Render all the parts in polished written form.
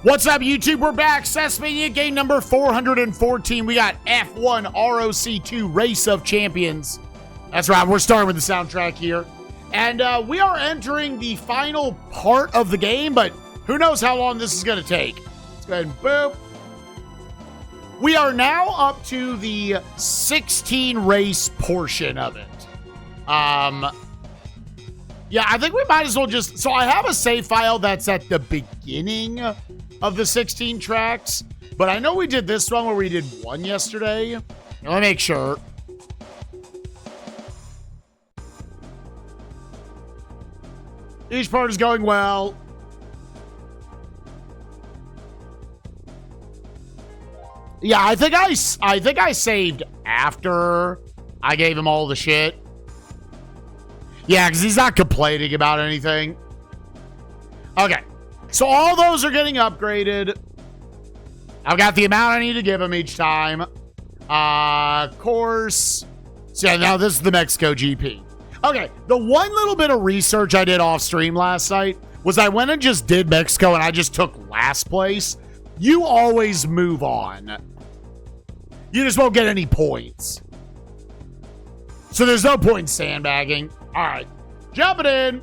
What's up, YouTube? We're back. SNESMania game number 414. We got F1 ROC 2 Race of Champions. That's right. We're starting with the soundtrack here. And we are entering the final part of the game, but who knows how long this is going to take. Let's go ahead and boop. We are now up to the 16 race portion of it. Yeah, I think we might as well just... So I have a save file that's at the beginning of the 16 tracks, but I know we did this one where we did one yesterday. Let me make sure. Each part is going well. Yeah, I think I saved after I gave him all the shit. Yeah, because he's not complaining about anything. Okay. So all those are getting upgraded. I've got the amount I need to give him each time. Course. So yeah, now this is the Mexico GP. Okay. The one little bit of research I did off stream last night was I went and just did Mexico and I just took last place. You always move on. You just won't get any points. So there's no point in sandbagging. All right, jumping in.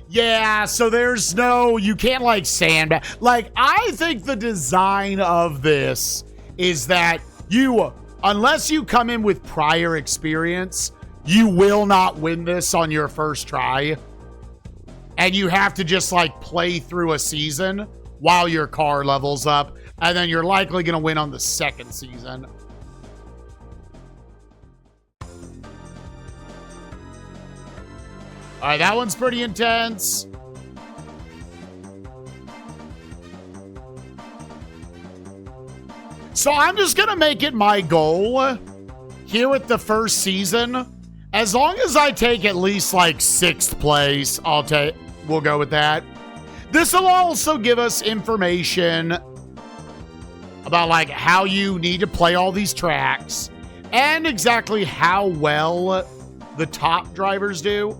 Yeah, so there's no, you can't like sandbag. Like, I think the design of this is that you, unless you come in with prior experience, you will not win this on your first try. And you have to just like play through a season while your car levels up. And then you're likely going to win on the second season. All right, that one's pretty intense. So I'm just going to make it my goal here with the first season. As long as I take at least like 6th place, we'll go with that. This will also give us information about like how you need to play all these tracks and exactly how well the top drivers do.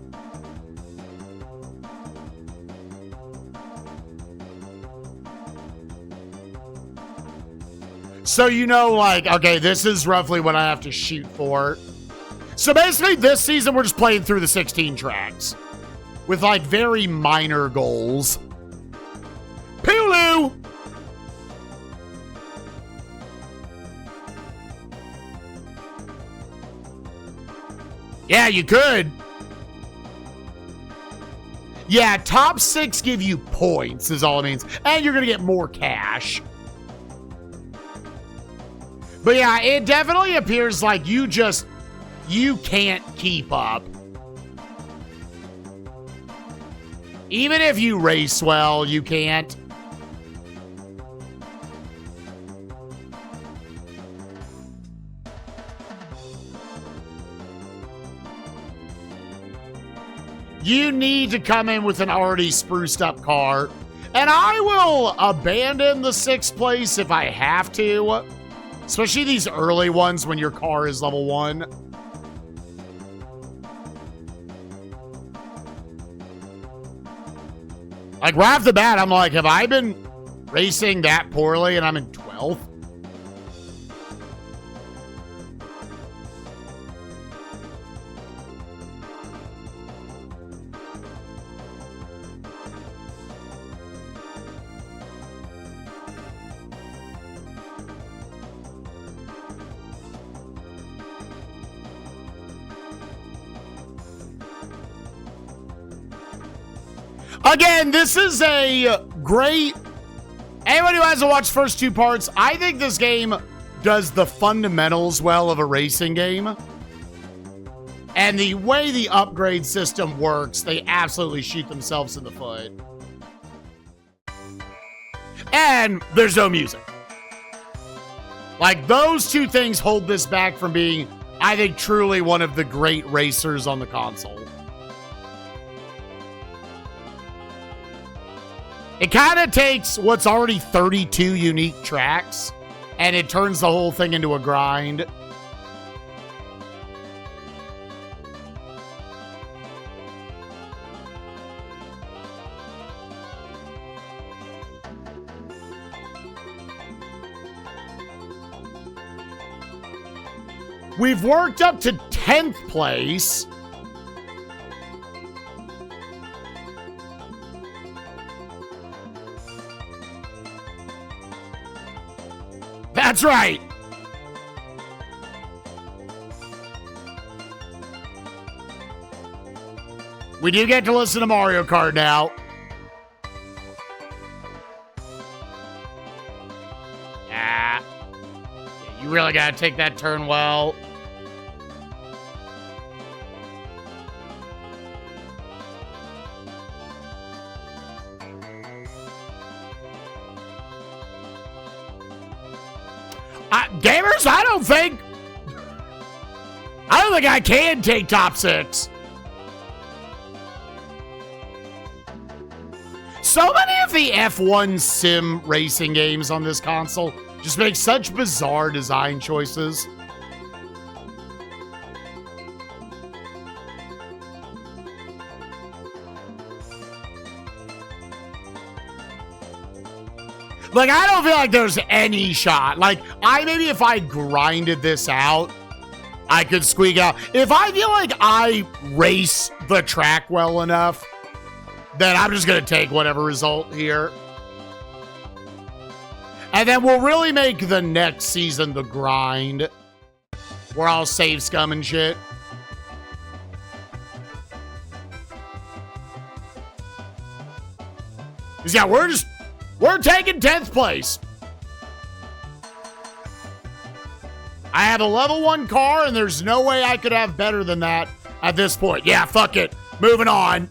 So you know, like, okay, this is roughly what I have to shoot for. So basically this season, we're just playing through the 16 tracks with like very minor goals. Pulu! Yeah, you could. Yeah, top 6 give you points is all it means. And you're going to get more cash. But yeah, it definitely appears like you can't keep up. Even if you race well, you can't. You need to come in with an already spruced up car. And I will abandon the 6th place if I have to. Especially these early ones when your car is level 1. Like right off the bat, I'm like, have I been racing that poorly and I'm in 12th? Again, this is a great... Anyone who hasn't watched the first 2 parts, I think this game does the fundamentals well of a racing game. And the way the upgrade system works, they absolutely shoot themselves in the foot. And there's no music. Like, those 2 things hold this back from being, I think, truly one of the great racers on the console. It kind of takes what's already 32 unique tracks, and it turns the whole thing into a grind. We've worked up to 10th place. That's right. We do get to listen to Mario Kart now. Yeah, you really got to take that turn well. Gamers, I don't think I can take top 6. So many of the F1 sim racing games on this console just make such bizarre design choices. Like, I don't feel like there's any shot. Like, maybe if I grinded this out, I could squeak out. If I feel like I race the track well enough, then I'm just going to take whatever result here. And then we'll really make the next season the grind, where I'll save scum and shit. Because, yeah, we're taking 10th place. I have a level 1 car, and there's no way I could have better than that at this point. Yeah, fuck it. Moving on.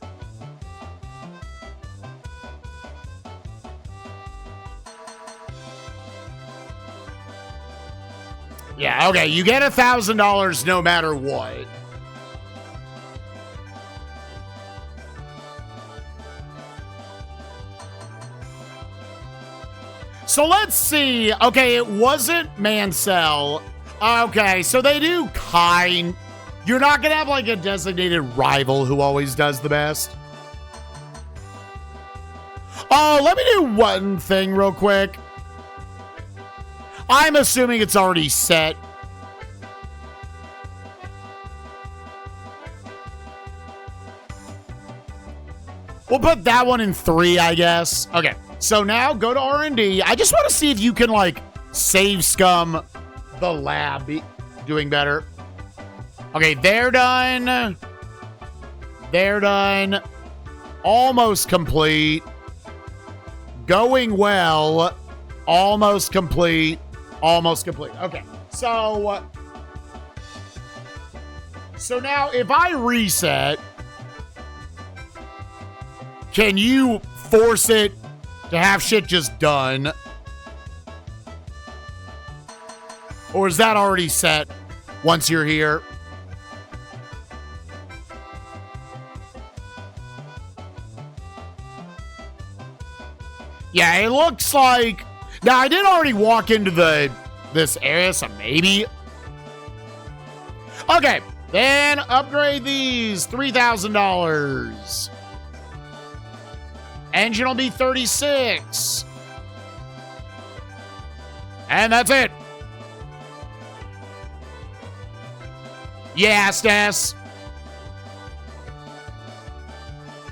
Yeah, okay, you get $1,000 no matter what. So let's see. Okay, it wasn't Mansell. Okay, so they do kind. You're not going to have like a designated rival who always does the best. Oh, let me do one thing real quick. I'm assuming it's already set. We'll put that one in 3, I guess. Okay, so now go to R&D. I just want to see if you can, like, save scum the lab doing better. Okay, they're done. They're done. Almost complete. Going well. Almost complete. Almost complete. Okay, so now if I reset, can you force it to have shit just done? Or is that already set once you're here? Yeah, it looks like... Now, I did already walk into this area, so maybe. Okay, then upgrade these. $3,000. Engine will be 36. And that's it. Yeah, SNES.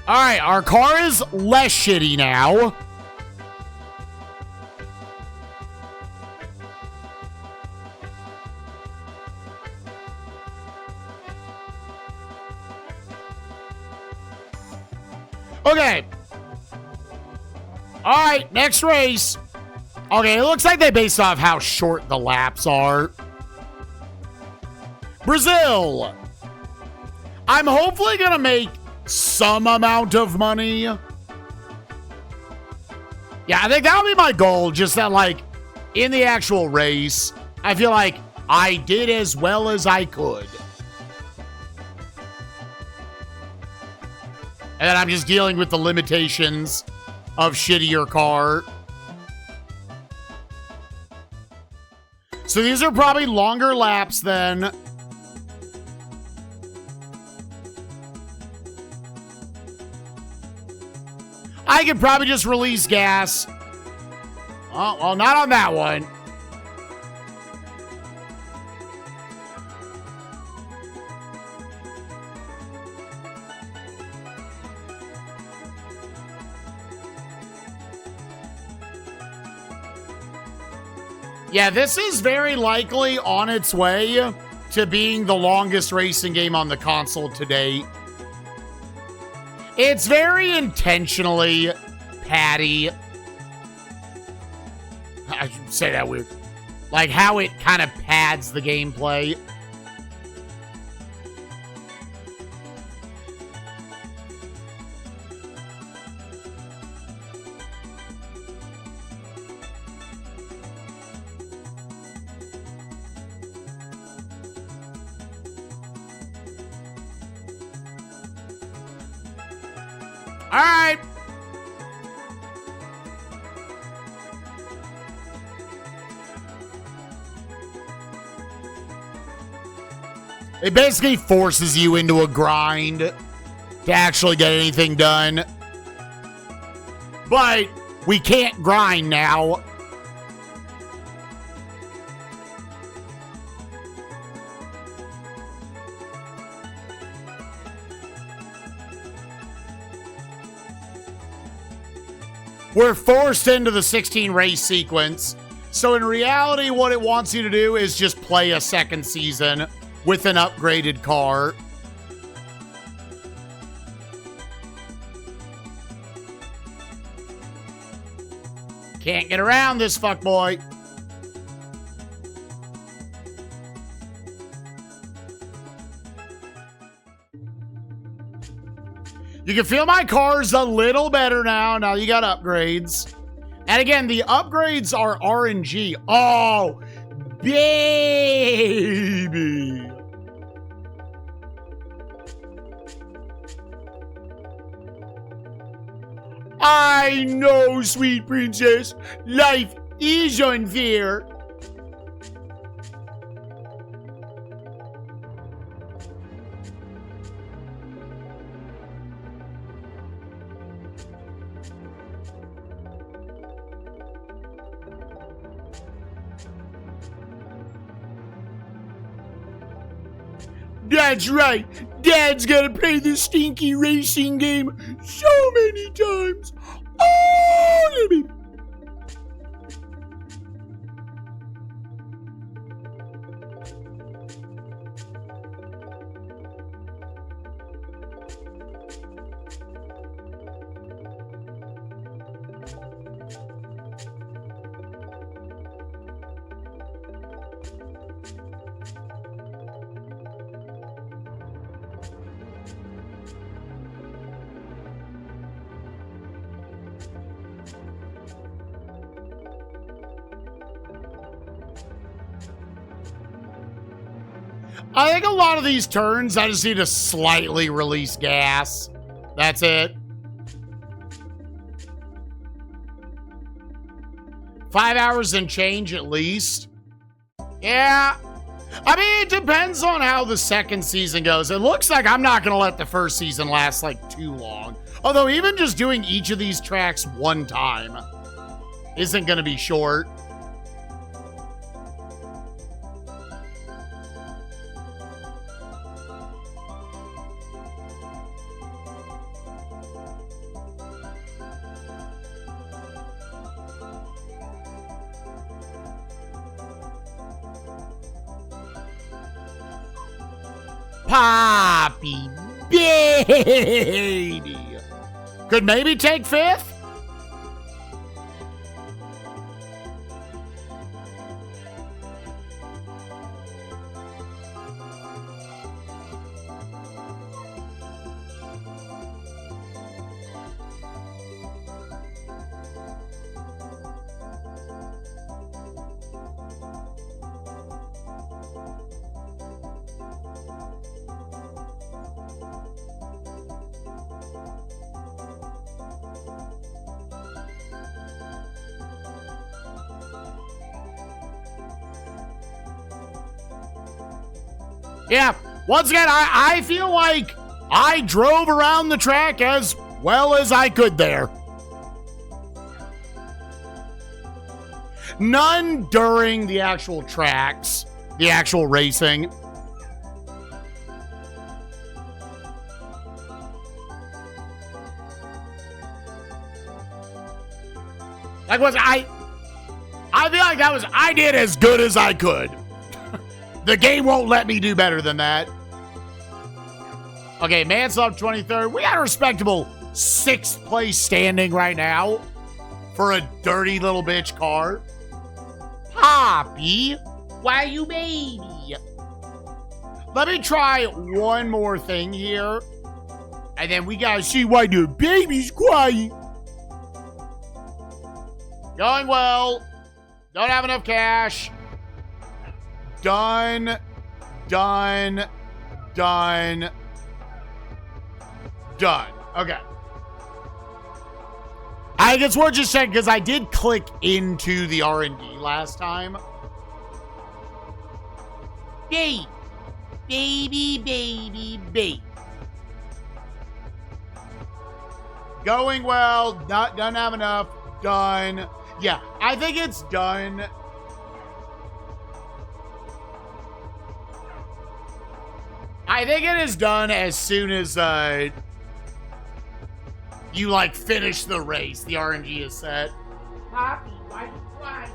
All right, our car is less shitty now. Okay. All right, next race. Okay, it looks like they based off how short the laps are. Brazil. I'm hopefully going to make some amount of money. Yeah, I think that'll be my goal. Just that, like, in the actual race, I feel like I did as well as I could. And then I'm just dealing with the limitations of shittier car. So these are probably longer laps then. I could probably just release gas. Oh, well, not on that one. Yeah, this is very likely on its way to being the longest racing game on the console to date. It's very intentionally patty. I should say that weird. Like how it kind of pads the gameplay. All right. It basically forces you into a grind to actually get anything done. But we can't grind now. We're forced into the 16 race sequence. So in reality, what it wants you to do is just play a second season with an upgraded car. Can't get around this fuckboy. You can feel my car's a little better now. Now you got upgrades. And again, the upgrades are RNG. Oh, baby. I know, sweet princess. Life is unfair. That's right. Dad's gotta play this stinky racing game so many times. Oh, let me. I think a lot of these turns, I just need to slightly release gas. That's it. 5 hours and change at least. Yeah. I mean, it depends on how the second season goes. It looks like I'm not going to let the first season last like too long. Although even just doing each of these tracks one time isn't going to be short. Poppy baby. Could maybe take fifth? Yeah, once again, I feel like I drove around the track as well as I could there. None during the actual tracks, the actual racing. Like, I feel like I did as good as I could. The game won't let me do better than that. Okay, Manslaughter 23rd. We got a respectable 6th place standing right now for a dirty little bitch car. Poppy, why you baby? Let me try one more thing here. And then we gotta see why the baby's crying. Going well. Don't have enough cash. Done. Done. Done. Done. Okay. I guess we're just checking because I did click into the R&D last time. Baby. Baby, baby, baby. Going well. Not done have enough. Done. Yeah, I think it's done. I think it is done as soon as you like finish the race. The RNG is set. Poppy, why you crying?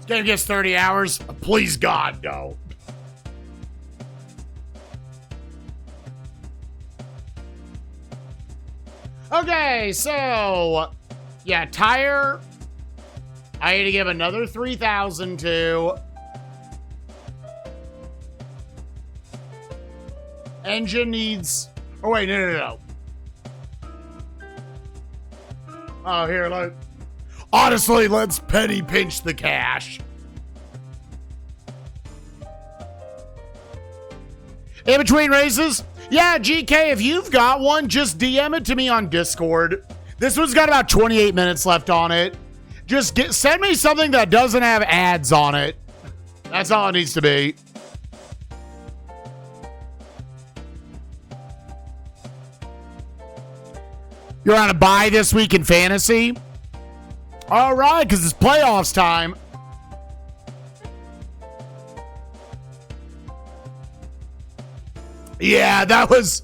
Game gets 30 hours. Please, God, no. Okay, so yeah, tire. I need to give another 3,000 to. Engine needs. Oh wait, no. Oh, here, look. Honestly, let's penny pinch the cash. In between races? Yeah, GK, if you've got one, just DM it to me on Discord. This one's got about 28 minutes left on it. Just send me something that doesn't have ads on it. That's all it needs to be. You're on a bye this week in fantasy? All right, because it's playoffs time. Yeah, that was...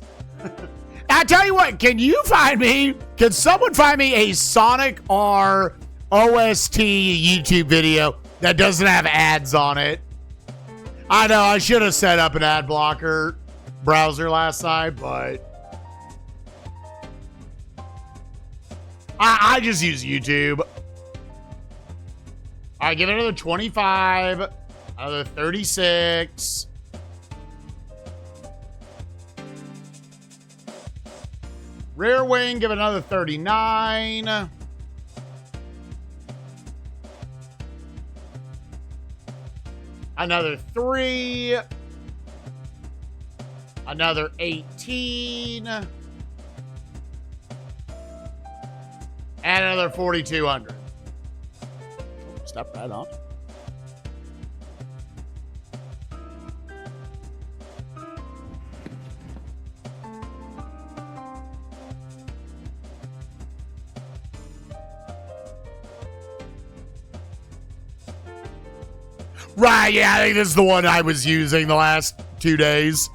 I tell you what, can someone find me a Sonic R OST YouTube video that doesn't have ads on it? I know, I should have set up an ad blocker browser last night, but... I just use YouTube. All right, give it another 25, another 36. Rear wing, give it another 39. Another 3. Another 18. And another 4,200. Step right on. Right, yeah, I think this is the one I was using the last 2 days.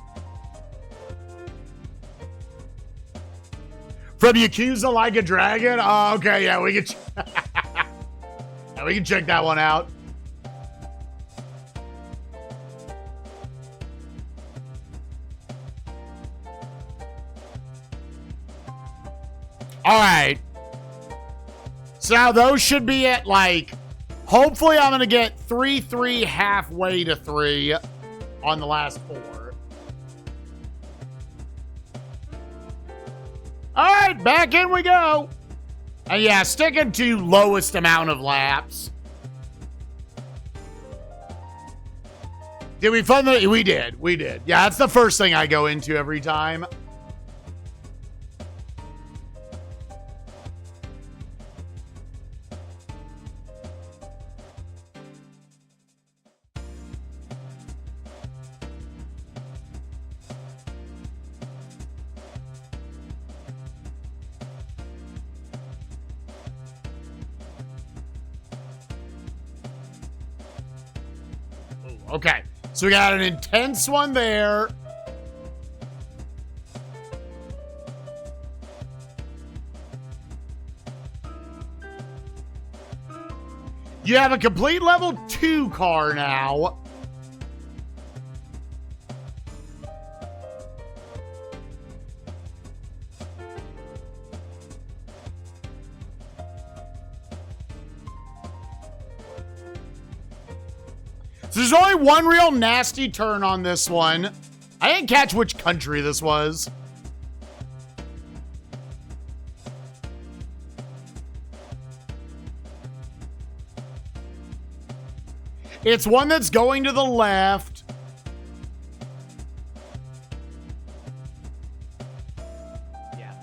From Yakuza Like a Dragon? Oh, okay, yeah, we can yeah, we can check that one out. All right. So now those should be at like, hopefully I'm going to get 3 halfway to 3 on the last 4. All right, back in we go. And yeah, sticking to lowest amount of laps. Did we fund the... We did. Yeah, that's the first thing I go into every time. Okay, so we got an intense one there. You have a complete level 2 car now. So there's only one real nasty turn on this one. I didn't catch which country this was. It's one that's going to the left. Yeah.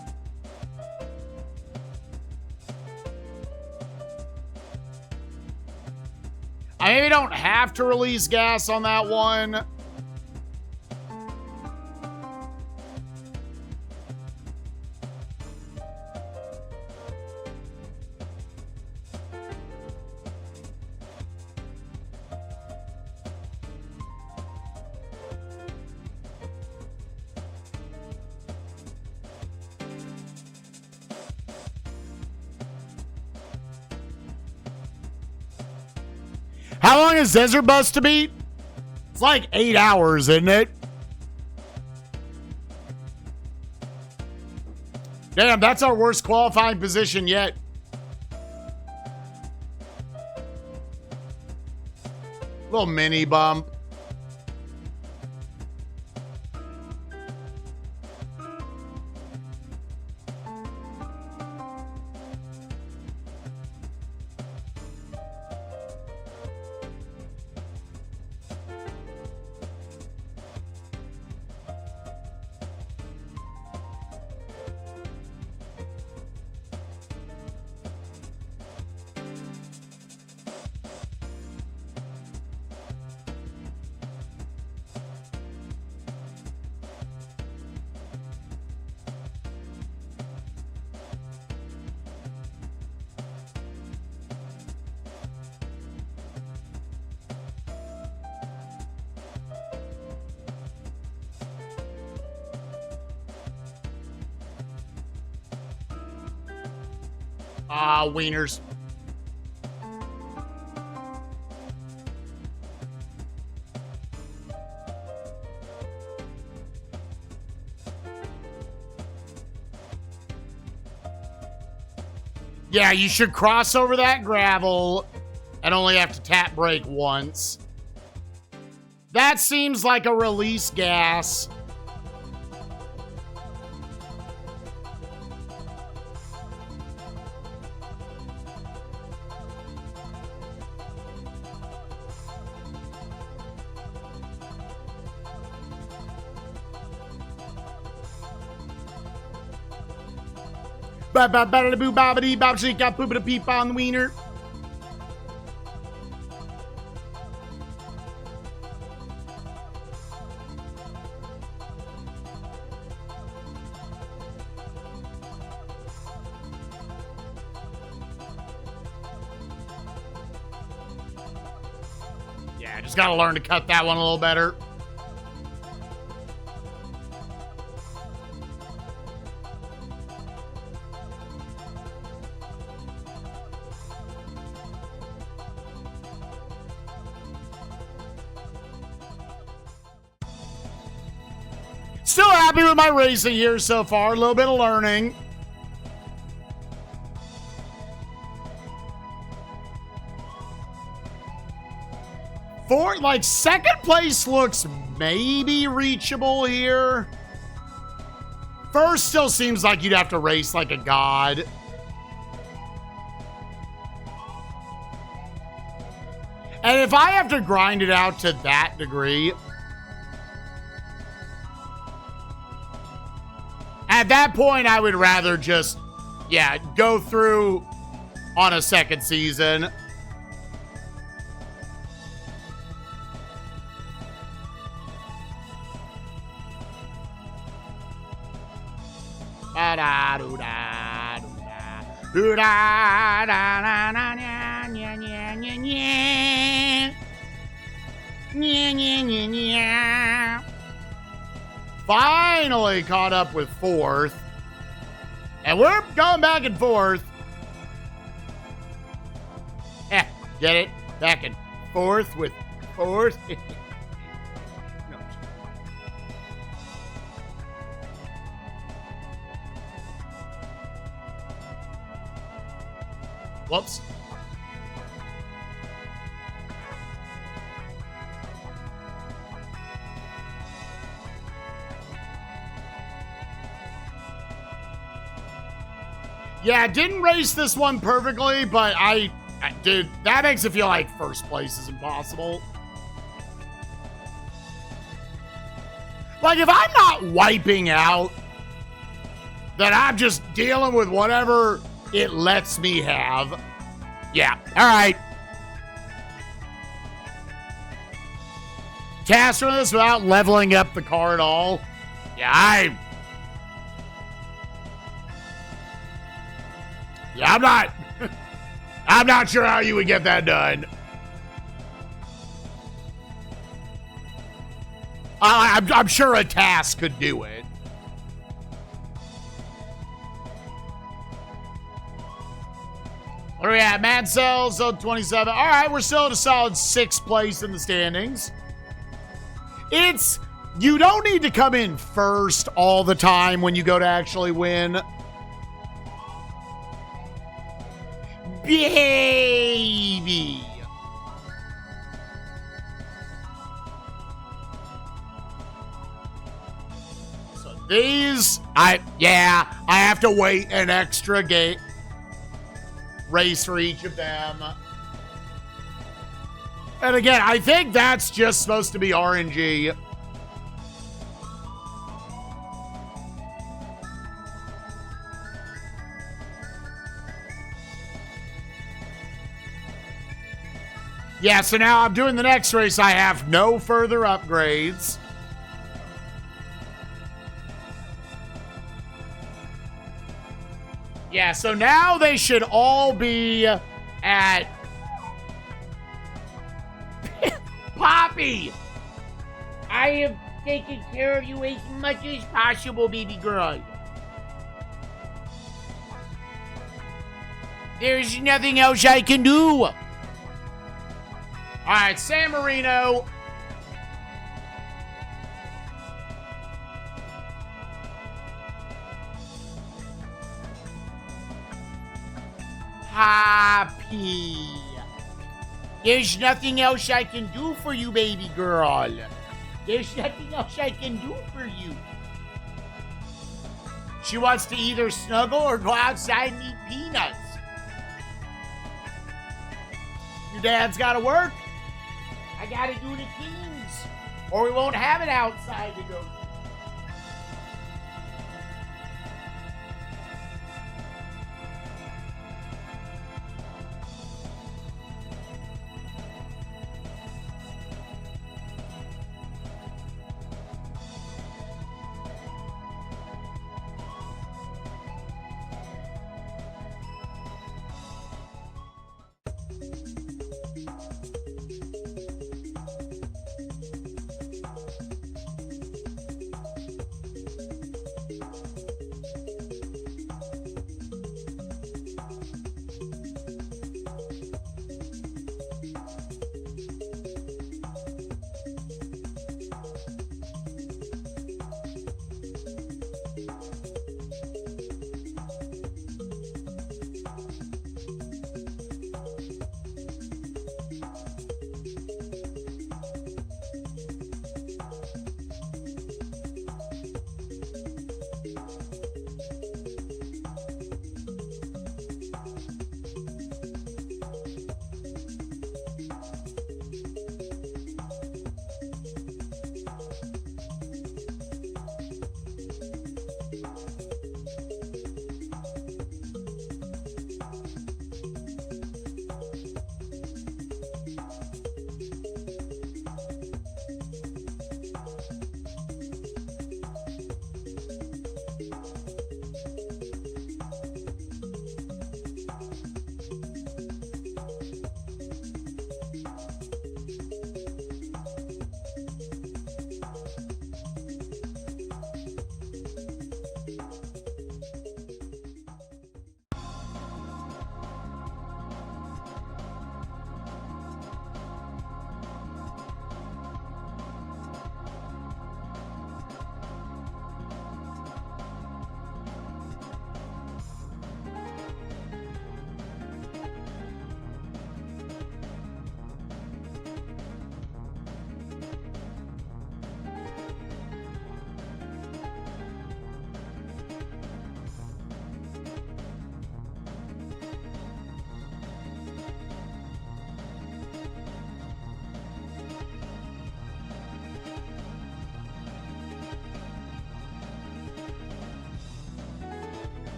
I maybe don't have to release gas on that one. How long is Desert Bus to beat? It's like 8 hours, isn't it? Damn, that's our worst qualifying position yet. Little mini bump. Wieners. Yeah, you should cross over that gravel and only have to tap brake once. That seems like a release gas. Ba ba ba da boo ba ba dee ba she got poop a peep on the wiener. Yeah, just gotta learn to cut that one a little better. Still happy with my racing here so far. A little bit of learning. Second place looks maybe reachable here. First still seems like you'd have to race like a god. And if I have to grind it out to that degree, at that point, I would rather just, go through on a second season. Finally caught up with fourth. And we're going back and forth. Get it? Back and forth with fourth. No. Whoops. Yeah, didn't race this one perfectly, but dude, that makes it feel like first place is impossible. Like, if I'm not wiping out, then I'm just dealing with whatever it lets me have. Yeah, all right. Castering this without leveling up the car at all. Yeah, I'm not sure how you would get that done. I'm sure a task could do it. Where are we at? Mad Cells, zone 27. All right, we're still at a solid 6th place in the standings. You don't need to come in first all the time when you go to actually win. Baby. So these, I have to wait an extra race for each of them. And again, I think that's just supposed to be RNG. Yeah, so now I'm doing the next race. I have no further upgrades. Yeah, so now they should all be at... Poppy! I have taken care of you as much as possible, baby girl. There's nothing else I can do. All right, San Marino. Happy. There's nothing else I can do for you, baby girl. There's nothing else I can do for you. She wants to either snuggle or go outside and eat peanuts. Your dad's got to work. I got to do the teams, or we won't have it outside to go to.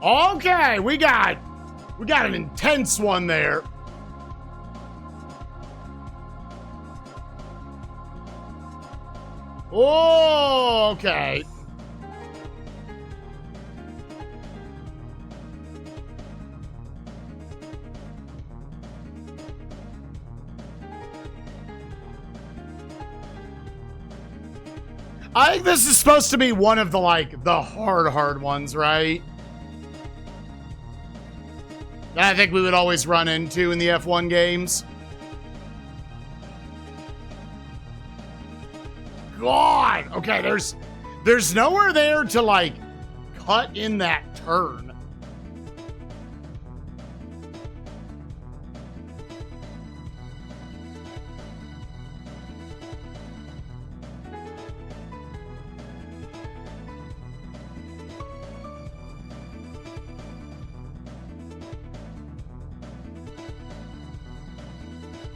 Okay, we got an intense one there. Oh, okay. I think this is supposed to be one of the, like, the hard ones, right? That I think we would always run into in the F1 games. God! Okay, there's nowhere there to, like, cut in that turn.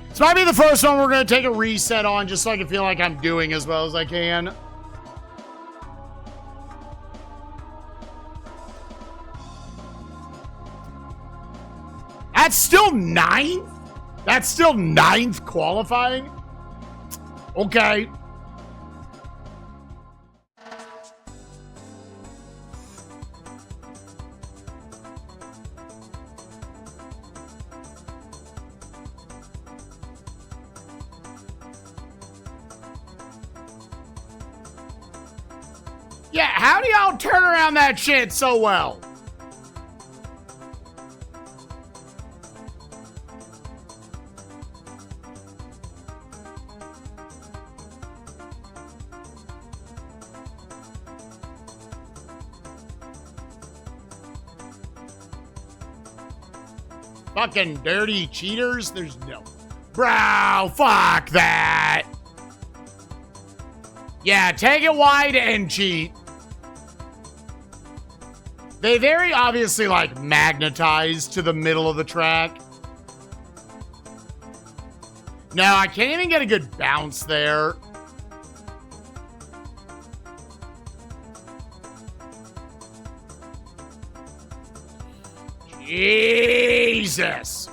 This might be the first one we're going to take a reset on, just so I can feel like I'm doing as well as I can. That's still 9th? That's still 9th qualifying? Okay. Yeah, how do y'all turn around that shit so well? Fucking dirty cheaters? There's no... Bro, fuck that. Yeah, take it wide and cheat. They very obviously, like, magnetized to the middle of the track. No, I can't even get a good bounce there. Jesus.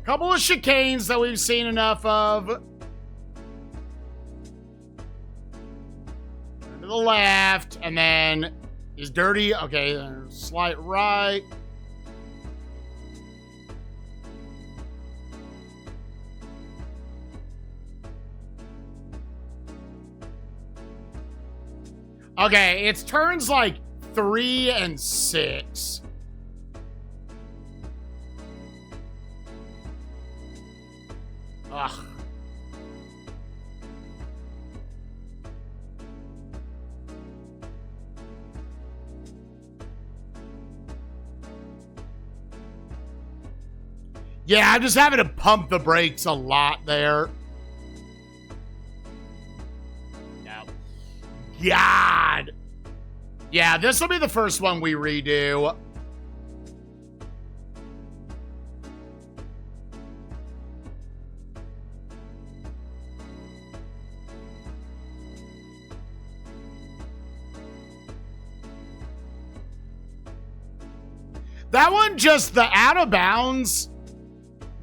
Couple of chicanes that we've seen enough of. To the left, and then is dirty. Okay, slight right. Okay, it's turns like 3 and 6. Ugh. Yeah, I'm just having to pump the brakes a lot there. No. God. Yeah, this will be the first one we redo. That one just, the out of bounds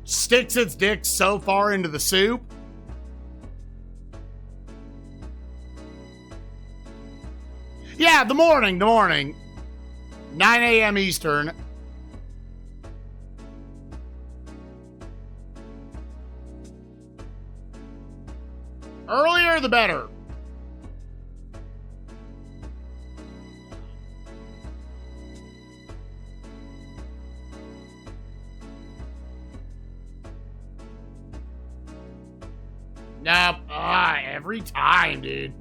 sticks its dick so far into the soup. Yeah, the morning. 9 a.m. Eastern. Earlier, the better. Nope. Every time, dude.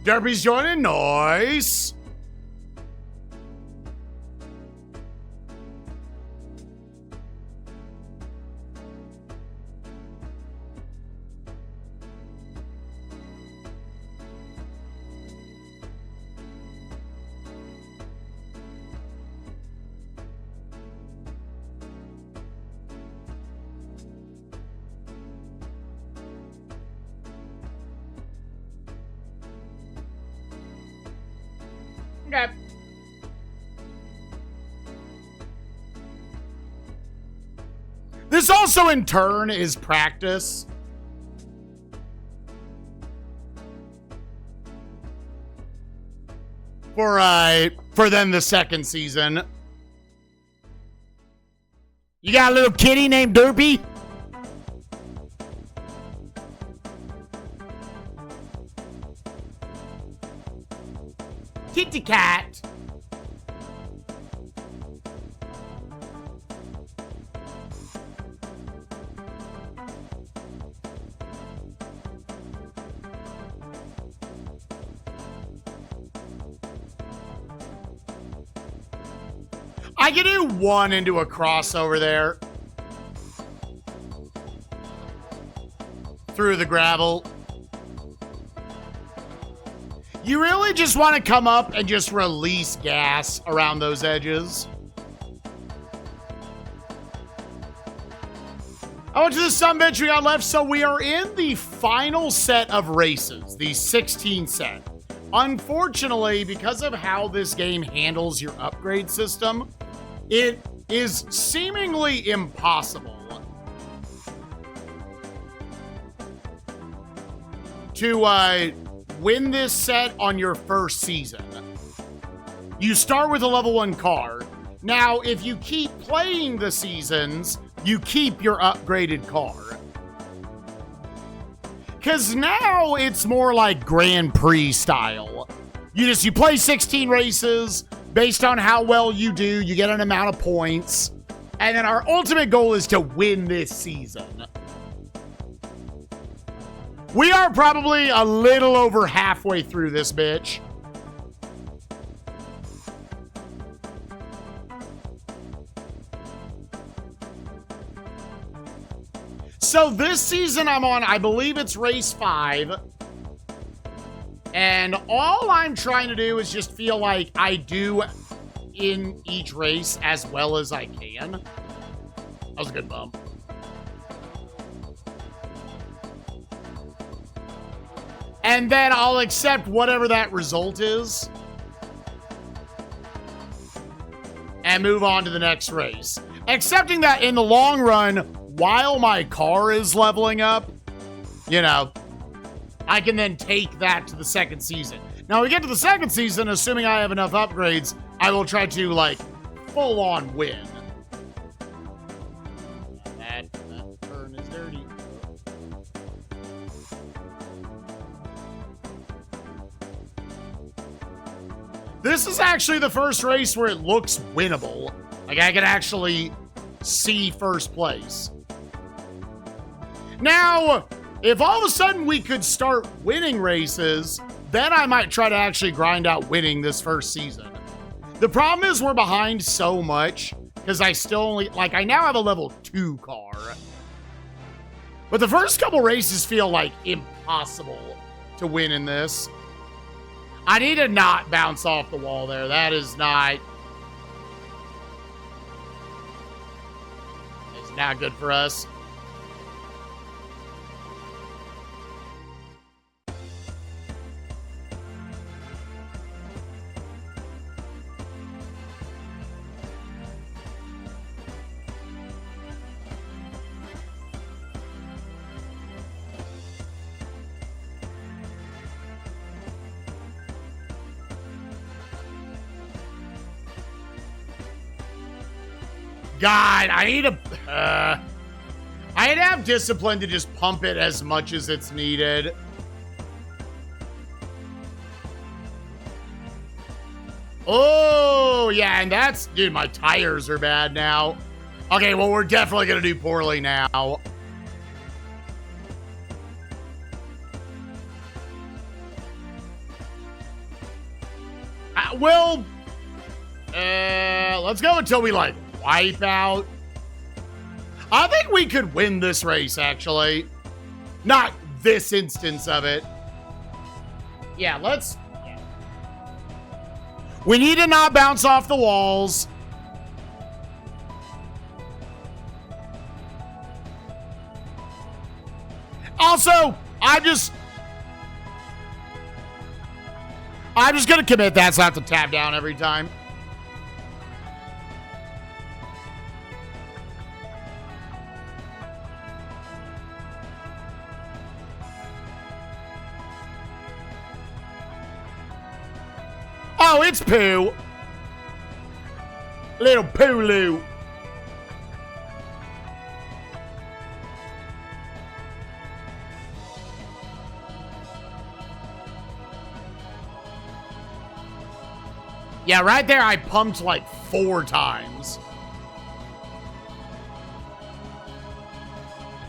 Derpy's joining. Nice. Okay. This also, in turn, is practice. For then the second season. You got a little kitty named Derpy? Kitty cat. I can do one into a crossover there. Through the gravel. You really just want to come up and just release gas around those edges. I went to the summit we got left, so we are in the final set of races, the 16 set. Unfortunately, because of how this game handles your upgrade system, it is seemingly impossible to win this set on your first season. You start with a level 1 car. Now, if you keep playing the seasons, you keep your upgraded car. Because now it's more like Grand Prix style. You play 16 races. Based on how well you do, you get an amount of points. And then our ultimate goal is to win this season. We are probably a little over halfway through this bitch. So this season I'm on, I believe it's race 5. And all I'm trying to do is just feel like I do in each race as well as I can. That was a good bump. And then I'll accept whatever that result is. And move on to the next race. Accepting that in the long run, while my car is leveling up, you know, I can then take that to the second season. Now, we get to the second season, assuming I have enough upgrades, I will try to, like, full-on win. That turn is dirty. This is actually the first race where it looks winnable. Like, I can actually see first place. Now, if all of a sudden we could start winning races, then I might try to actually grind out winning this first season. The problem is we're behind so much because I still only, like, I now have a level 2 car. But the first couple races feel like impossible to win in this. I need to not bounce off the wall there. That is not... It's not good for us. God, I need to... I'd have discipline to just pump it as much as it's needed. Oh, yeah, and that's... Dude, my tires are bad now. Okay, well, we're definitely going to do poorly now. Well... let's go until we, like, wipe out. I think we could win this race, actually. Not this instance of it. Yeah, let's... Yeah. We need to not bounce off the walls. Also, I'm just going to commit that so I have to tab down every time. Oh, it's Pooh. Little Poo-Loo. Yeah, right there I pumped like 4 times.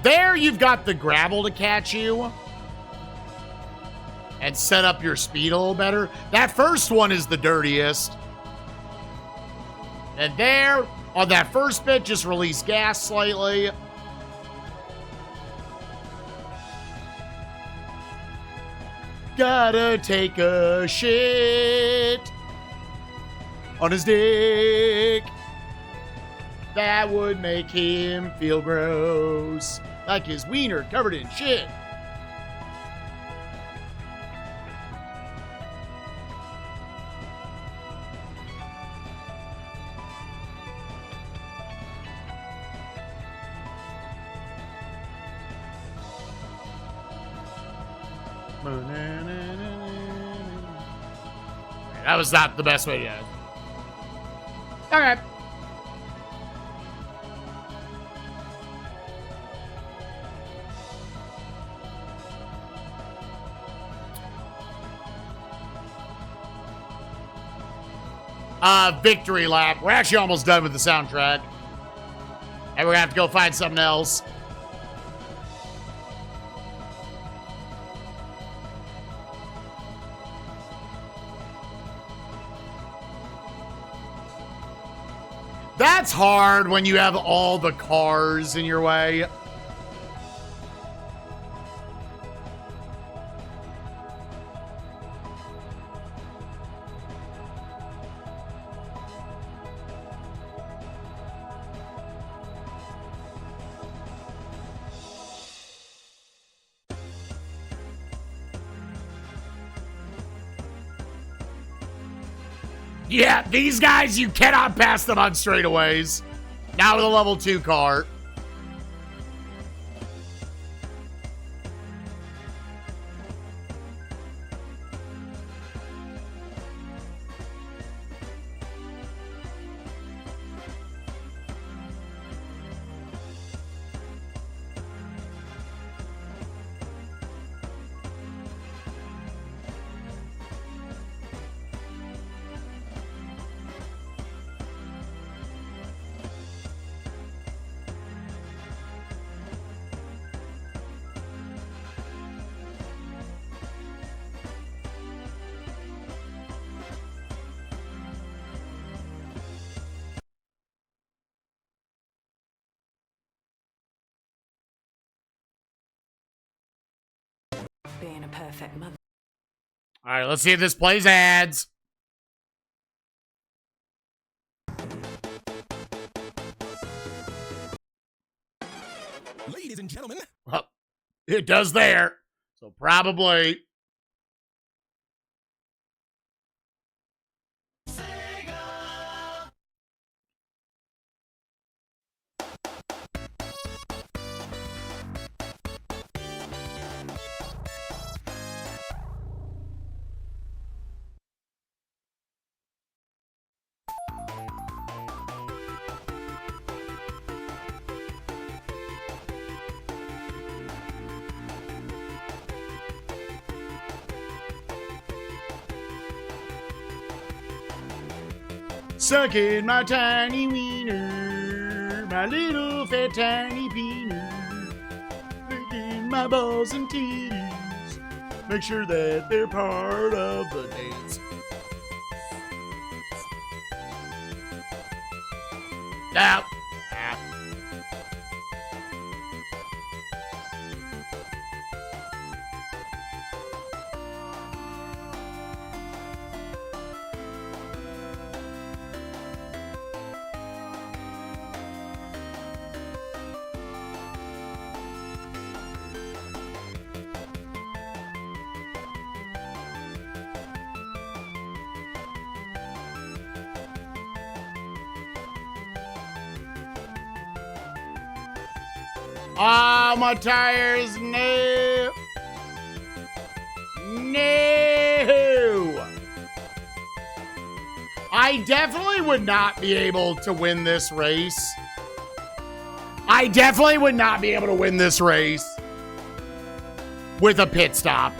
There you've got the gravel to catch you and set up your speed a little better. That first one is the dirtiest. And there, on that first bit, just release gas slightly. Gotta take a shit on his dick. That would make him feel gross. Like his wiener covered in shit. That was not the best way to do it. Okay. Victory lap. We're actually almost done with the soundtrack. And we're gonna have to go find something else. That's hard when you have all the cars in your way. Yeah, these guys, you cannot pass them on straightaways. Now with a level 2 car. Being a perfect mother. All right, let's see if this plays ads. Ladies and gentlemen. Well, it does there. So probably. Sucking my tiny wiener, my little fat tiny peanut, licking my balls and titties, make sure that they're part of the dance. Now, Oh, my tires. No. No. I definitely would not be able to win this race. I definitely would not be able to win this race with a pit stop.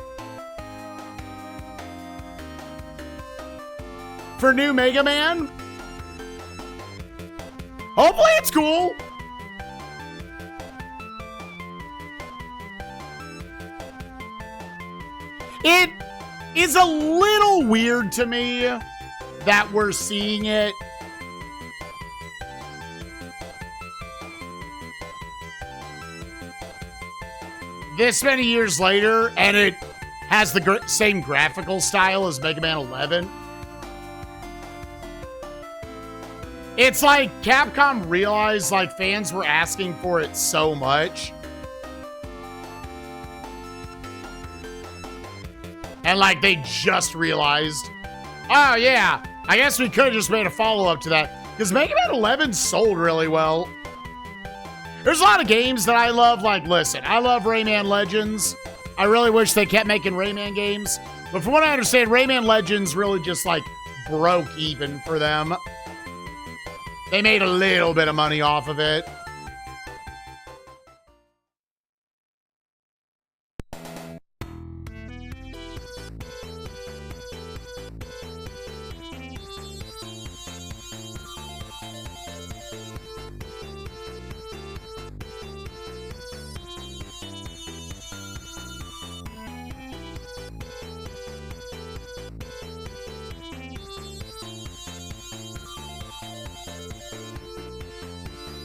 For new Mega Man? Hopefully it's cool. It is a little weird to me that we're seeing it this many years later, and it has the same graphical style as Mega Man 11. It's like Capcom realized like fans were asking for it so much. And like they just realized, oh yeah, I guess we could have just made a follow-up to that. Because Mega Man 11 sold really well. There's a lot of games that I love. Like, listen, I love Rayman Legends. I really wish they kept making Rayman games. But from what I understand, Rayman Legends really just like broke even for them. They made a little bit of money off of it.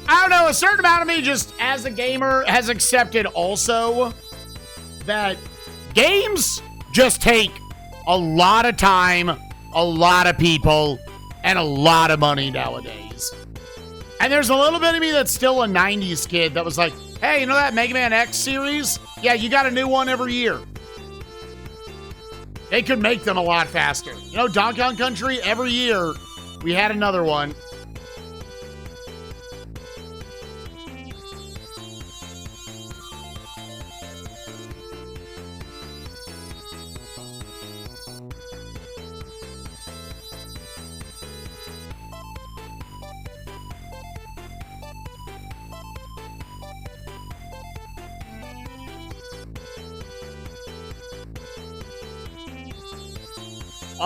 I don't know, a certain amount of me just as a gamer has accepted also that games just take a lot of time, a lot of people, and a lot of money nowadays. And there's a little bit of me that's still a 90s kid that was like, hey, you know that Mega Man X series? Yeah, you got a new one every year. They could make them a lot faster. You know, Donkey Kong Country, every year we had another one.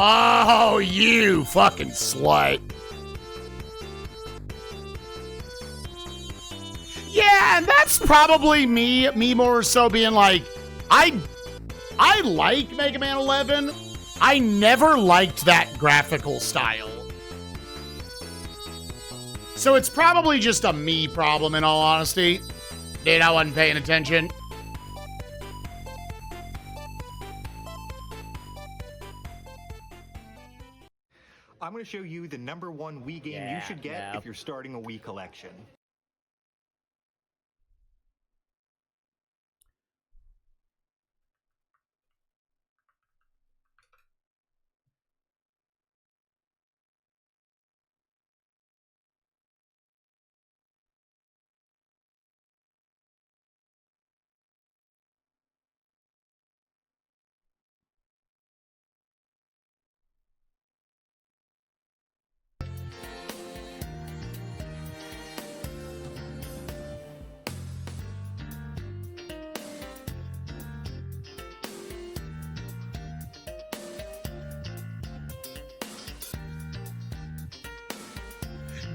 Oh, you fucking slut. Yeah, and that's probably me more so being like, I like Mega Man 11. I never liked that graphical style. So it's probably just a me problem in all honesty. Dude, I wasn't paying attention. I'm going to show you the #1 Wii game you should get if you're starting a Wii collection.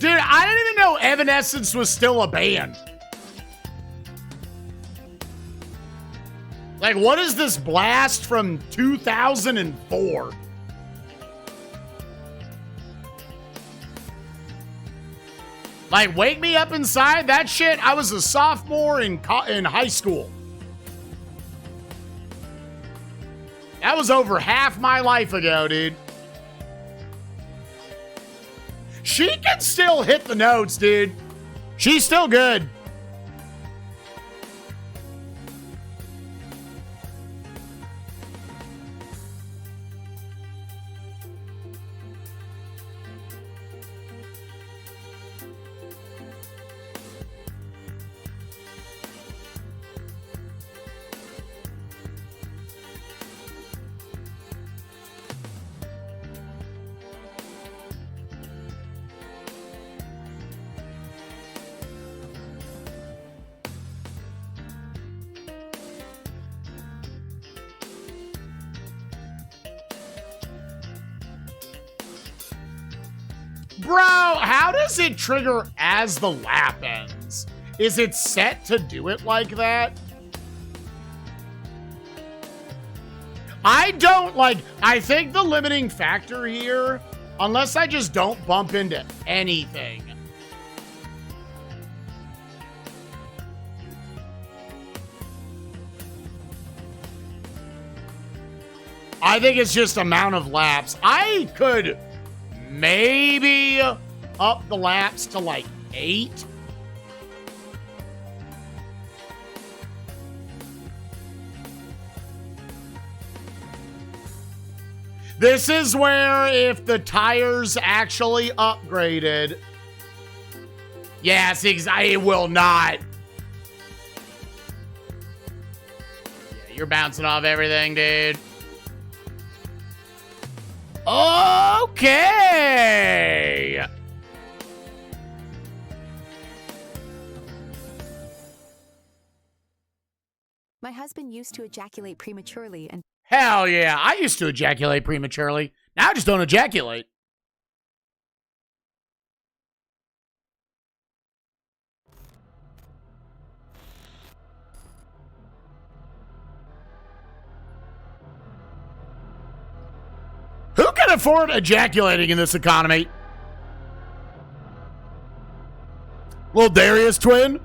Dude, I didn't even know Evanescence was still a band. Like, what is this blast from 2004? Like, Wake Me Up Inside? That shit, I was a sophomore in high school. That was over half my life ago, dude. She can still hit the notes, dude. She's still good. Bro, how does it trigger as the lap ends? Is it set to do it like that? I think the limiting factor here, unless I just don't bump into anything. I think it's just amount of laps. I could maybe up the laps to like 8. This is where if the tires actually upgraded. Yes, it will not. Yeah, you're bouncing off everything, dude. Okay. My husband used to ejaculate prematurely and... Hell yeah, I used to ejaculate prematurely. Now I just don't ejaculate. Who can afford ejaculating in this economy? Little Darius twin?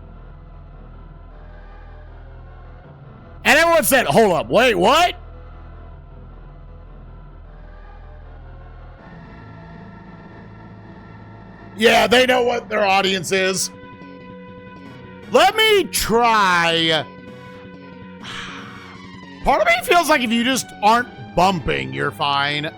And everyone said, hold up, wait, what? Yeah, they know what their audience is. Let me try. Part of me feels like if you just aren't bumping, you're fine.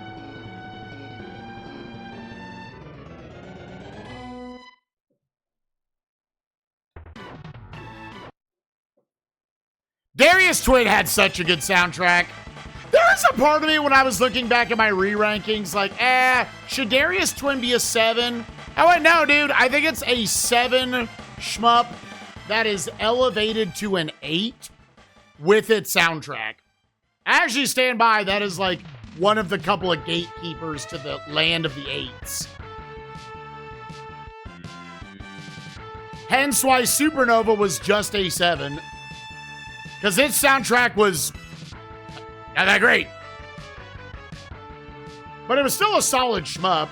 Darius Twin had such a good soundtrack. There is a part of me when I was looking back at my re-rankings like, should Darius Twin be a 7? Oh, wait, no, dude. I think it's a 7 shmup that is elevated to an 8 with its soundtrack. I actually stand by. That is like one of the couple of gatekeepers to the land of the 8s. Hence why Supernova was just a 7. Because its soundtrack was not that great. But it was still a solid shmup.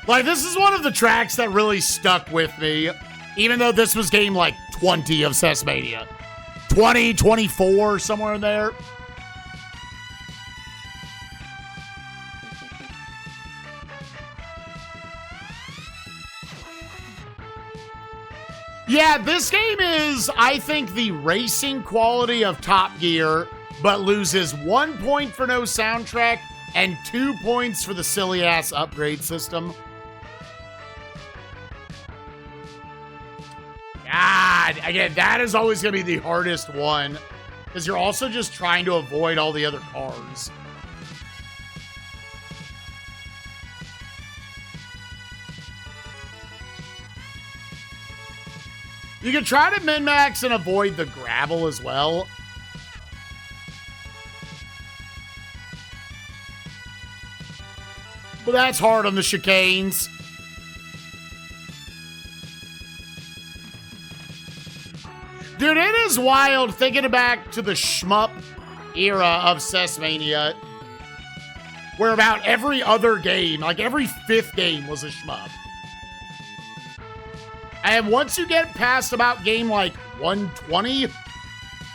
Like, this is one of the tracks that really stuck with me, even though this was game, like, 20 of SNESMania. 20, 24, somewhere in there. Yeah, this game is, I think, the racing quality of Top Gear, but loses 1 point for no soundtrack and 2 points for the silly-ass upgrade system. God, again, that is always going to be the hardest one, because you're also just trying to avoid all the other cars. You can try to min-max and avoid the gravel as well. But that's hard on the chicanes. Dude, it is wild thinking back to the shmup era of SNESMania, where about every other game, like every 5th game was a shmup. And once you get past about game like 120,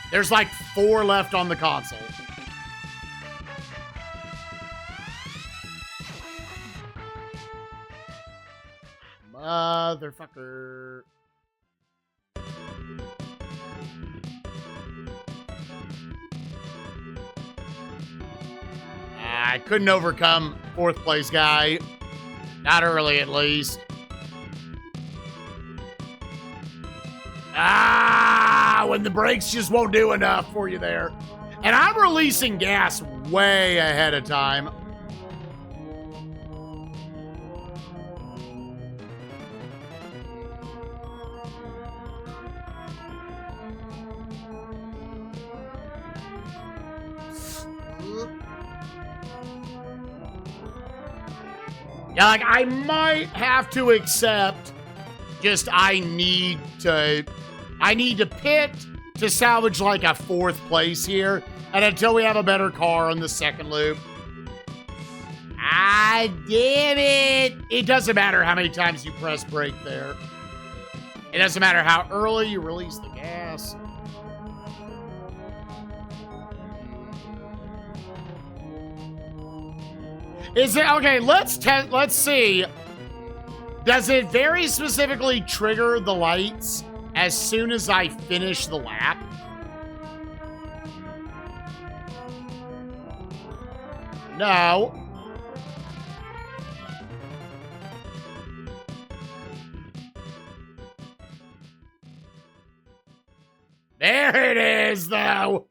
there's like 4 left on the console. Motherfucker. I couldn't overcome 4th place guy. Not early, at least. When the brakes just won't do enough for you there. And I'm releasing gas way ahead of time. Yeah, like, I might have to accept just I need to pit to salvage like a 4th place here. And until we have a better car on the 2nd loop. Damn it. It doesn't matter how many times you press brake there. It doesn't matter how early you release the gas. Is it okay? Let's see. Does it very specifically trigger the lights as soon as I finish the lap? No. There it is, though.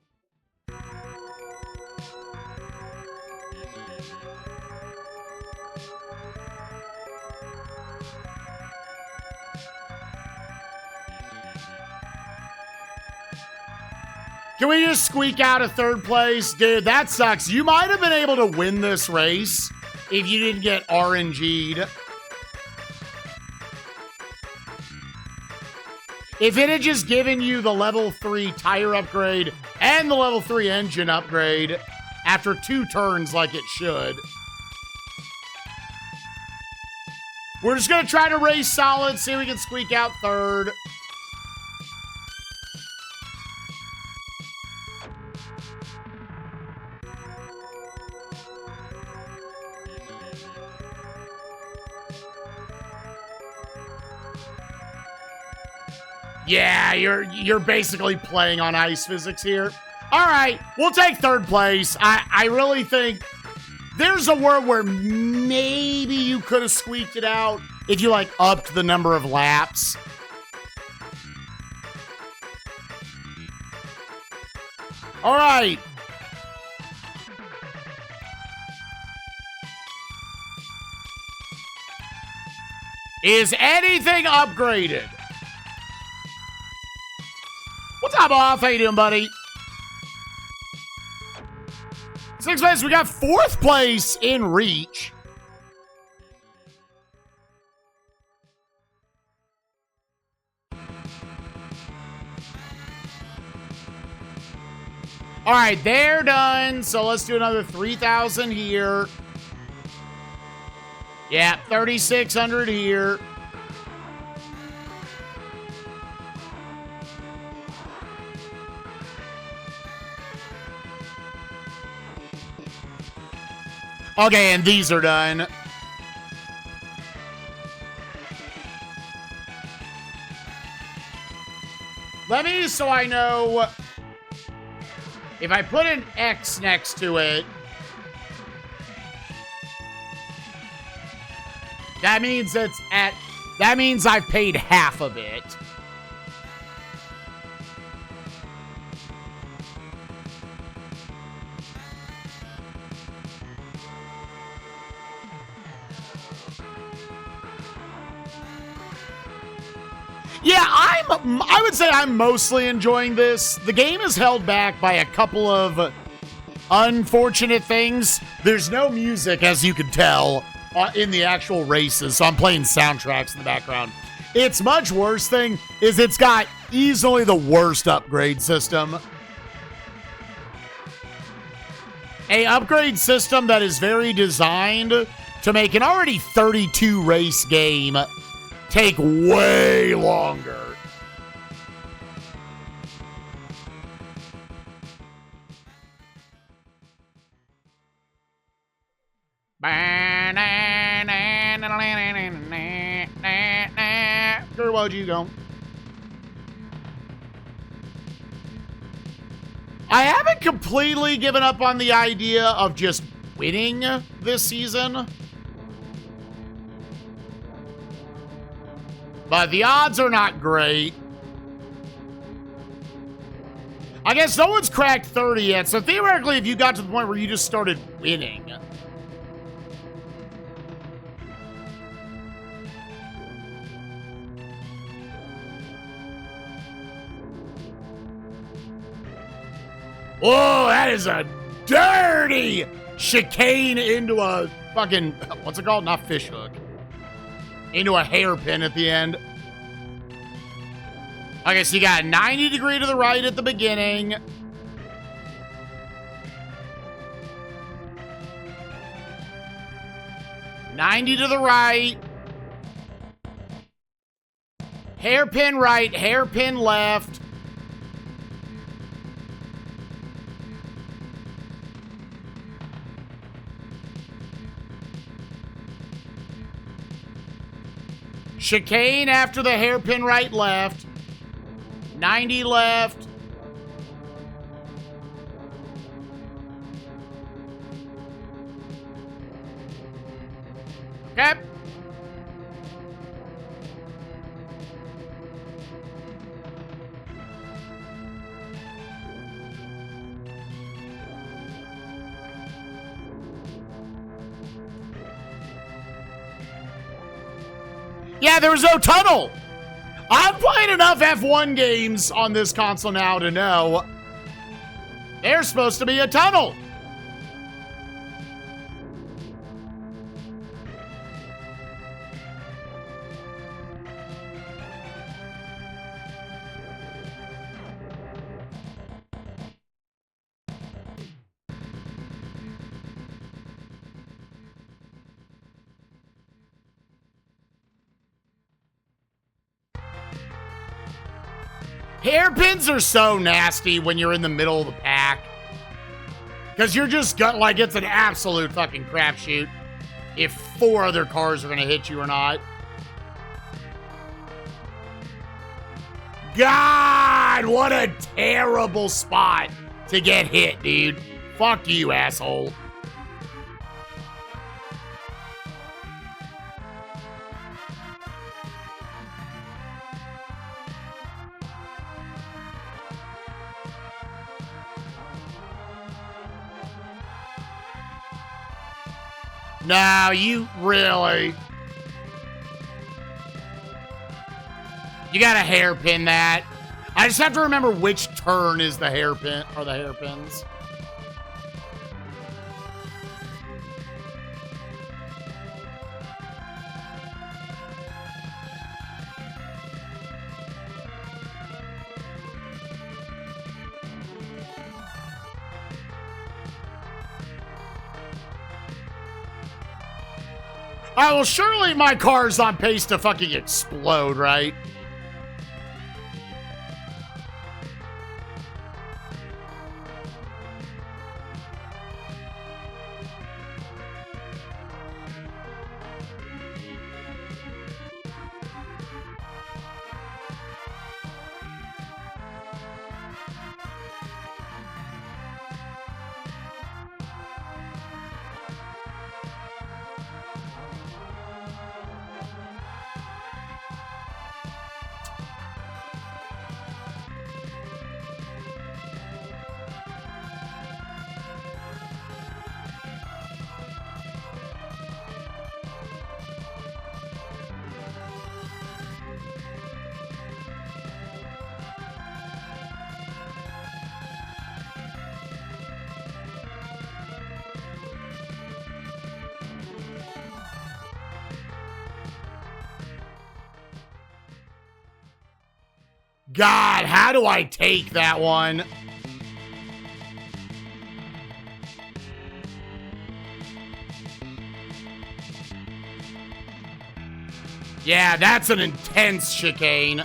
Can we just squeak out a 3rd place? Dude, that sucks. You might have been able to win this race if you didn't get RNG'd. If it had just given you the level 3 tire upgrade and the level 3 engine upgrade after 2 turns like it should. We're just going to try to race solid, see if we can squeak out 3rd. Yeah, you're basically playing on ice physics here. All right, we'll take 3rd place. I really think there's a world where maybe you could have squeaked it out if you, like, upped the number of laps. All right. Is anything upgraded? What's up, Off? How you doing, buddy? 6th place, we got 4th place in Reach. All right, they're done. So let's do another 3,000 here. Yeah, 3,600 here. Okay, and these are done. Let me, so I know, if I put an X next to it, that means that means I've paid half of it. Yeah, I would say I'm mostly enjoying this. The game is held back by a couple of unfortunate things. There's no music, as you can tell, in the actual races, so I'm playing soundtracks in the background. Its much worse thing is it's got easily the worst upgrade system. A upgrade system that is very designed to make an already 32 race game take way longer. Where'd you go? I haven't completely given up on the idea of just winning this season. But the odds are not great. I guess no one's cracked 30 yet, so theoretically, if you got to the point where you just started winning. Whoa, that is a dirty chicane into a fucking, what's it called? Not fish hook. Into a hairpin at the end. Okay, so you got 90 degree to the right at the beginning. $90 to the right. Hairpin right, hairpin left. Chicane after the hairpin right left. 90 left. Okay. Yeah, there was no tunnel. I've played enough F1 games on this console now to know there's supposed to be a tunnel. Hairpins are so nasty when you're in the middle of the pack. Because you're just like, it's an absolute fucking crapshoot if 4 other cars are going to hit you or not. God, what a terrible spot to get hit, dude. Fuck you, asshole. No, you really... You gotta hairpin that. I just have to remember which turn is the hairpin, or the hairpins. All right, well, surely my car's on pace to fucking explode, right? God, how do I take that one? Yeah, that's an intense chicane.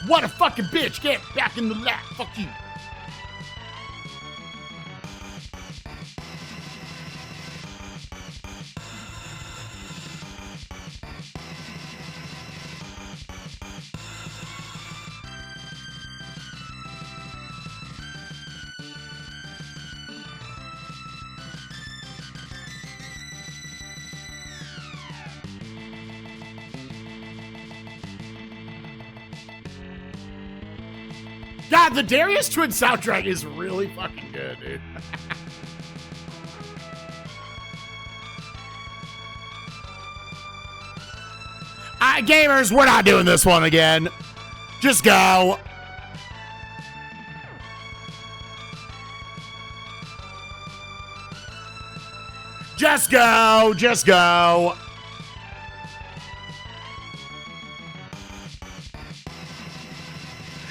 What a fucking bitch! Get back in the lap. Fuck you. God, the Darius Twin soundtrack is really fucking good, dude. Gamers, we're not doing this one again. Just go. Just go. Just go.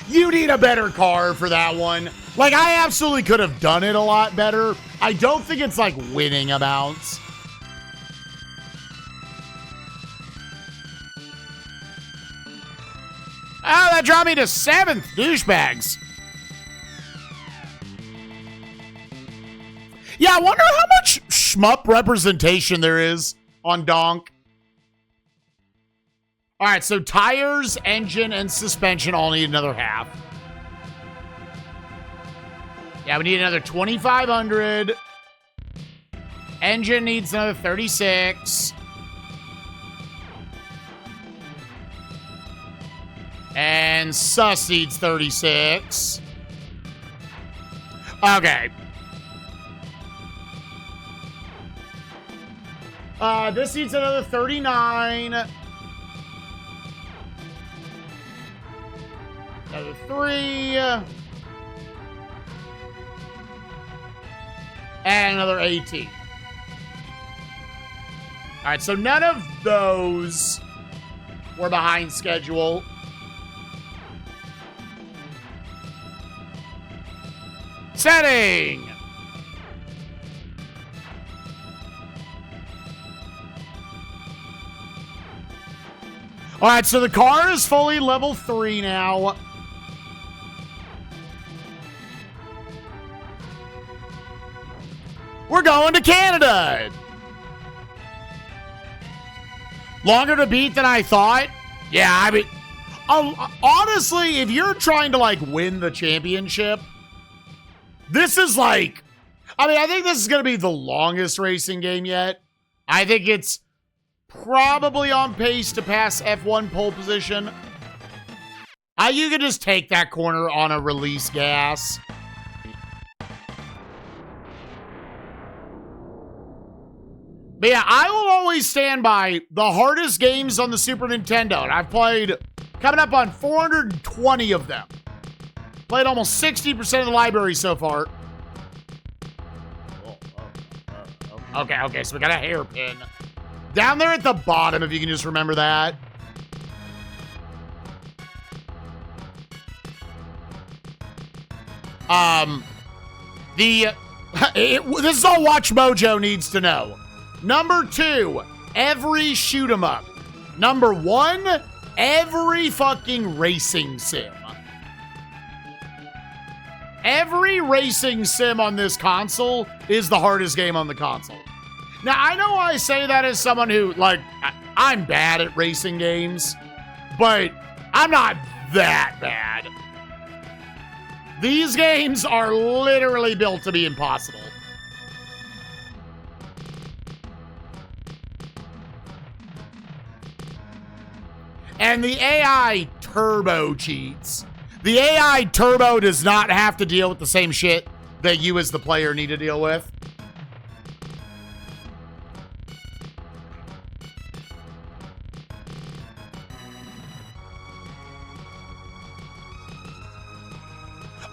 You need a better car for that one. Like, I absolutely could have done it a lot better. I don't think it's like winning amounts. Oh, that dropped me to 7th, douchebags. Yeah, I wonder how much shmup representation there is on Donk. All right, so tires, engine, and suspension all need another half. Yeah, we need another 2,500. Engine needs another 36. And sus needs 36. Okay. This needs another 39. Another 3. And another 18. All right, so none of those were behind schedule. Setting. All right, so the car is fully level 3 now. We're going to Canada. Longer to beat than I thought. Yeah, I mean, honestly, if you're trying to like win the championship, this is like, I mean, I think this is going to be the longest racing game yet. I think it's probably on pace to pass F1 pole position. You can just take that corner on a release gas. But yeah, I will always stand by the hardest games on the Super Nintendo. And I've played coming up on 420 of them. Played almost 60% of the library so far. Okay, so we got a hairpin. Down there at the bottom, if you can just remember that. This is all Watch Mojo needs to know. Number 2, every shoot 'em up. Number 1, every fucking racing sim. Every racing sim on this console is the hardest game on the console. Now, I know I say that as someone who, like, I'm bad at racing games, but I'm not that bad. These games are literally built to be impossible. And the AI turbo cheats. The AI turbo does not have to deal with the same shit that you as the player need to deal with.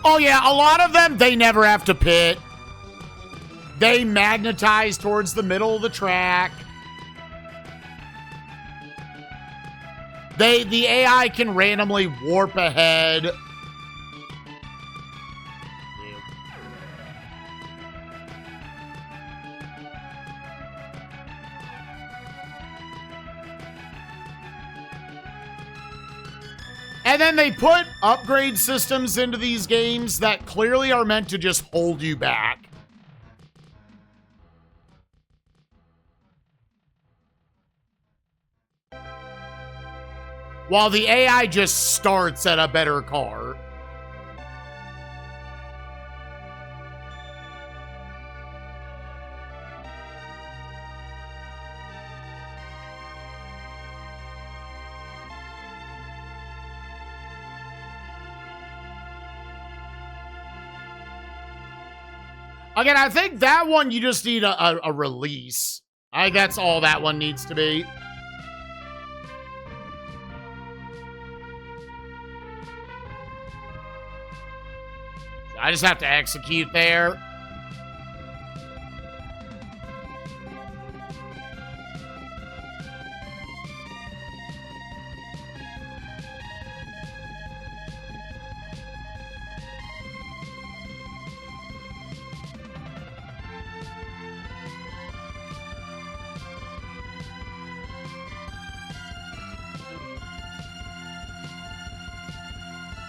Oh yeah, a lot of them, they never have to pit. They magnetize towards the middle of the track. The AI can randomly warp ahead. And then they put upgrade systems into these games that clearly are meant to just hold you back. While the AI just starts at a better car. Again, I think that one you just need a release. I think that's all that one needs to be. I just have to execute there.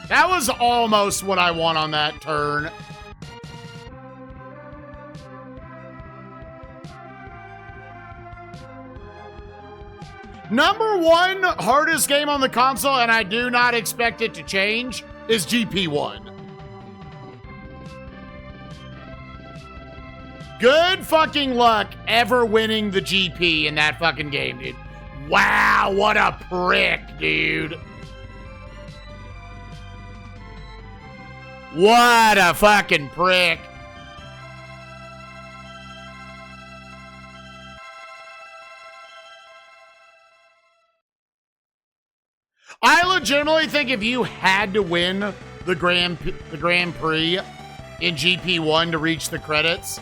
That was almost what I want on that turn. Number one hardest game on the console, and I do not expect it to change, is GP1. Good fucking luck ever winning the GP in that fucking game, dude. Wow, what a prick, dude. What a fucking prick. I legitimately think if you had to win the Grand Prix in GP1 to reach the credits,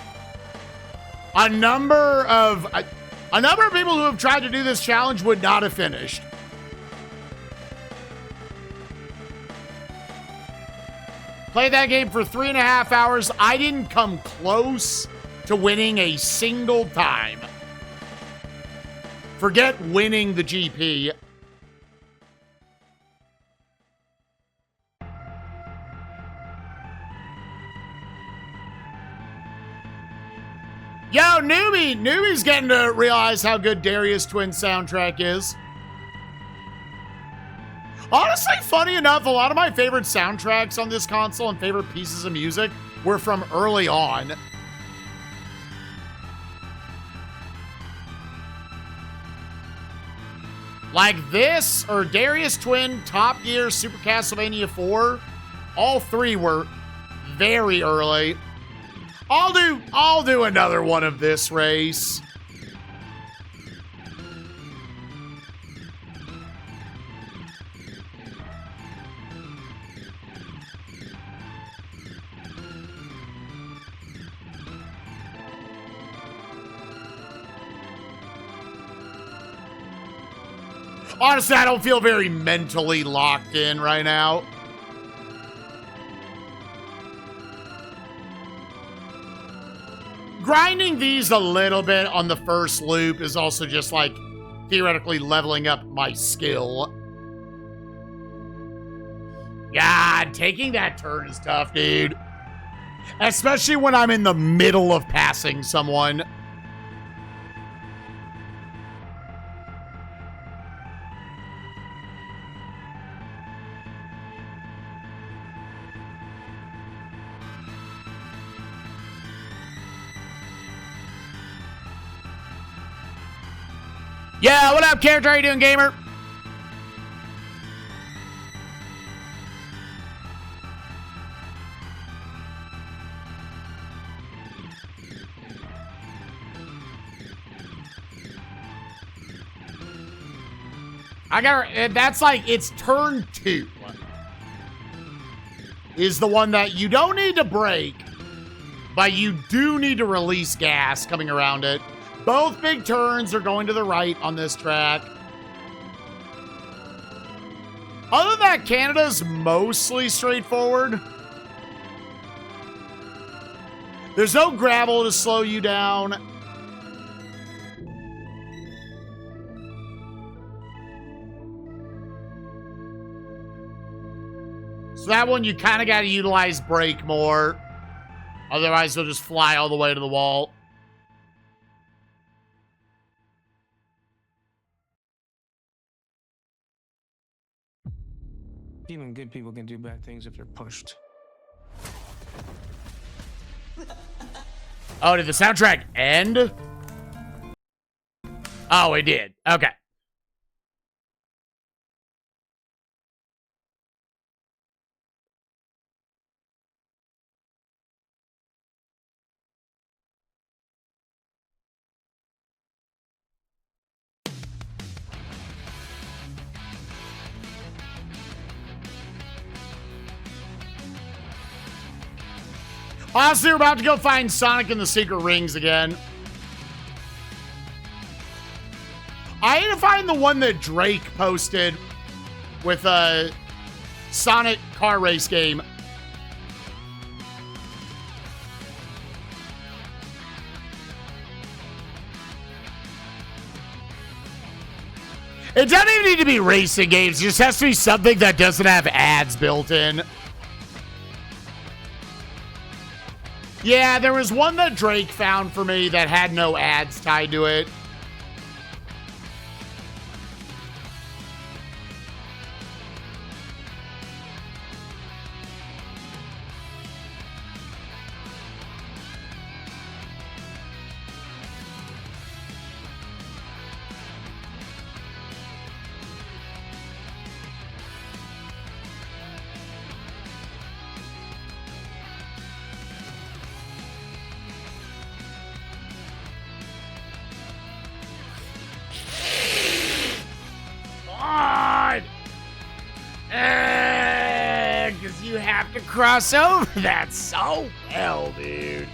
a number of people who have tried to do this challenge would not have finished. Played that game for 3.5 hours. I didn't come close to winning a single time. Forget winning the GP. Yo, Newbie's getting to realize how good Darius Twins soundtrack is. Honestly, funny enough, a lot of my favorite soundtracks on this console and favorite pieces of music were from early on. Like this, or Darius Twin, Top Gear, Super Castlevania 4, all three were very early. I'll do another one of this race. Honestly, I don't feel very mentally locked in right now. Grinding these a little bit on the first loop is also just like theoretically leveling up my skill. God, taking that turn is tough, dude. Especially when I'm in the middle of passing someone. Yeah, what up, character? How you doing, gamer? I got her. That's like, it's turn 2. Is the one that you don't need to brake, but you do need to release gas coming around it. Both big turns are going to the right on this track. Other than that, Canada's mostly straightforward. There's no gravel to slow you down. So that one, you kind of got to utilize brake more. Otherwise, you'll just fly all the way to the wall. Even good people can do bad things if they're pushed. Oh, did the soundtrack end? Oh, it did. Okay. Honestly, we're about to go find Sonic in the secret rings again. I need to find the one that Drake posted with a Sonic car race game. It doesn't even need to be racing games. It just has to be something that doesn't have ads built in. Yeah, there was one that Drake found for me that had no ads tied to it. Because you have to cross over that so well, dude.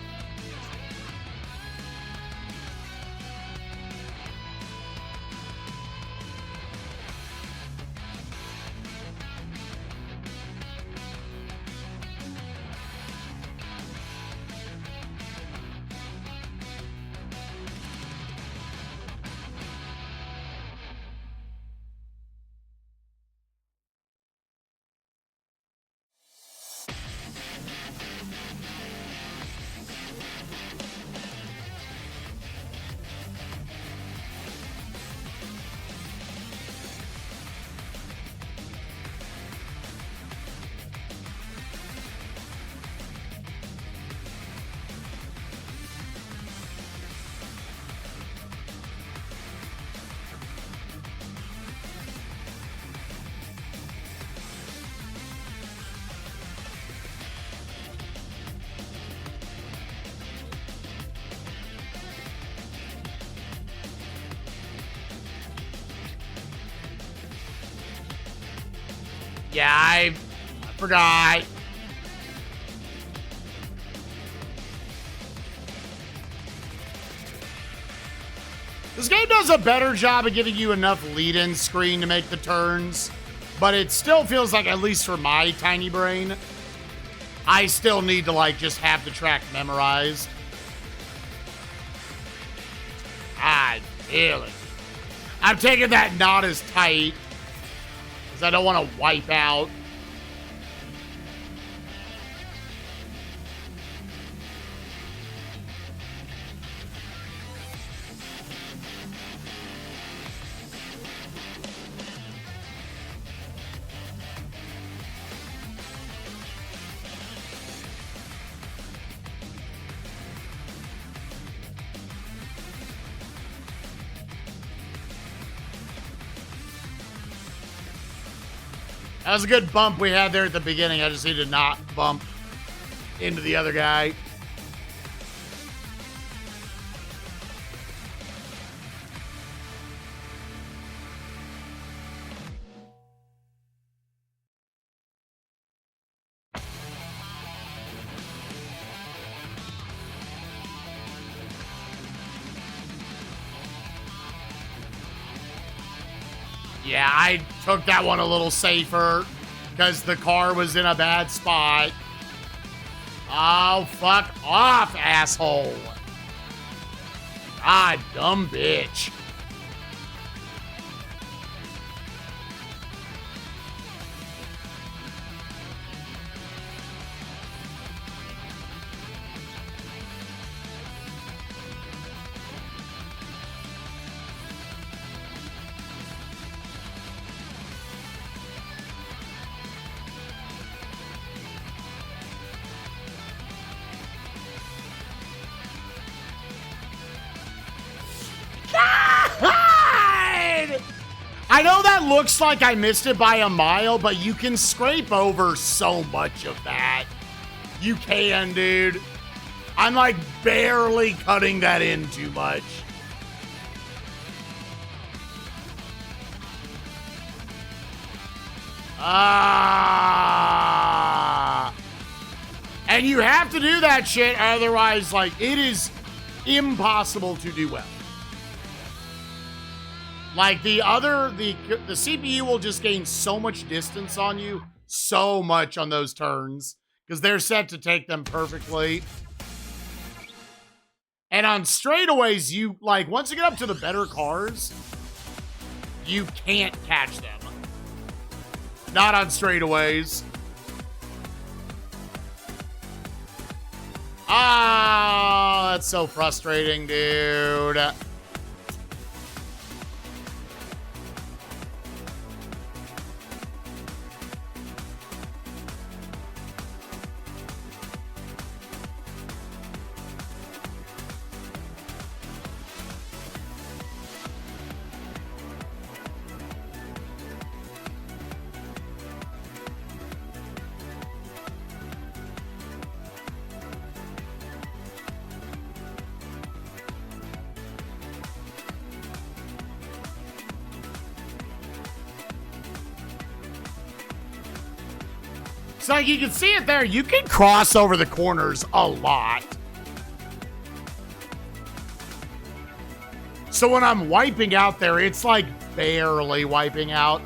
Yeah, I forgot. This game does a better job of giving you enough lead-in screen to make the turns, but it still feels like, at least for my tiny brain, I still need to, like, just have the track memorized. God damn it. I'm taking that not as tight, because I don't want to wipe out. That was a good bump we had there at the beginning. I just need to not bump into the other guy. Yeah, I took that one a little safer because the car was in a bad spot. Oh, fuck off, asshole. God, dumb bitch. I know that looks like I missed it by a mile, but you can scrape over so much of that. You can, dude. I'm like barely cutting that in too much. And you have to do that shit, otherwise, like, it is impossible to do well. Like, the CPU will just gain so much distance on you, so much on those turns, because they're set to take them perfectly. And on straightaways, you, like, once you get up to the better cars, you can't catch them. Not on straightaways. Ah, that's so frustrating, dude. So you can see it there. You can cross over the corners a lot. So when I'm wiping out there, it's like barely wiping out.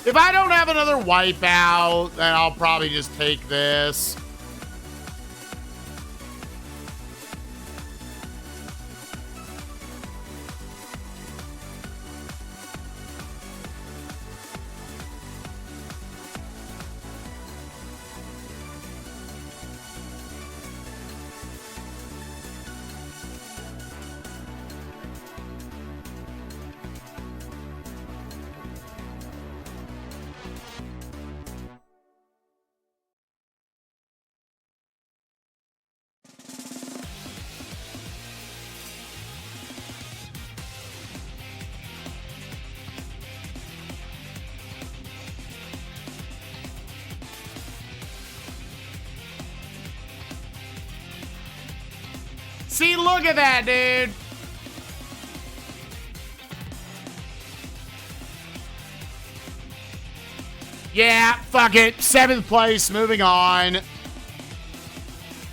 If I don't have another wipeout, then I'll probably just take this. See, look at that, dude. Yeah, fuck it. 7th place, moving on.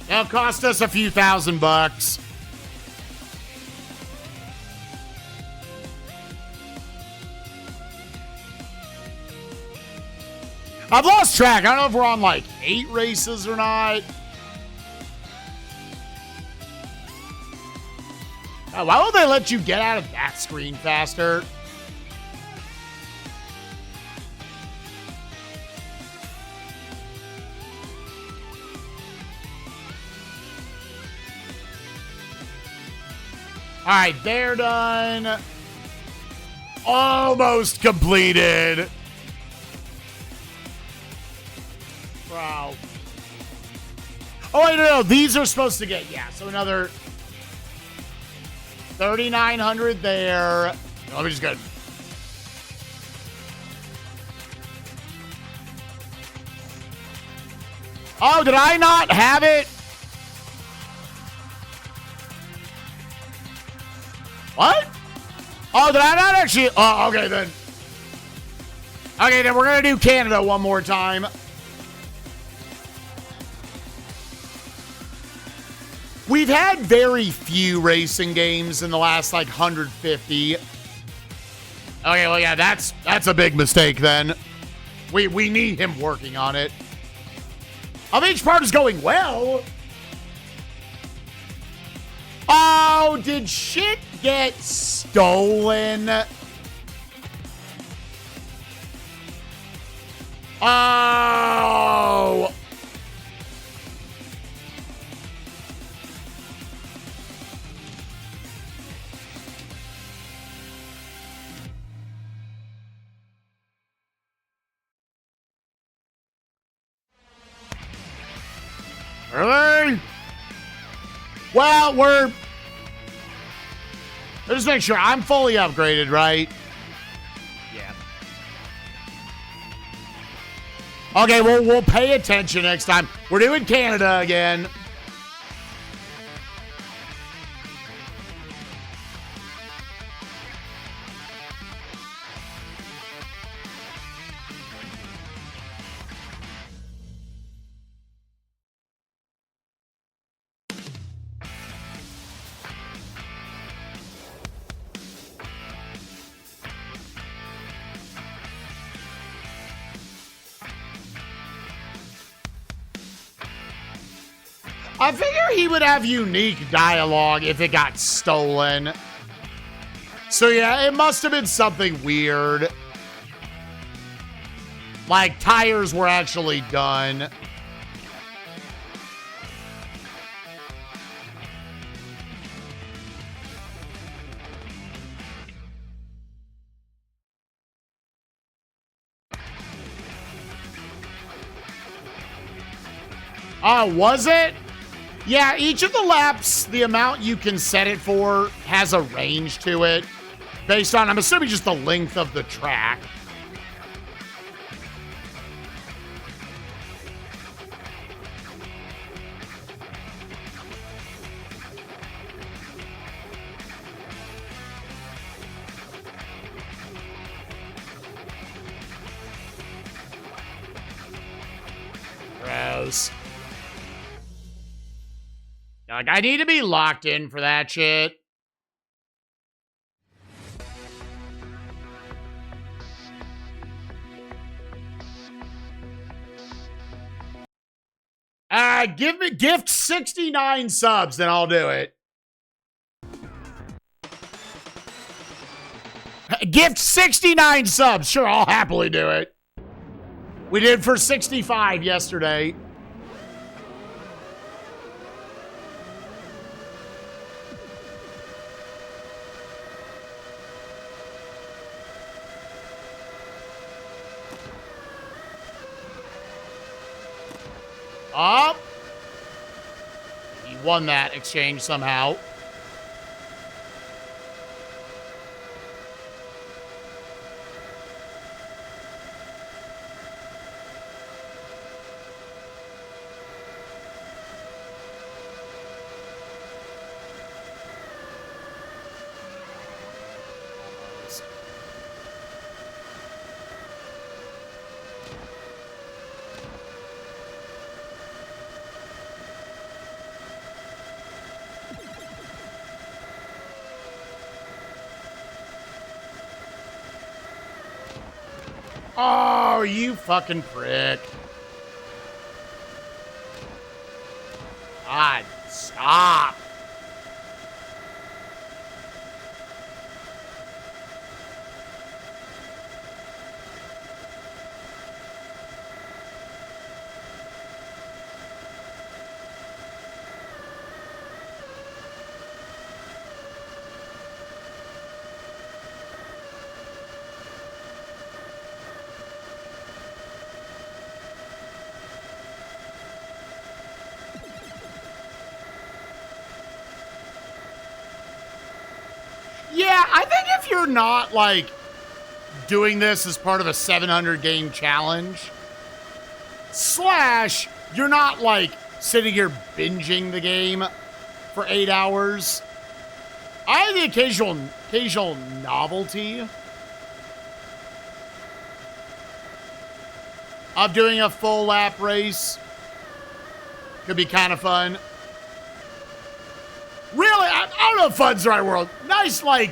It'll cost us a few $1,000. I've lost track. I don't know if we're on like 8 races or not. Why won't they let you get out of that screen faster? All right, they're done. Almost completed. Wow. Oh, wait, no. These are supposed to get, yeah, so another 3,900 there. Let me just go. Oh, did I not have it? What? Oh, did I not actually? Oh, okay then. Okay, then we're going to do Canada one more time. We've had very few racing games in the last, like, 150. Okay, well, yeah, that's a big mistake then. We need him working on it. Each part is going well. Oh, did shit get stolen? Oh. Really? Well, let's make sure I'm fully upgraded, right? Yeah. Okay, we'll pay attention next time. We're doing Canada again. I figure he would have unique dialogue if it got stolen. So yeah, it must have been something weird. Like tires were actually done. Was it? Yeah, each of the laps, the amount you can set it for has a range to it. Based on, I'm assuming, just the length of the track. Gross. Like, I need to be locked in for that shit. Gift 69 subs, then I'll do it. Gift 69 subs. Sure, I'll happily do it. We did for 65 yesterday. Up. He won that exchange somehow. Oh, you fucking prick. God, stop. Yeah, I think if you're not, like, doing this as part of a 700 game challenge, slash, you're not, like, sitting here binging the game for 8 hours, I have the occasional novelty of doing a full lap race. Could be kind of fun. Really? I don't know if fun's the right word. Nice, like,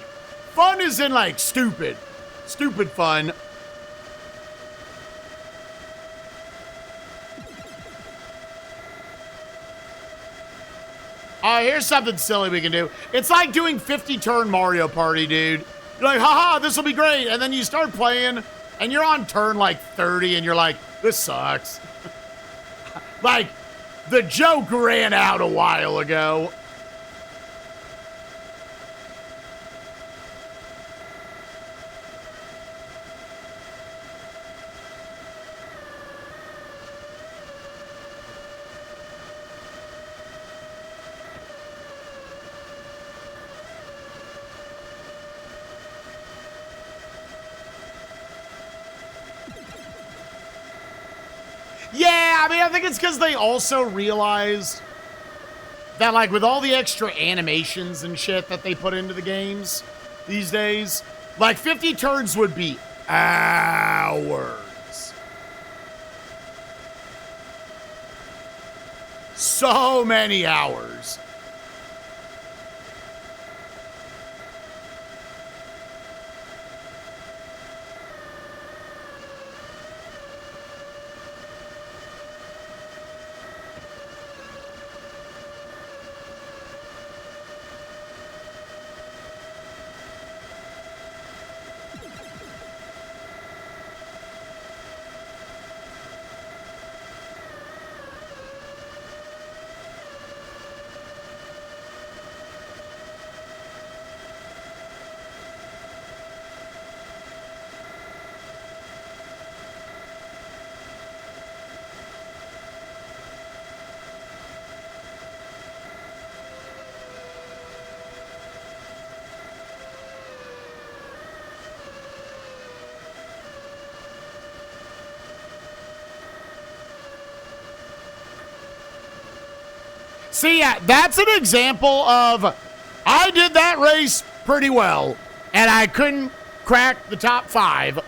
fun is in, like, stupid. Stupid fun. Here's something silly we can do. It's like doing 50-turn Mario Party, dude. You're like, haha, this will be great. And then you start playing, and you're on turn, like, 30, and you're like, this sucks. Like, the joke ran out a while ago. Yeah, I mean, I think it's because they also realized that, like, with all the extra animations and shit that they put into the games these days, like, 50 turns would be hours. So many hours. See, yeah, that's an example of I did that race pretty well, and I couldn't crack the top 5.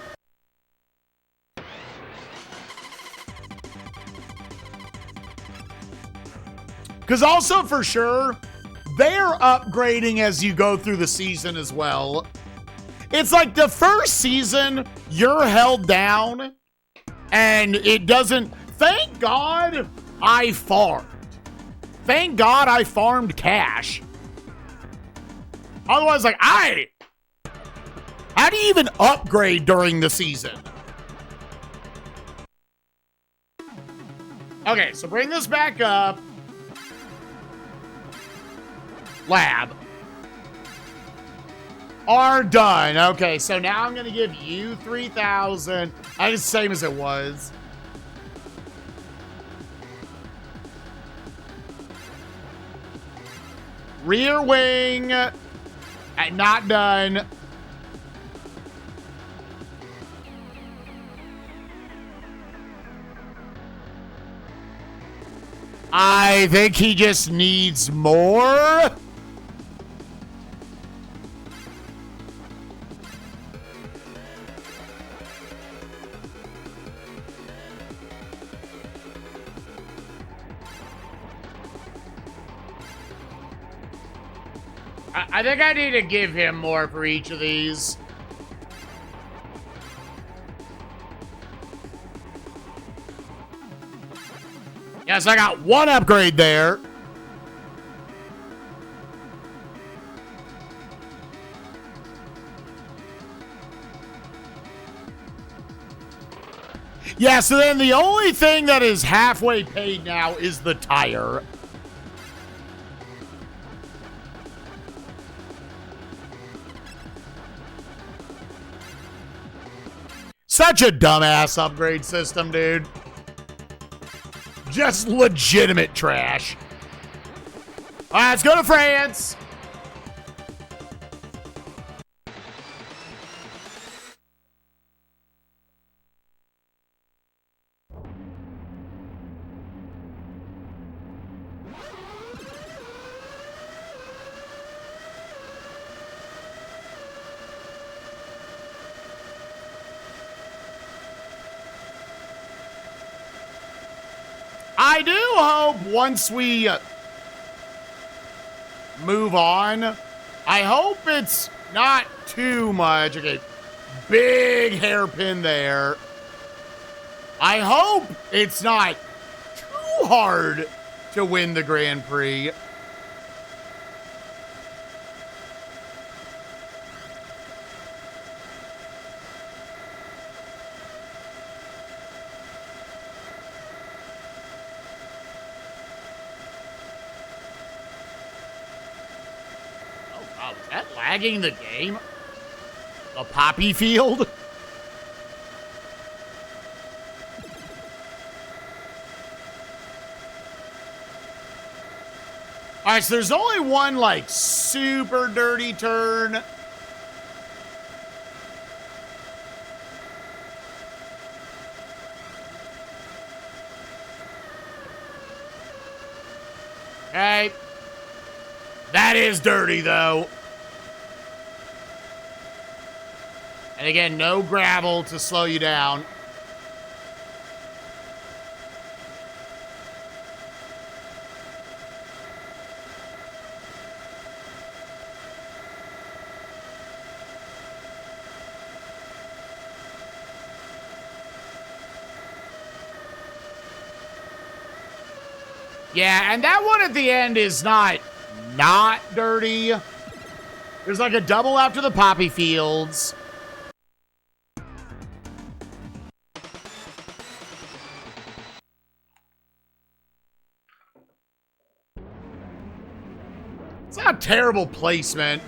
Because also, for sure, they're upgrading as you go through the season as well. It's like the first season, you're held down, and it doesn't... Thank God I farmed. Thank God I farmed cash. Otherwise, like, how do you even upgrade during the season? Okay, so bring this back up. Lab. Are done. Okay, so now I'm going to give you 3,000. I think it's the same as it was. Rear wing. Not done. I think he just needs more. I think I need to give him more for each of these. Yes, I got one upgrade there. Yeah, so then the only thing that is halfway paid now is the tire. Such a dumbass upgrade system, dude. Just legitimate trash. All right, let's go to France. I do hope once we move on, I hope it's not too much. Okay, big hairpin there. I hope it's not too hard to win the Grand Prix. Is that lagging the game? A poppy field? All right, so there's only one, like, super dirty turn. Okay. That is dirty, though. And again, no gravel to slow you down. Yeah, and that one at the end is not dirty. There's like a double after the poppy fields. It's not a terrible placement.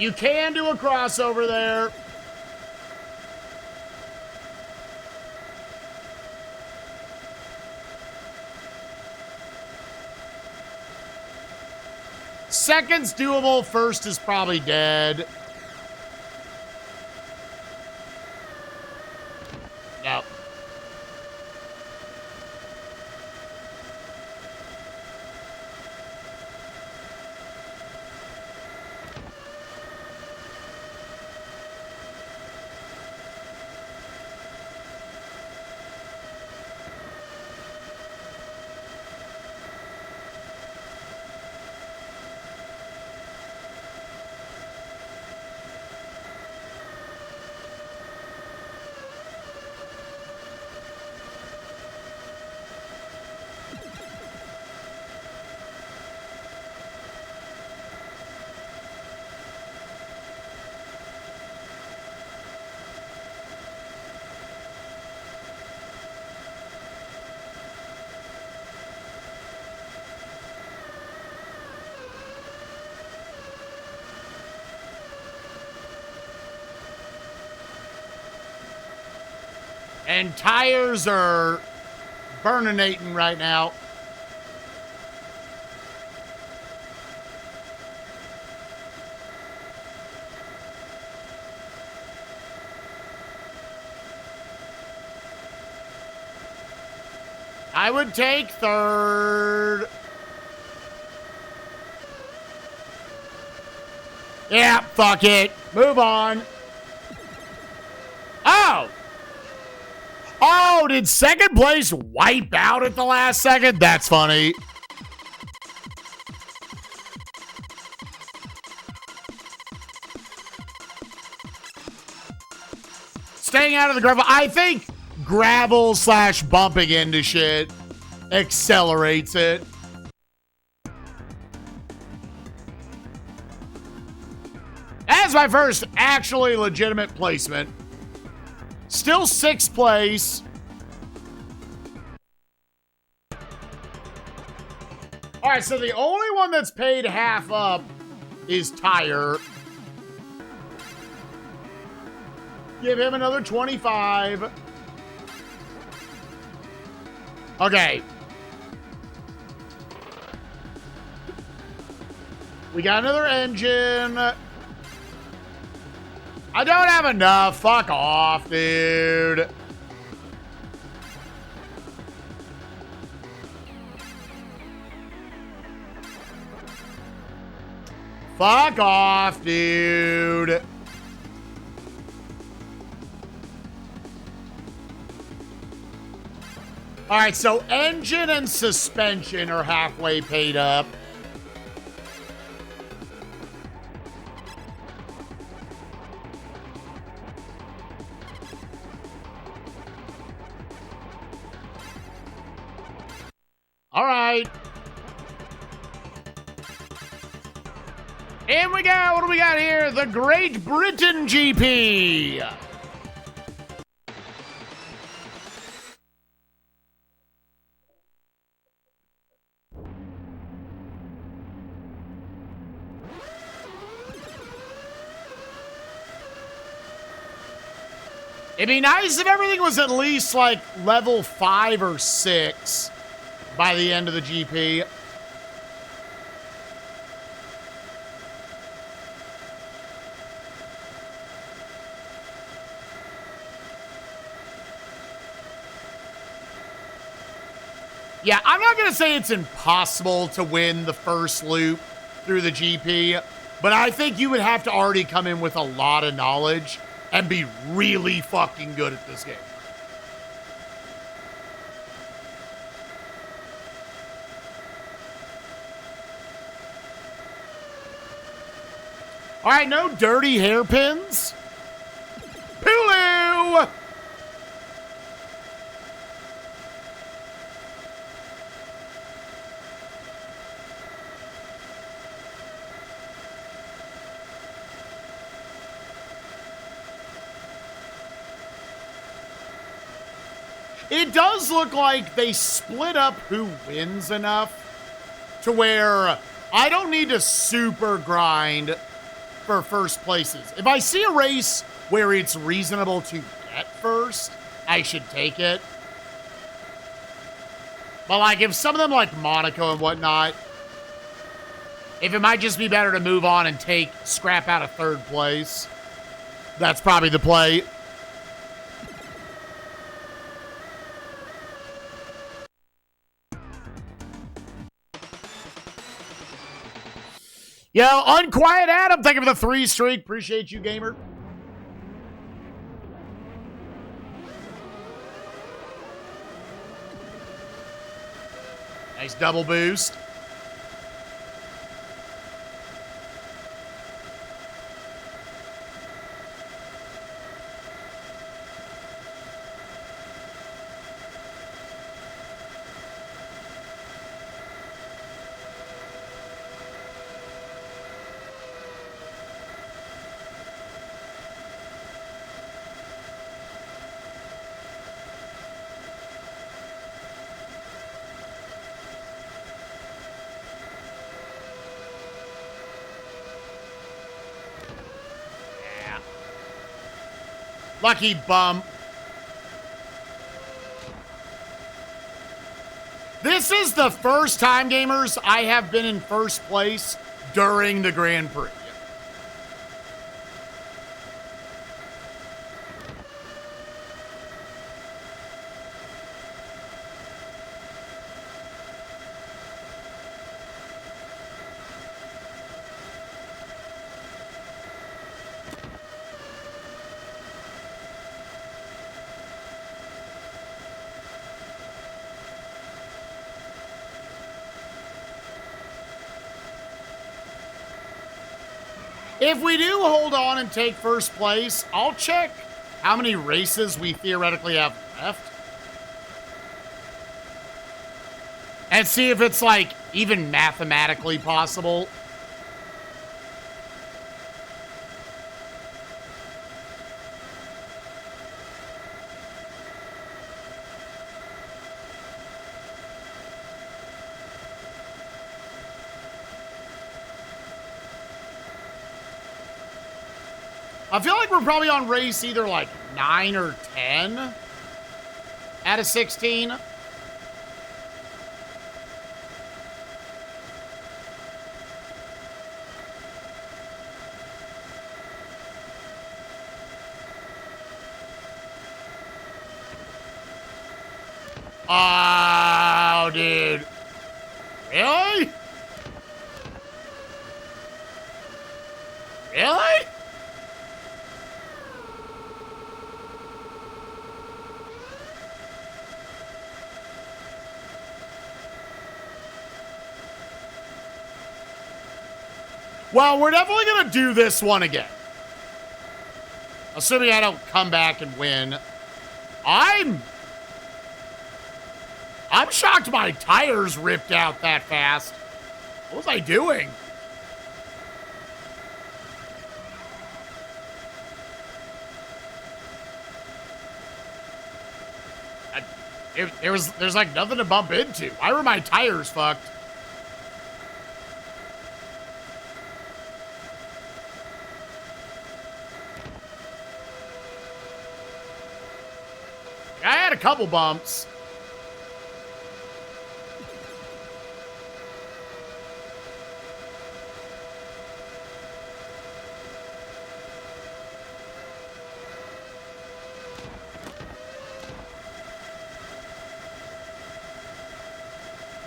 You can do a crossover there. Second's doable. First is probably dead. Nope. And tires are burninating right now. I would take third. Yeah, fuck it. Move on. Oh! Oh, did second place wipe out at the last second? That's funny. Staying out of the gravel. I think gravel / bumping into shit accelerates it. That's my first actually legitimate placement. Still 6th place. All right, so the only one that's paid half up is Tire. Give him another 25. Okay. We got another engine. I don't have enough. Fuck off, dude. Fuck off, dude. All right, so engine and suspension are halfway paid up. All right. And we go. What do we got here? The Great Britain GP. It'd be nice if everything was at least like level 5 or 6 by the end of the GP. Yeah, I'm not going to say it's impossible to win the first loop through the GP, but I think you would have to already come in with a lot of knowledge and be really fucking good at this game. All right, no dirty hairpins. Pulu! It does look like they split up who wins enough to where I don't need to super grind for first places. If I see a race where it's reasonable to get first, I should take it. But, like, if some of them, like Monaco and whatnot, if it might just be better to move on and scrap out a third place, that's probably the play. Yo, Unquiet Adam, thank you for the 3 streak. Appreciate you, gamer. Nice double boost. Lucky bum. This is the first time, gamers, I have been in first place during the Grand Prix. If we do hold on and take first place, I'll check how many races we theoretically have left. And see if it's, like, even mathematically possible. I feel like we're probably on race either like 9 or 10 out of 16. Oh, dude. Really? Really? Well, we're definitely going to do this one again. Assuming I don't come back and win. I'm shocked my tires ripped out that fast. What was I doing? There's like nothing to bump into. Why were my tires fucked? I had a couple bumps.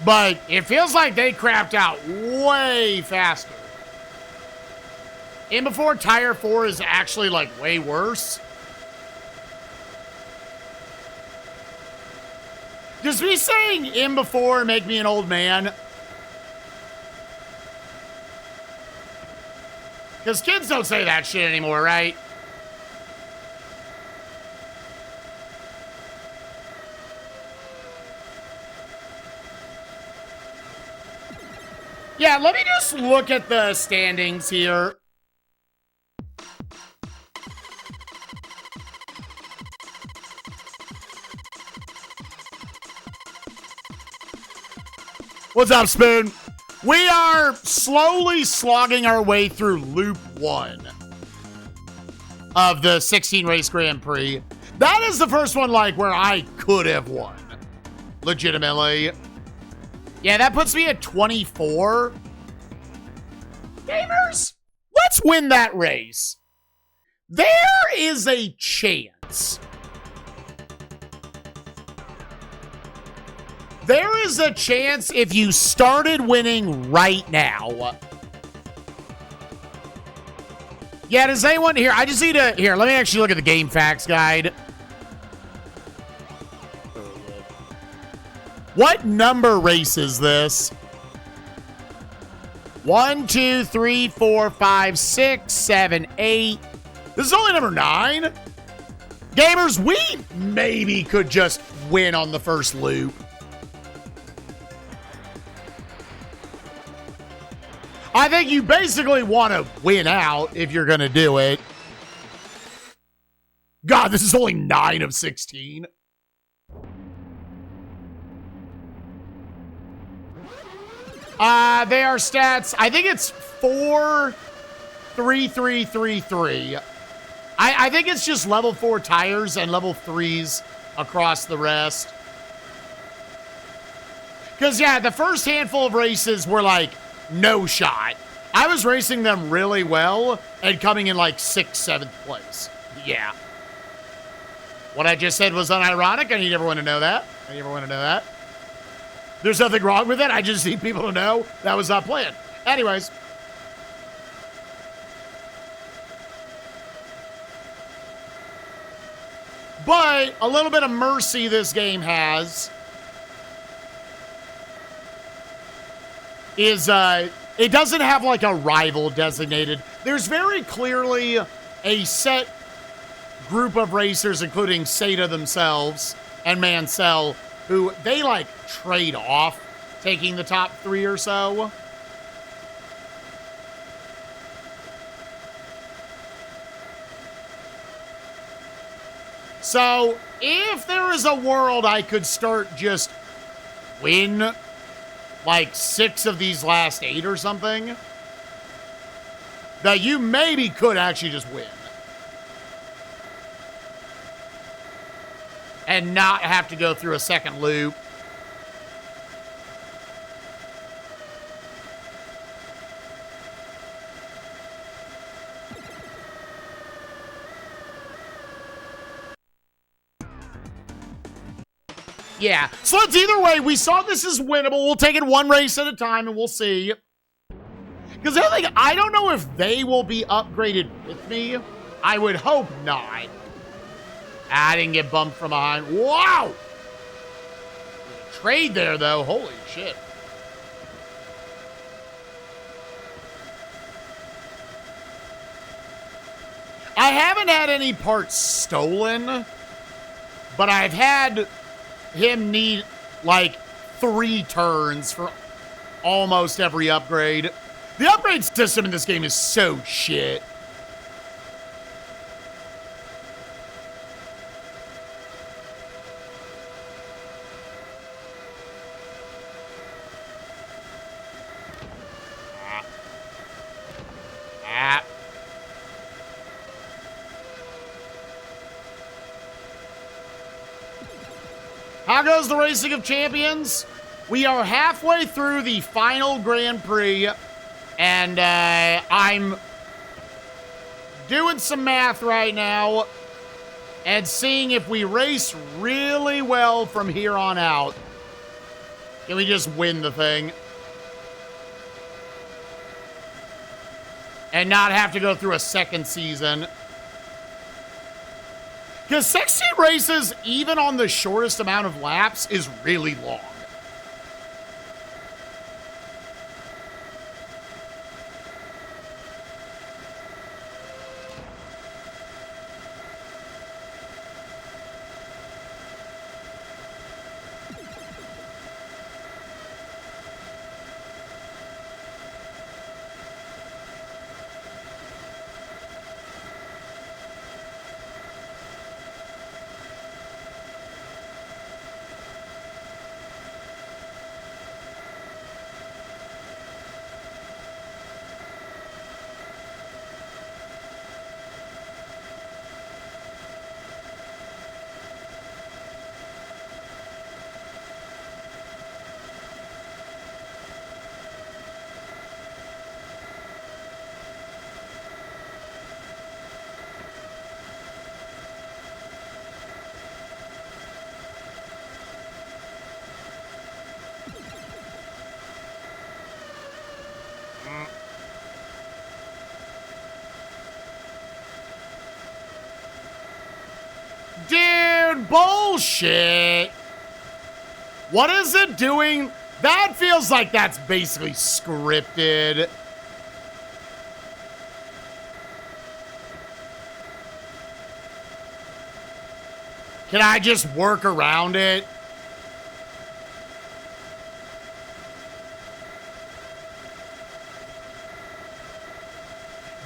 But it feels like they crapped out way faster. In before tire 4 is actually like way worse. Does me saying in before make me an old man? Because kids don't say that shit anymore, right? Yeah, let me just look at the standings here. What's up, Spoon? We are slowly slogging our way through loop 1 of the 16 race Grand Prix. That is the first one, like, where I could have won. Legitimately. Yeah, that puts me at 24. Gamers, let's win that race. There is a chance. There is a chance if you started winning right now. Yeah, does anyone here? I just need to. Here, let me actually look at the game facts guide. What number race is this? 1, 2, 3, 4, 5, 6, 7, 8. This is only number 9. Gamers, we maybe could just win on the first loop. I think you basically want to win out if you're going to do it. God, this is only 9 of 16. They are stats. I think it's 4, 3, 3, 3, 3. I think it's just level 4 tires and level 3s across the rest. Because, yeah, the first handful of races were like, no shot. I was racing them really well and coming in like 6th, 7th place. Yeah. What I just said was unironic. I need everyone to know that. There's nothing wrong with it. I just need people to know that was not planned. Anyways. But a little bit of mercy this game has is it doesn't have like a rival designated. There's very clearly a set group of racers, including Seda themselves and Mansell, who they like trade off taking the top 3 or so. So if there is a world I could start just win like 6 of these last 8 or something, that you maybe could actually just win. And not have to go through a second loop. Yeah, so it's either way. We saw this as winnable. We'll take it one race at a time and we'll see. Because I don't know if they will be upgraded with me. I would hope not. I didn't get bumped from behind. Wow! Trade there, though. Holy shit. I haven't had any parts stolen, but I've had him need like 3 turns for almost every upgrade. The upgrade system in this game is so shit. How goes the Racing of Champions? We are halfway through the final Grand Prix, and I'm doing some math right now and seeing if we race really well from here on out. Can we just win the thing? And not have to go through a second season. Because 16 races, even on the shortest amount of laps, is really long. bullshit. What is it doing? That feels like that's basically scripted. Can I just work around it?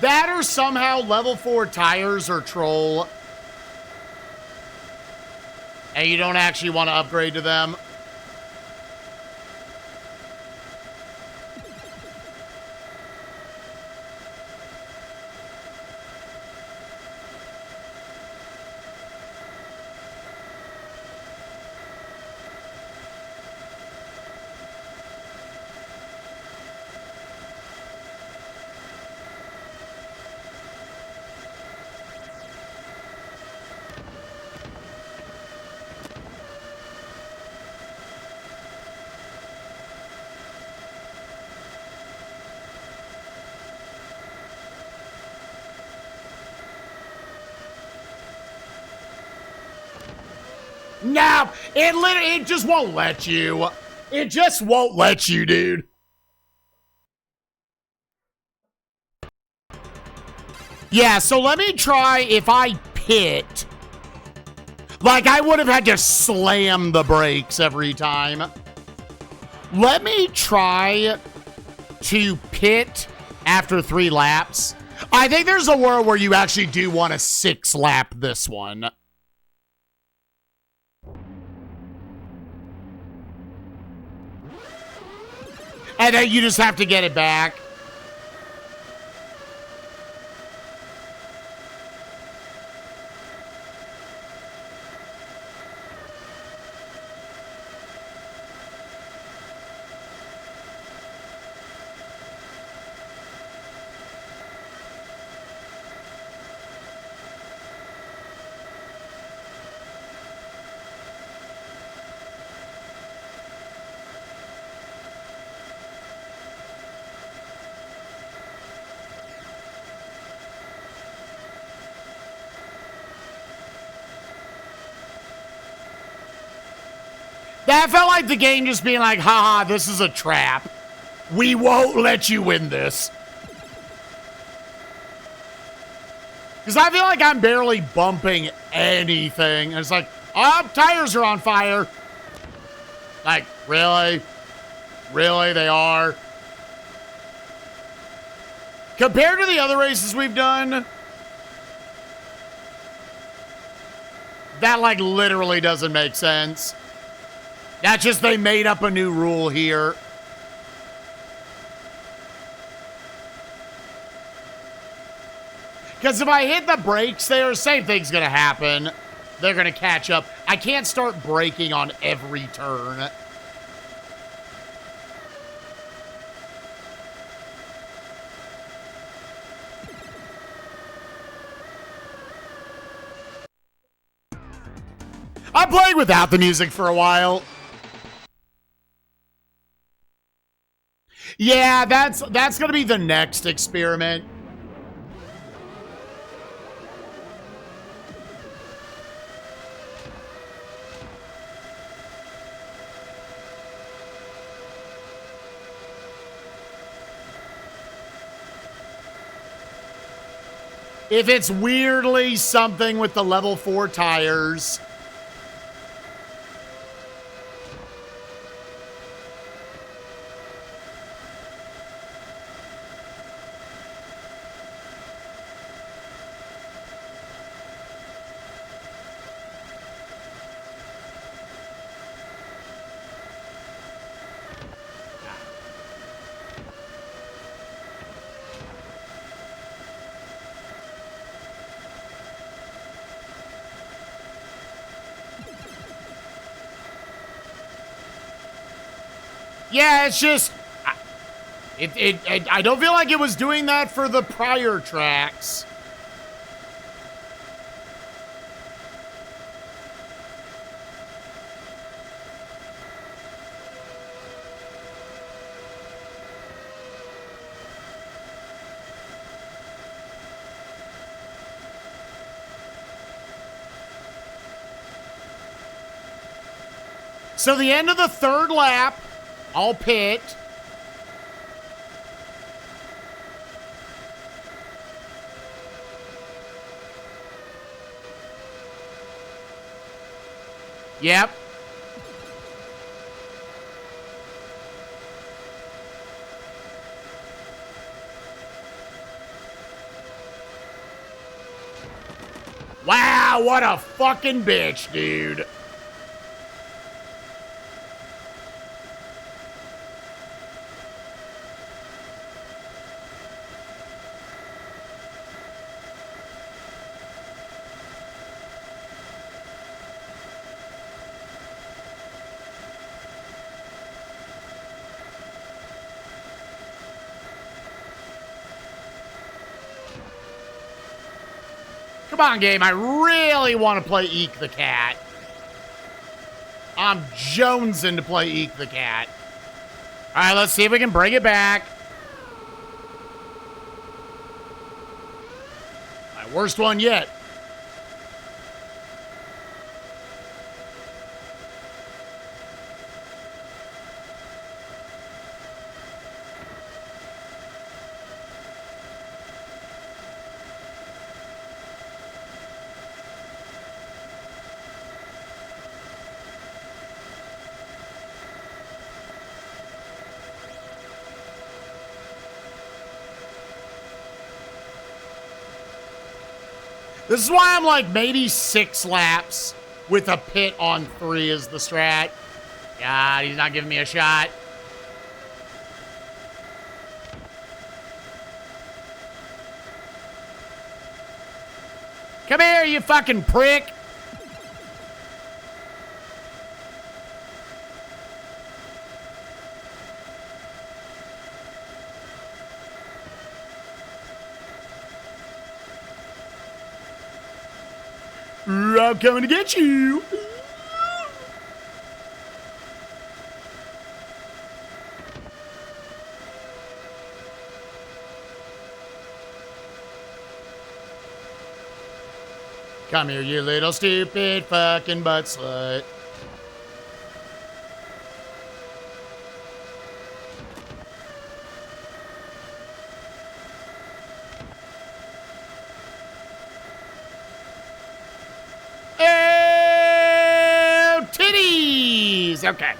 That or somehow level 4 tires are troll. And you don't actually want to upgrade to them. No, it just won't let you. It just won't let you, dude. Yeah, so let me try if I pit. Like, I would have had to slam the brakes every time. Let me try to pit after 3 laps. I think there's a world where you actually do want to 6-lap this one. And then you just have to get it back. That felt like the game just being like, haha, this is a trap. We won't let you win this. Because I feel like I'm barely bumping anything. And it's like, oh, tires are on fire. Like, really? Really, they are? Compared to the other races we've done, that, like, literally doesn't make sense. That's just they made up a new rule here. Because if I hit the brakes there, same thing's going to happen. They're going to catch up. I can't start braking on every turn. I'm playing without the music for a while. Yeah, that's going to be the next experiment. If it's weirdly something with the level 4 tires. Yeah, it's just, I don't feel like it was doing that for the prior tracks. So the end of the third lap, I'll pit. Yep. Wow, what a fucking bitch, dude. Come on, game. I really want to play Eek the Cat. I'm jonesing to play Eek the Cat. All right, let's see if we can bring it back. My worst one yet. This is why I'm like maybe 6 laps with a pit on 3 is the strat. God, he's not giving me a shot. Come here, you fucking prick. I'm coming to get you. Come here, you little stupid fucking butt slut. Okay.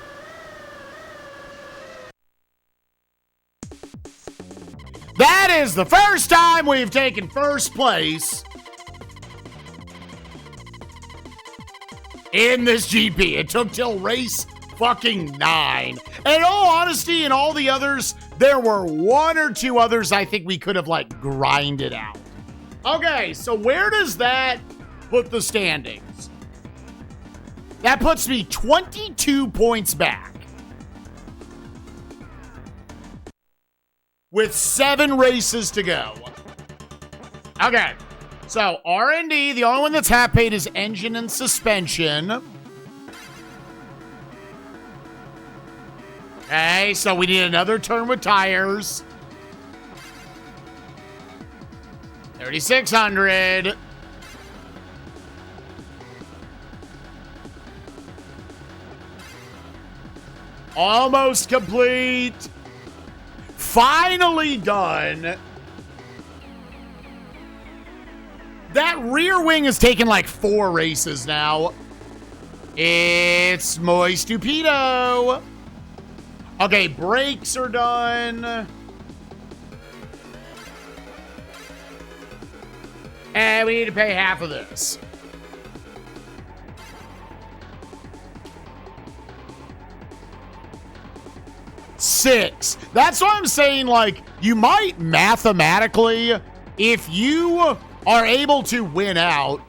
That is the first time we've taken first place in this GP. It took till race fucking 9. And in all honesty, in all the others, there were 1 or 2 others I think we could have like grinded out. Okay, so where does that put the standings? That puts me 22 points back. With 7 races to go. Okay. So, R&D, the only one that's half paid is engine and suspension. Okay, so we need another turn with tires. 3,600. Almost complete. Finally done. That rear wing has taken like 4 races now. It's muy stupido. Okay, brakes are done. And we need to pay half of this. $6. That's what I'm saying. Like, you might mathematically, if you are able to win out,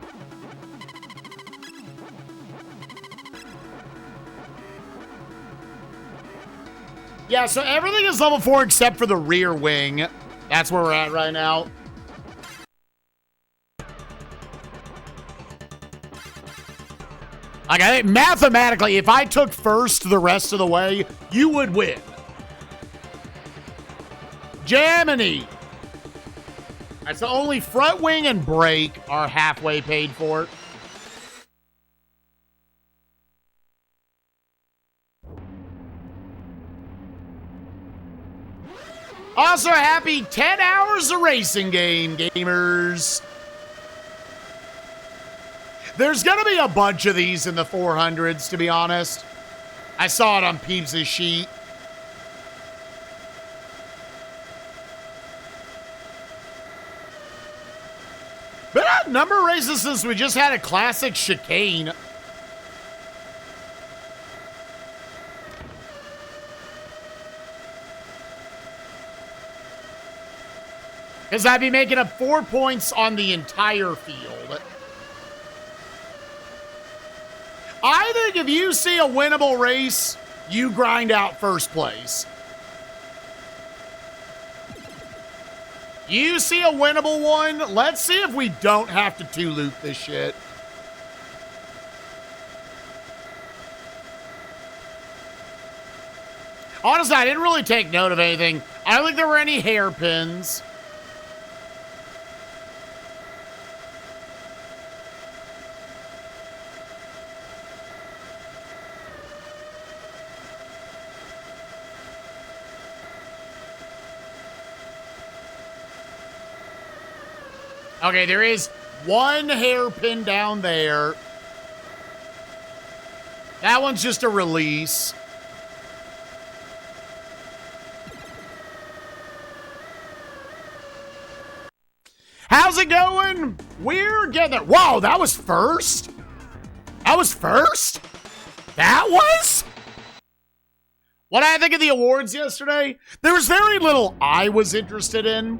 yeah, so everything is level 4 except for the rear wing. That's where we're at right now. Like, mathematically, if I took first the rest of the way, you would win. Gemini. That's the only front wing and brake are halfway paid for. Also, happy 10 hours of racing game, gamers. There's going to be a bunch of these in the 400s, to be honest. I saw it on Peeps' sheet. Been a number of races since we just had a classic chicane. Because I'd be making up 4 points on the entire field. I think if you see a winnable race, you grind out first place. You see a winnable one, let's see if we don't have to two-loop this shit. Honestly, I didn't really take note of anything. I don't think there were any hairpins. Okay, there is one hairpin down there. That one's just a release. How's it going? We're getting there. Whoa, that was first? That was first? That was? What did I think of the awards yesterday? There was very little I was interested in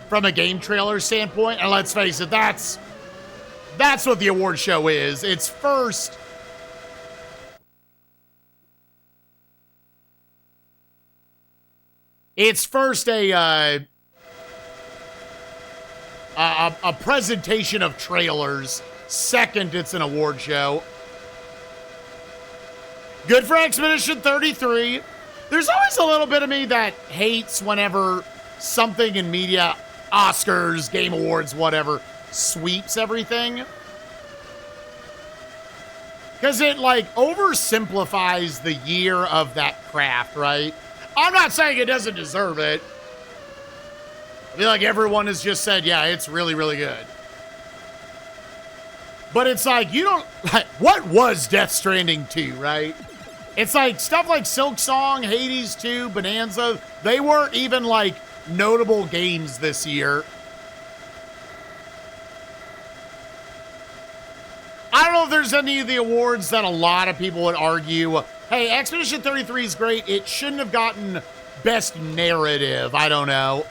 from a game trailer standpoint, and let's face it, that's what the award show is. It's first. It's first a presentation of trailers. Second, it's an award show. Good for Expedition 33. There's always a little bit of me that hates whenever something in media, Oscars, Game Awards, whatever, sweeps everything. Because it, like, oversimplifies the year of that craft, right? I'm not saying it doesn't deserve it. I feel like everyone has just said, yeah, it's really, really good. But it's like, you don't, like, what was Death Stranding 2, right? It's like, stuff like Silk Song, Hades 2, Bonanza, they weren't even, like, notable games this year. I don't know if there's any of the awards that a lot of people would argue, hey, Expedition 33 is great, it shouldn't have gotten Best Narrative. I don't know.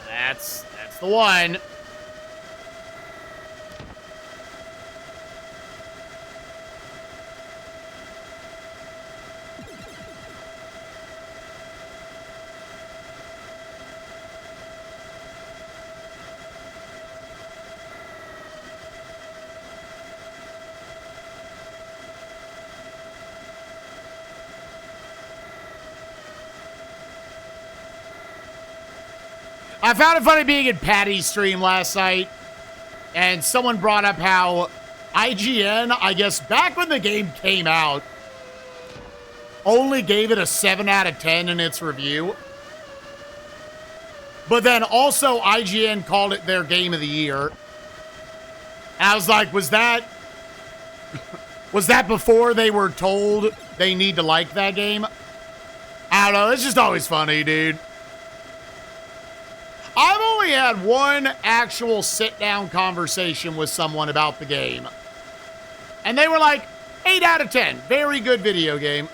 That's the one. I found it funny being in Patty's stream last night, and someone brought up how IGN, I guess back when the game came out, only gave it a 7 out of 10 in its review. But then also IGN called it their game of the year. And I was like, was that before they were told they need to like that game? I don't know, it's just always funny, dude. I've only had one actual sit-down conversation with someone about the game. And they were like, 8 out of 10. Very good video game.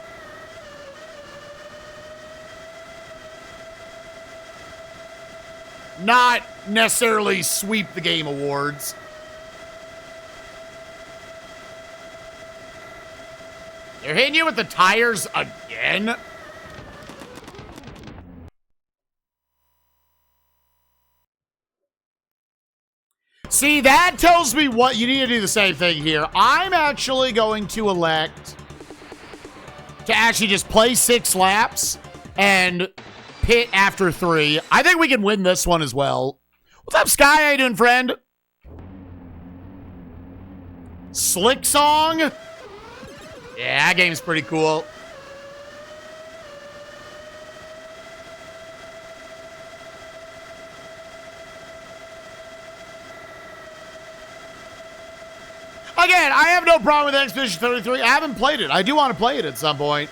Not necessarily sweep the game awards. They're hitting you with the tires again? See, that tells me what you need to do the same thing here. I'm actually going to elect to actually just play 6 laps and Pit after 3. I think we can win this one as well. What's up, Sky? How you doing, friend? Slick Song? Yeah, that game's pretty cool. Again, I have no problem with Expedition 33. I haven't played it. I do want to play it at some point.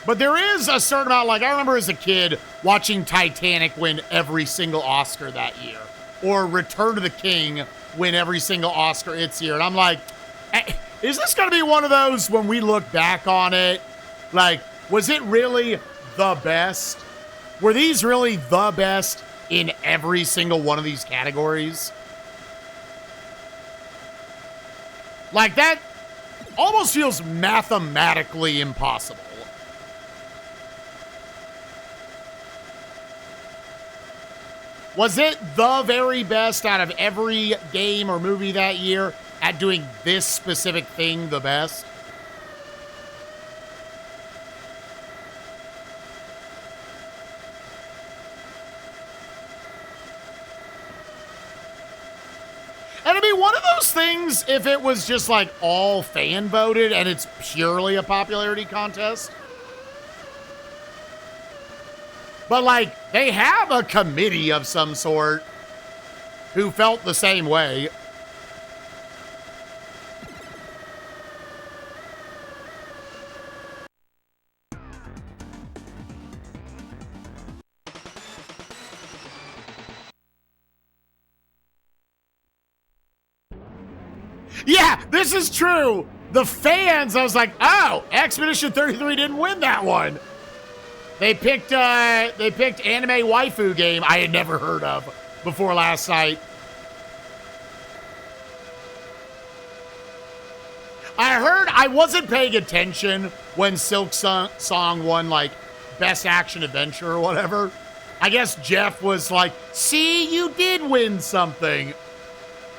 But there is a certain amount, like I remember as a kid watching Titanic win every single Oscar that year. Or Return to the King win every single Oscar its year. And I'm like, is this going to be one of those when we look back on it? Like, was it really the best? Were these really the best in every single one of these categories? Like, that almost feels mathematically impossible. Was it the very best out of every game or movie that year at doing this specific thing the best? And it'd be one of those things if it was just like all fan voted and it's purely a popularity contest. But like, they have a committee of some sort who felt the same way. Yeah, this is true. The fans, I was like, oh, Expedition 33 didn't win that one. They picked anime waifu game I had never heard of before last night. I wasn't paying attention when Silk Song won like Best Action Adventure or whatever. I guess Jeff was like, see, you did win something.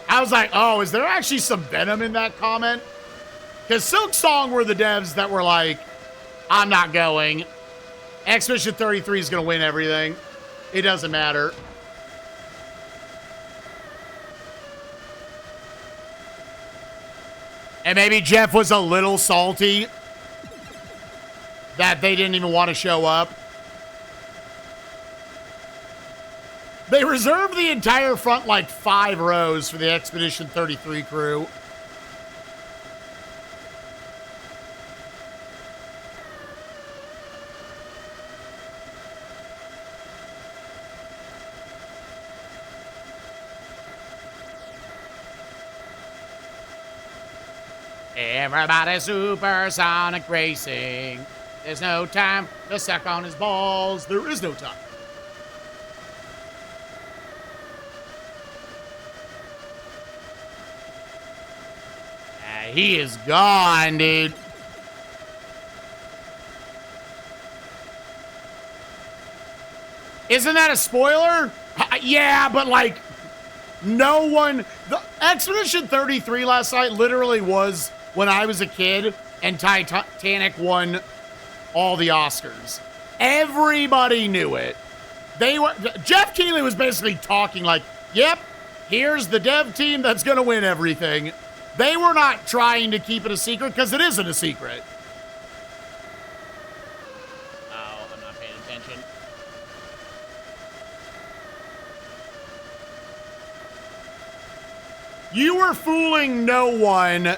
I was like, oh, is there actually some venom in that comment? Because Silk Song were the devs that were like, I'm not going. Expedition 33 is going to win everything. It doesn't matter. And maybe Jeff was a little salty that they didn't even want to show up. They reserved the entire front, like 5 rows for the Expedition 33 crew. Everybody supersonic racing. There's no time to suck on his balls. There is no time. He is gone, dude. Isn't that a spoiler? Yeah, but like, no one... The Expedition 33 last night literally was when I was a kid and Titanic won all the Oscars. Everybody knew it. Jeff Keighley was basically talking like, yep, here's the dev team that's going to win everything. They were not trying to keep it a secret because it isn't a secret. Oh, I'm not paying attention. You were fooling no one.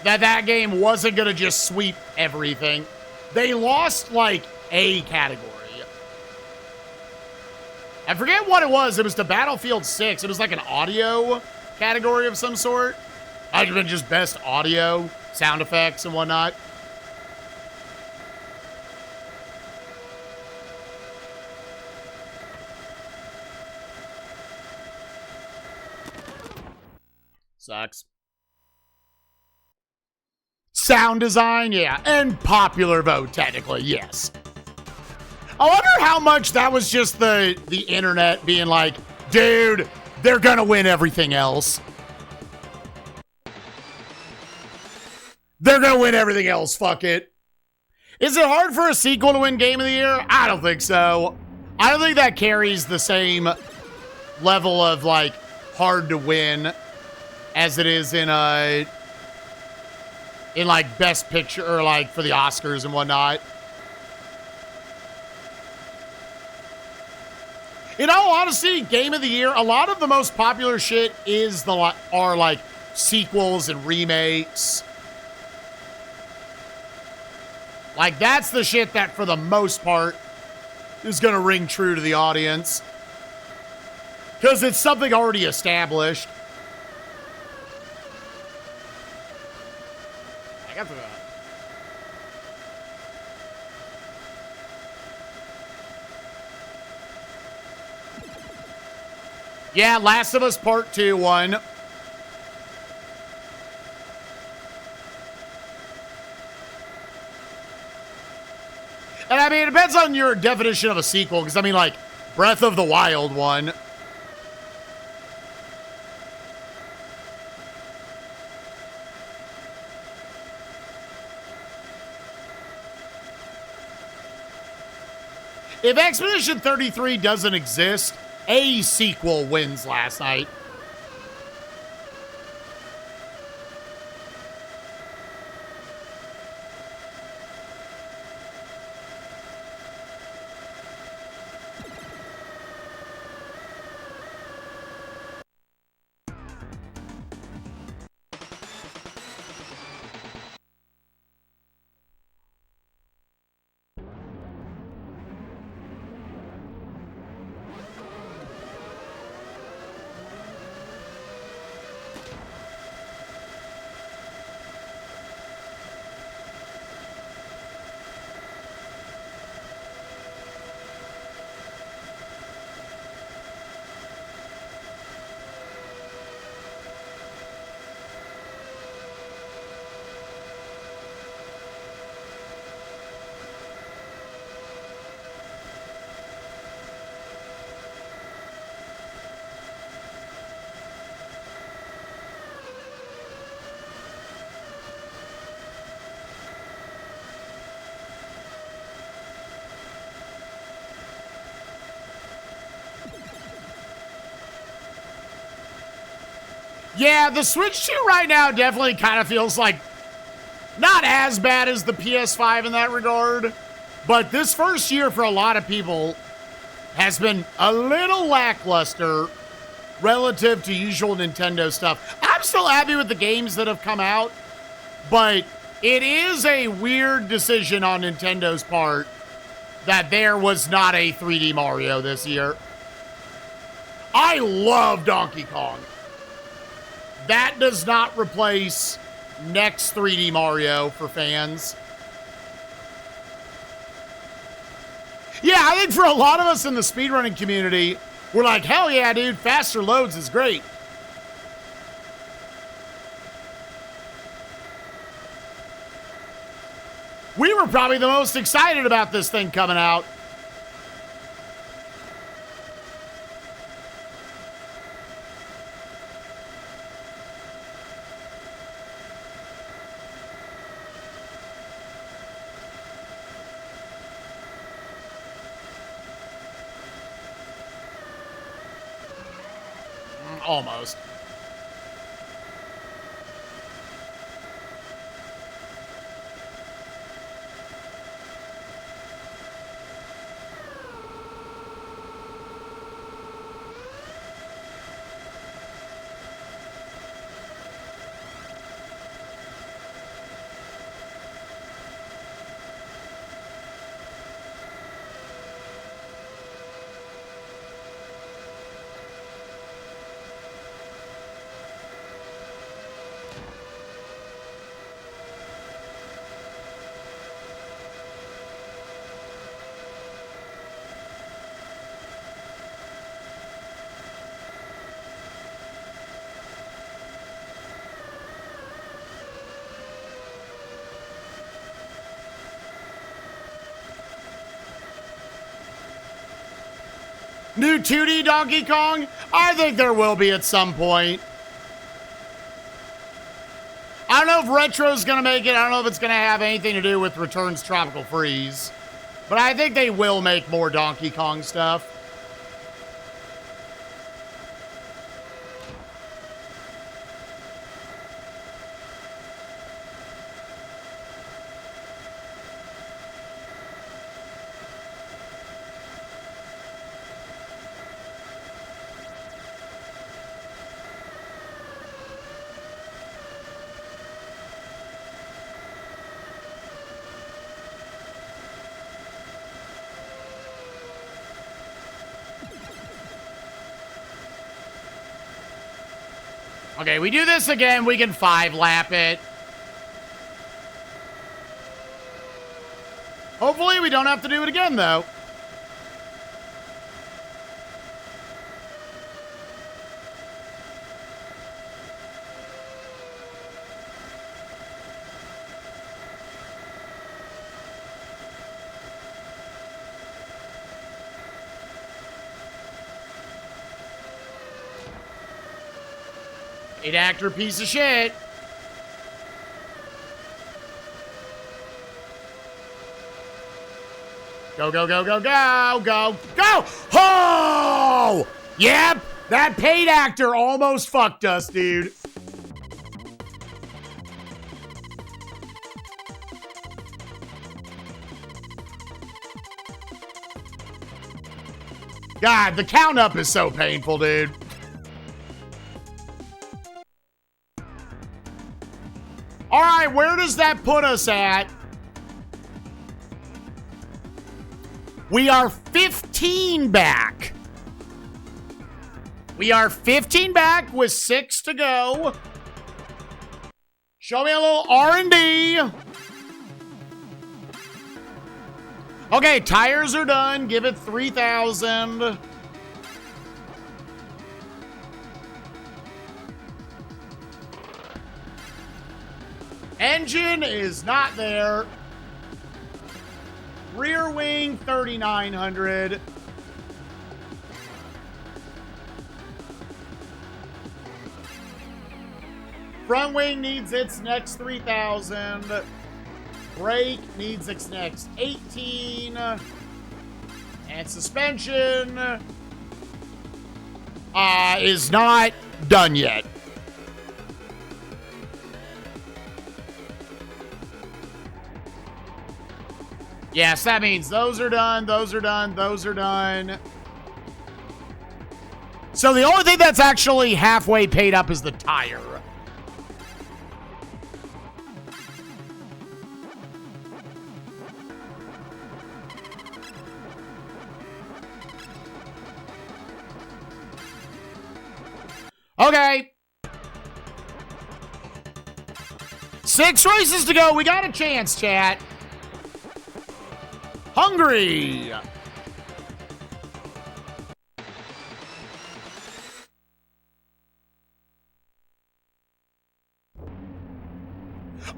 That game wasn't going to just sweep everything. They lost, like, a category. I forget what it was. It was the Battlefield 6. It was like an audio category of some sort. I'd have been just best audio, sound effects, and whatnot. Sucks. Sound design, yeah. And popular vote, technically, yes. I wonder how much that was just the internet being like, dude, they're gonna win everything else. They're gonna win everything else, fuck it. Is it hard for a sequel to win Game of the Year? I don't think so. I don't think that carries the same level of, like, hard to win as it is in like, Best Picture, or, like, for the Oscars and whatnot. In all honesty, Game of the Year, a lot of the most popular shit are like sequels and remakes. Like, that's the shit that, for the most part, is going to ring true to the audience. Because it's something already established. I got the... Yeah, Last of Us Part 2 won. And I mean, it depends on your definition of a sequel, because I mean, like, Breath of the Wild won. If Expedition 33 doesn't exist, a sequel wins last night. Yeah, the Switch 2 right now definitely kind of feels like not as bad as the PS5 in that regard, but this first year for a lot of people has been a little lackluster relative to usual Nintendo stuff. I'm still happy with the games that have come out, but it is a weird decision on Nintendo's part that there was not a 3D Mario this year. I love Donkey Kong. That does not replace next 3D Mario for fans. Yeah, I think for a lot of us in the speedrunning community, we're like, hell yeah, dude, faster loads is great. We were probably the most excited about this thing coming out. Almost. New 2D Donkey Kong? I think there will be at some point. I don't know if Retro's going to make it. I don't know if it's going to have anything to do with Return's Tropical Freeze. But I think they will make more Donkey Kong stuff. Okay, we do this again, we can 5-lap it. Hopefully we don't have to do it again, though. Eight-actor piece of shit. Go, go, go, go, go, go, go! Oh! Yep, that paid actor almost fucked us, dude. God, the count up is so painful, dude. All right, where does that put us at? We are 15 back. We are 15 back with 6 to go. Show me a little R&D. Okay, tires are done. Give it 3,000. Engine is not there. Rear wing, 3,900. Front wing needs its next 3,000. Brake needs its next 18. And suspension is not done yet. Yes, that means those are done, those are done, those are done. So the only thing that's actually halfway paid up is the tire. Okay. 6 races to go. We got a chance, chat. Hungry. All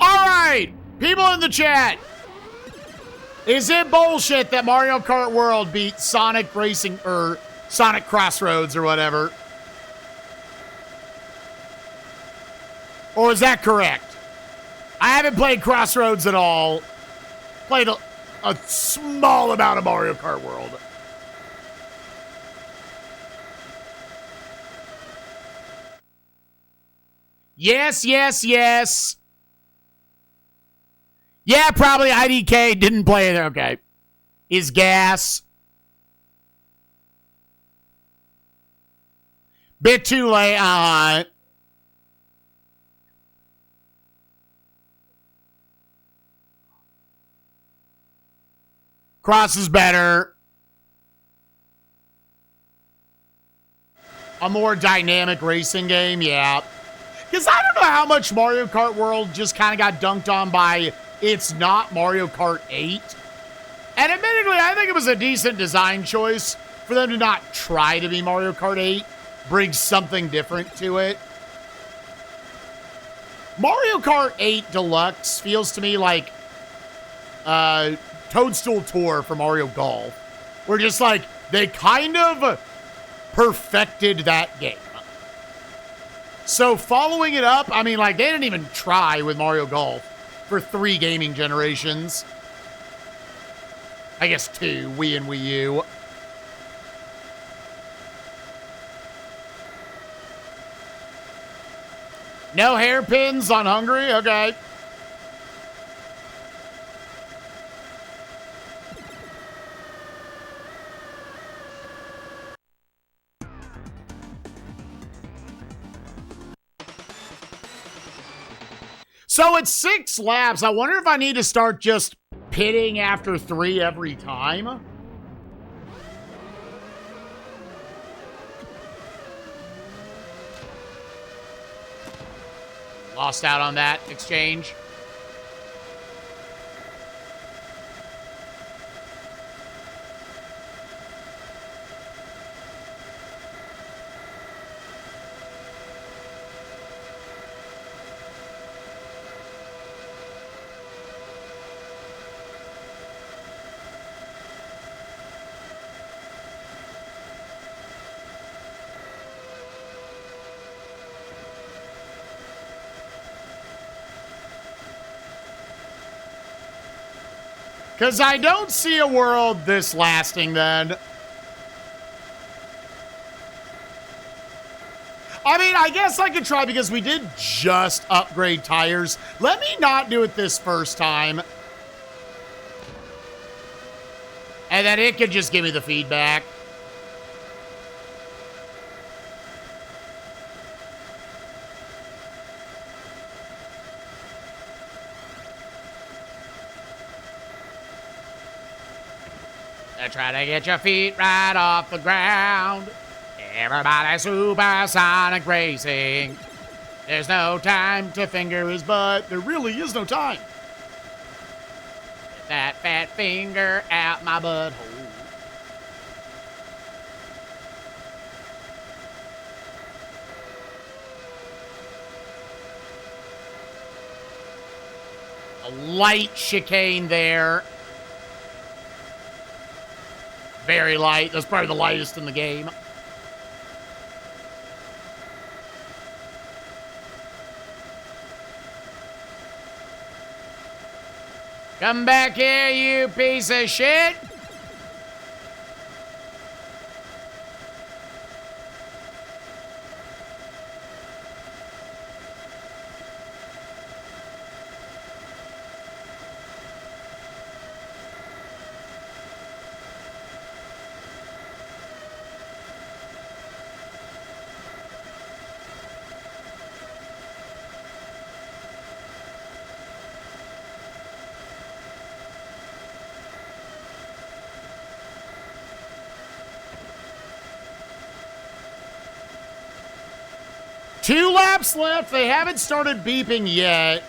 right, people in the chat. Is it bullshit that Mario Kart World beat Sonic Racing or Sonic Crossroads or whatever? Or is that correct? I haven't played Crossroads at all. Played a small amount of Mario Kart World. Yes, yes, yes. Yeah, probably IDK didn't play it. Okay. Is gas. Bit too late. Cross is better. A more dynamic racing game, yeah. Because I don't know how much Mario Kart World just kind of got dunked on by it's not Mario Kart 8. And admittedly, I think it was a decent design choice for them to not try to be Mario Kart 8. Bring something different to it. Mario Kart 8 Deluxe feels to me like Toadstool Tour for Mario Golf. We're just like, they kind of perfected that game. So following it up, I mean, like, they didn't even try with Mario Golf for 3 gaming generations. I guess 2, Wii and Wii U. No hairpins on Hungary? Okay. So it's 6 laps. I wonder if I need to start just pitting after 3 every time. Lost out on that exchange. Because I don't see a world this lasting then. I mean, I guess I could try because we did just upgrade tires. Let me not do it this first time. And then it could just give me the feedback. Try to get your feet right off the ground. Everybody supersonic racing. There's no time to finger his butt. There really is no time. Get that fat finger out my butthole. A light chicane there. Very light. That's probably the lightest in the game. Come back here, you piece of shit. Two laps left. They haven't started beeping yet.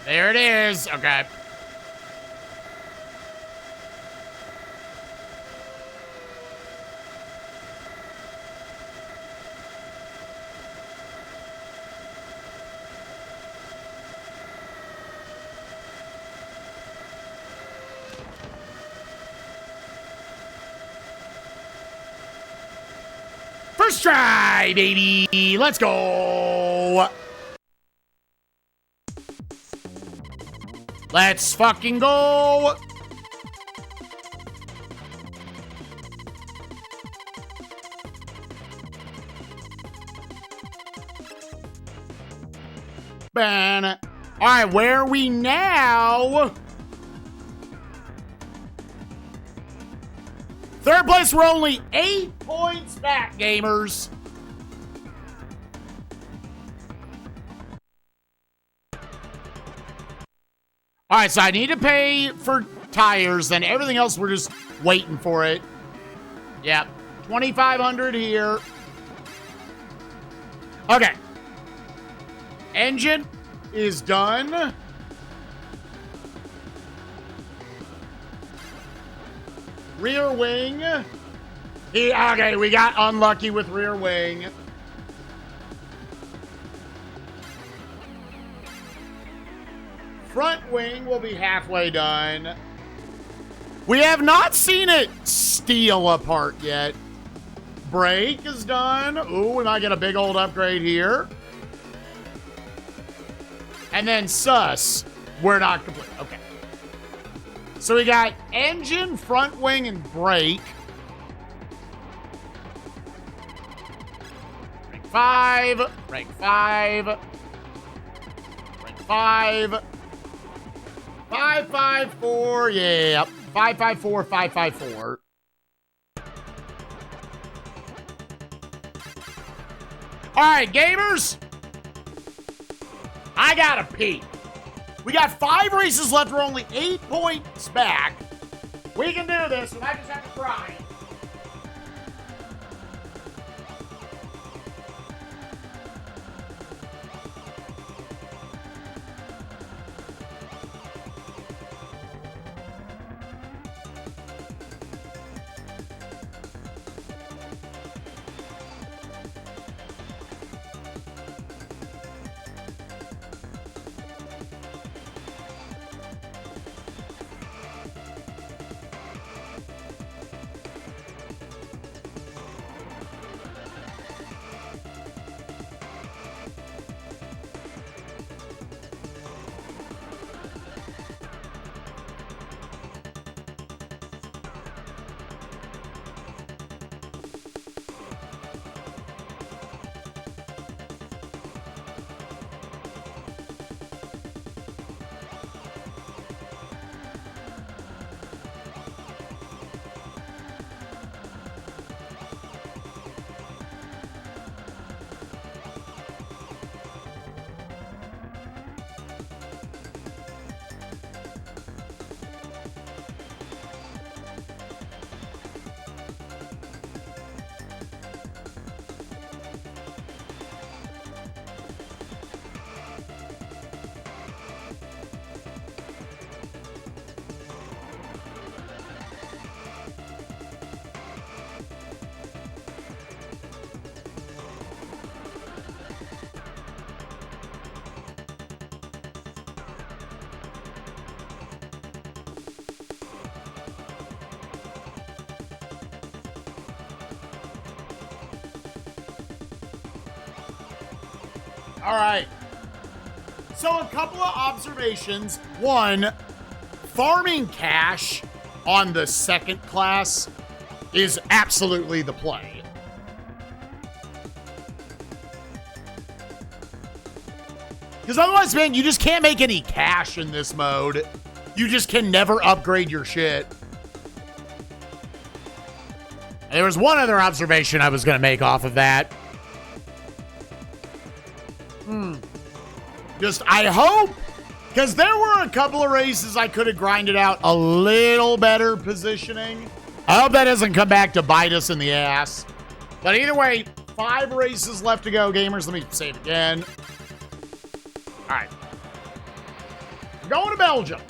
There it is. Okay. First try, baby. Let's go. Let's fucking go. Ban. All right, where are we now? Third place, we're only 8 points back, gamers. All right, so I need to pay for tires, then everything else, we're just waiting for it. Yep, 2,500 here. Okay. Engine is done. Rear wing. Okay, we got unlucky with rear wing. Front wing will be halfway done. We have not seen it steal apart yet. Brake is done. Ooh, we might get a big old upgrade here. And then sus, we're not complete. Okay. So we got engine, front wing, and brake. Rank 5. Rank 5. Rank 5. 554. Yeah. 554, 554. All right, gamers. I gotta pee. We got 5 races left. We're only 8 points back. We can do this, and I just have to try. All right. So a couple of observations. One, farming cash on the second class is absolutely the play. Because otherwise, man, you just can't make any cash in this mode. You just can never upgrade your shit. And there was one other observation I was going to make off of that. Just, I hope, because there were a couple of races I could have grinded out a little better positioning. I hope that doesn't come back to bite us in the ass. But either way, 5 races left to go, gamers. Let me save again. All right. We're going to Belgium.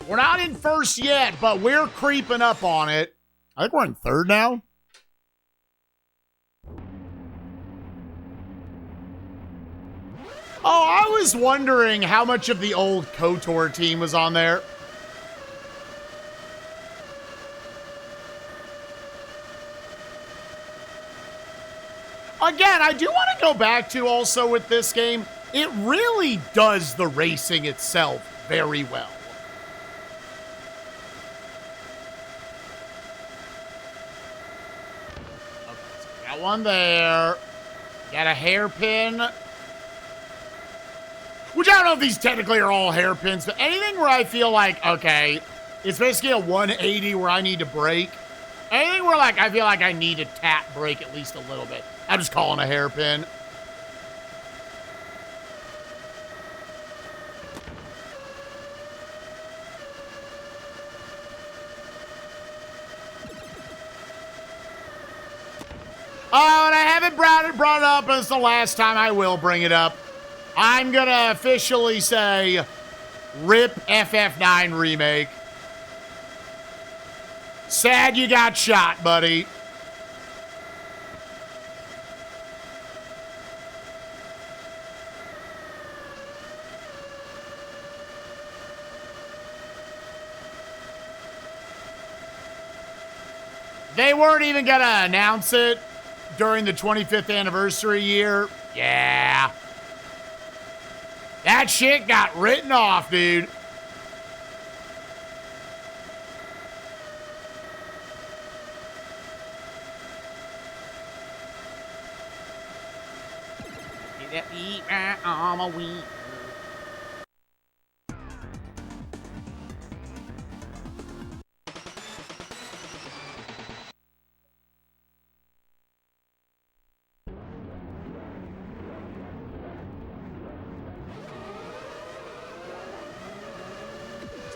We're not in first yet, but we're creeping up on it. I think we're in third now. Oh, I was wondering how much of the old KOTOR team was on there. Again, I do want to go back to also with this game, it really does the racing itself very well. Okay, so got one there. Got a hairpin. Which I don't know if these technically are all hairpins, but anything where I feel like, okay, it's basically a 180 where I need to brake. Anything where like I feel like I need to tap brake at least a little bit. I'm just calling a hairpin. Oh, and I haven't brought it up, and it's the last time I will bring it up. I'm going to officially say, RIP FF9 Remake. Sad you got shot, buddy. They weren't even going to announce it during the 25th anniversary year. Yeah. That shit got written off, dude.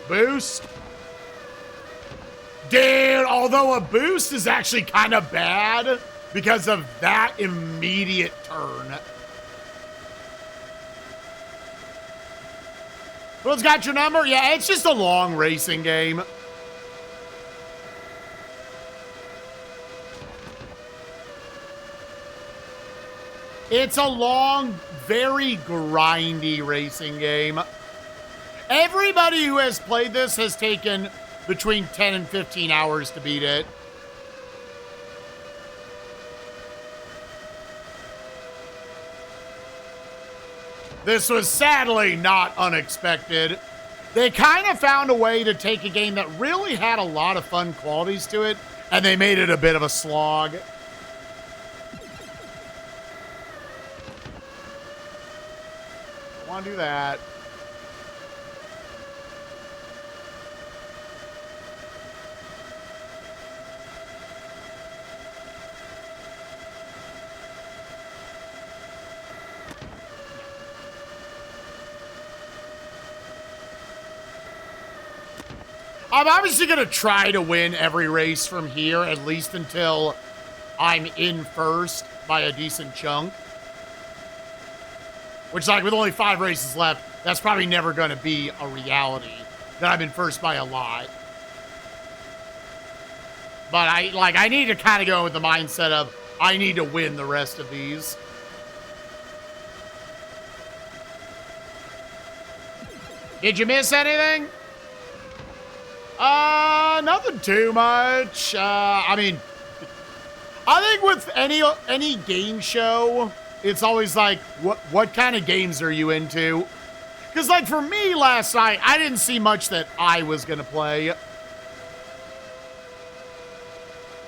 Boost. Dude, although a boost is actually kind of bad because of that immediate turn. Who's got your number? Yeah, it's just a long racing game. It's a long, very grindy racing game. Everybody who has played this has taken between 10 and 15 hours to beat it. This was sadly not unexpected. They kind of found a way to take a game that really had a lot of fun qualities to it, and they made it a bit of a slog. I want to do that. I'm obviously going to try to win every race from here, at least until I'm in first by a decent chunk. Which, like, with only 5 races left, that's probably never going to be a reality, that I'm in first by a lot. But, I need to kind of go with the mindset of, I need to win the rest of these. Did you miss anything? Nothing too much. I mean, I think with any game show, it's always like, what kind of games are you into? Because, like, for me last night, I didn't see much that I was going to play.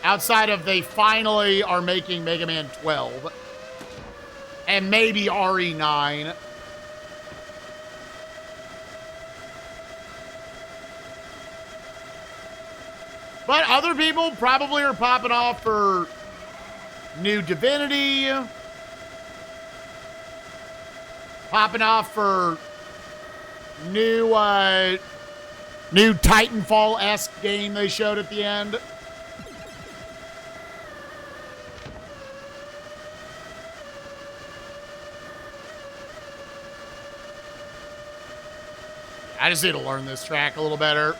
Outside of they finally are making Mega Man 12. And maybe RE9. But other people probably are popping off for new Divinity. Popping off for new Titanfall-esque game they showed at the end. I just need to learn this track a little better.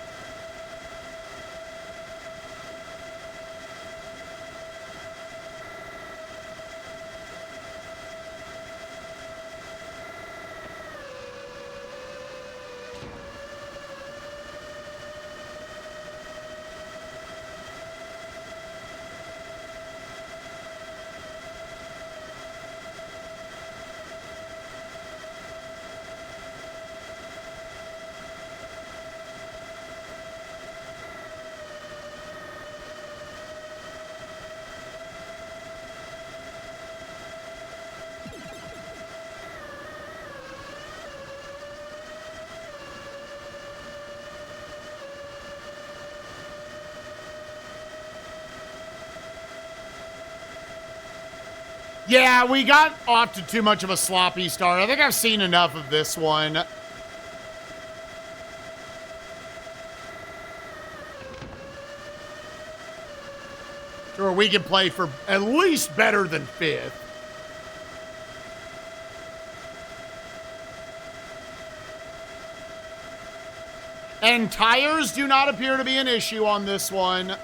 Yeah, we got off to too much of a sloppy start. I think I've seen enough of this one. Sure, we can play for at least better than 5th. And tires do not appear to be an issue on this one.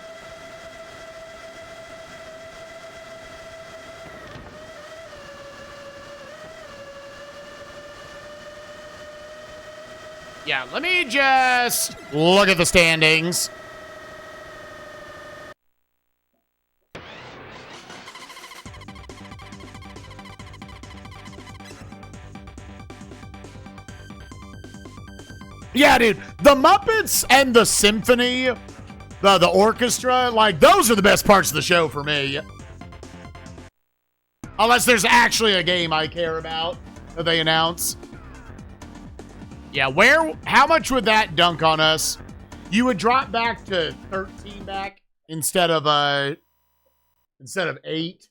Yeah, let me just look at the standings. Yeah, dude, the Muppets and the symphony, the orchestra, like, those are the best parts of the show for me. Unless there's actually a game I care about that they announce. Yeah, how much would that dunk on us? You would drop back to 13 back instead of 8.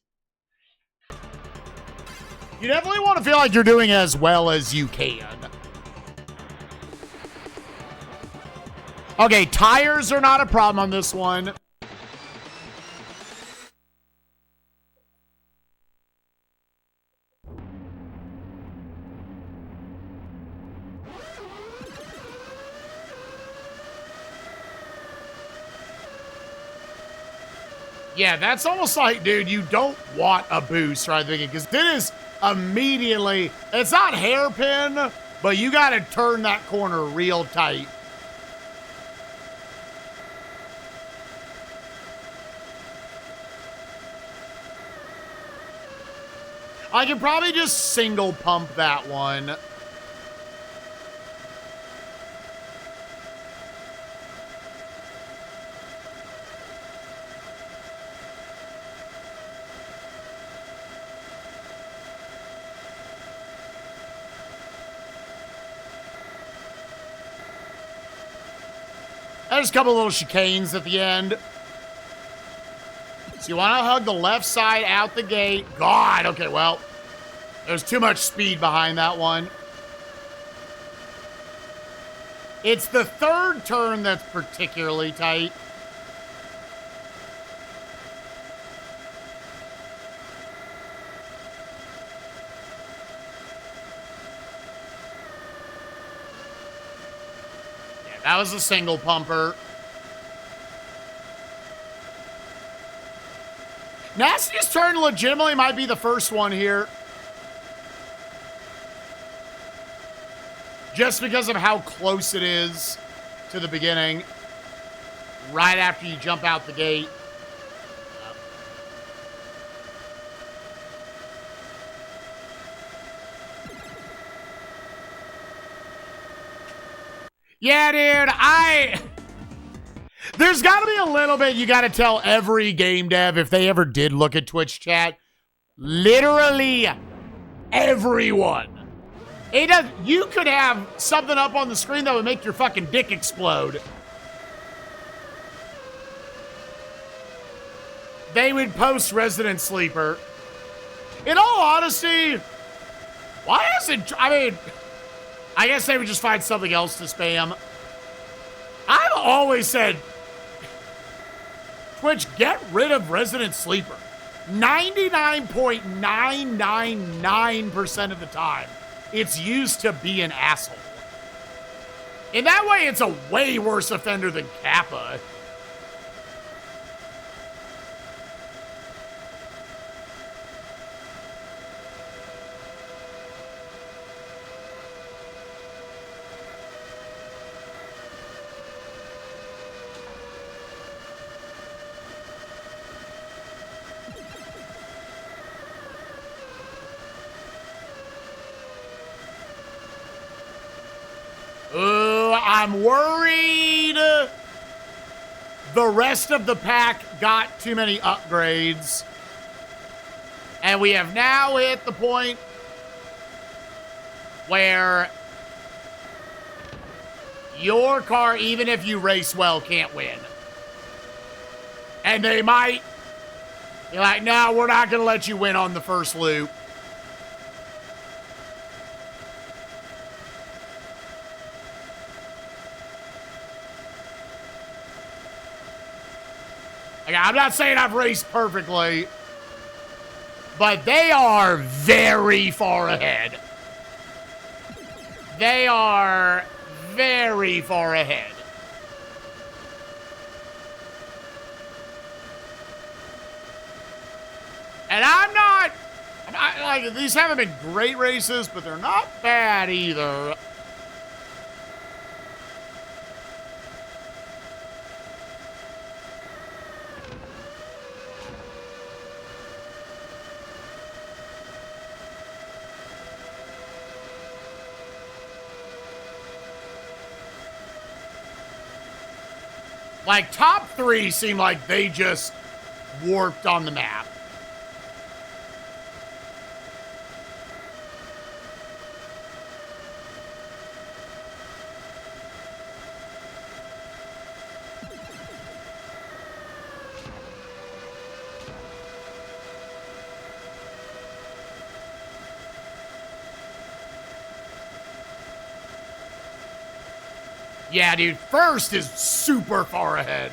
You definitely want to feel like you're doing as well as you can. Okay, tires are not a problem on this one. Yeah, that's almost like, dude, you don't want a boost right at the beginning, because it is immediately, it's not hairpin, but you got to turn that corner real tight. I can probably just single pump that one. There's a couple little chicanes at the end. So you want to hug the left side out the gate. God, okay, well, there's too much speed behind that one. It's the third turn that's particularly tight. Yeah, that was a single pumper. Nasty's turn legitimately might be the first one here. Just because of how close it is to the beginning. Right after you jump out the gate. Yeah, dude, there's got to be a little bit you got to tell every game dev if they ever did look at Twitch chat. Literally everyone. You could have something up on the screen that would make your fucking dick explode. They would post Resident Sleeper. In all honesty, why isn't... I mean, I guess they would just find something else to spam. I've always said, Twitch, get rid of Resident Sleeper. 99.999% of the time, it's used to be an asshole. In that way, it's a way worse offender than Kappa. I'm worried the rest of the pack got too many upgrades. And we have now hit the point where your car, even if you race well, can't win. And they might You're like, no, we're not going to let you win on the first loop. Like, I'm not saying I've raced perfectly, but they are very far ahead. They are very far ahead. And I'm not, like, these haven't been great races, but they're not bad either. Like, top three seem like they just warped on the map. Yeah, dude, first is super far ahead.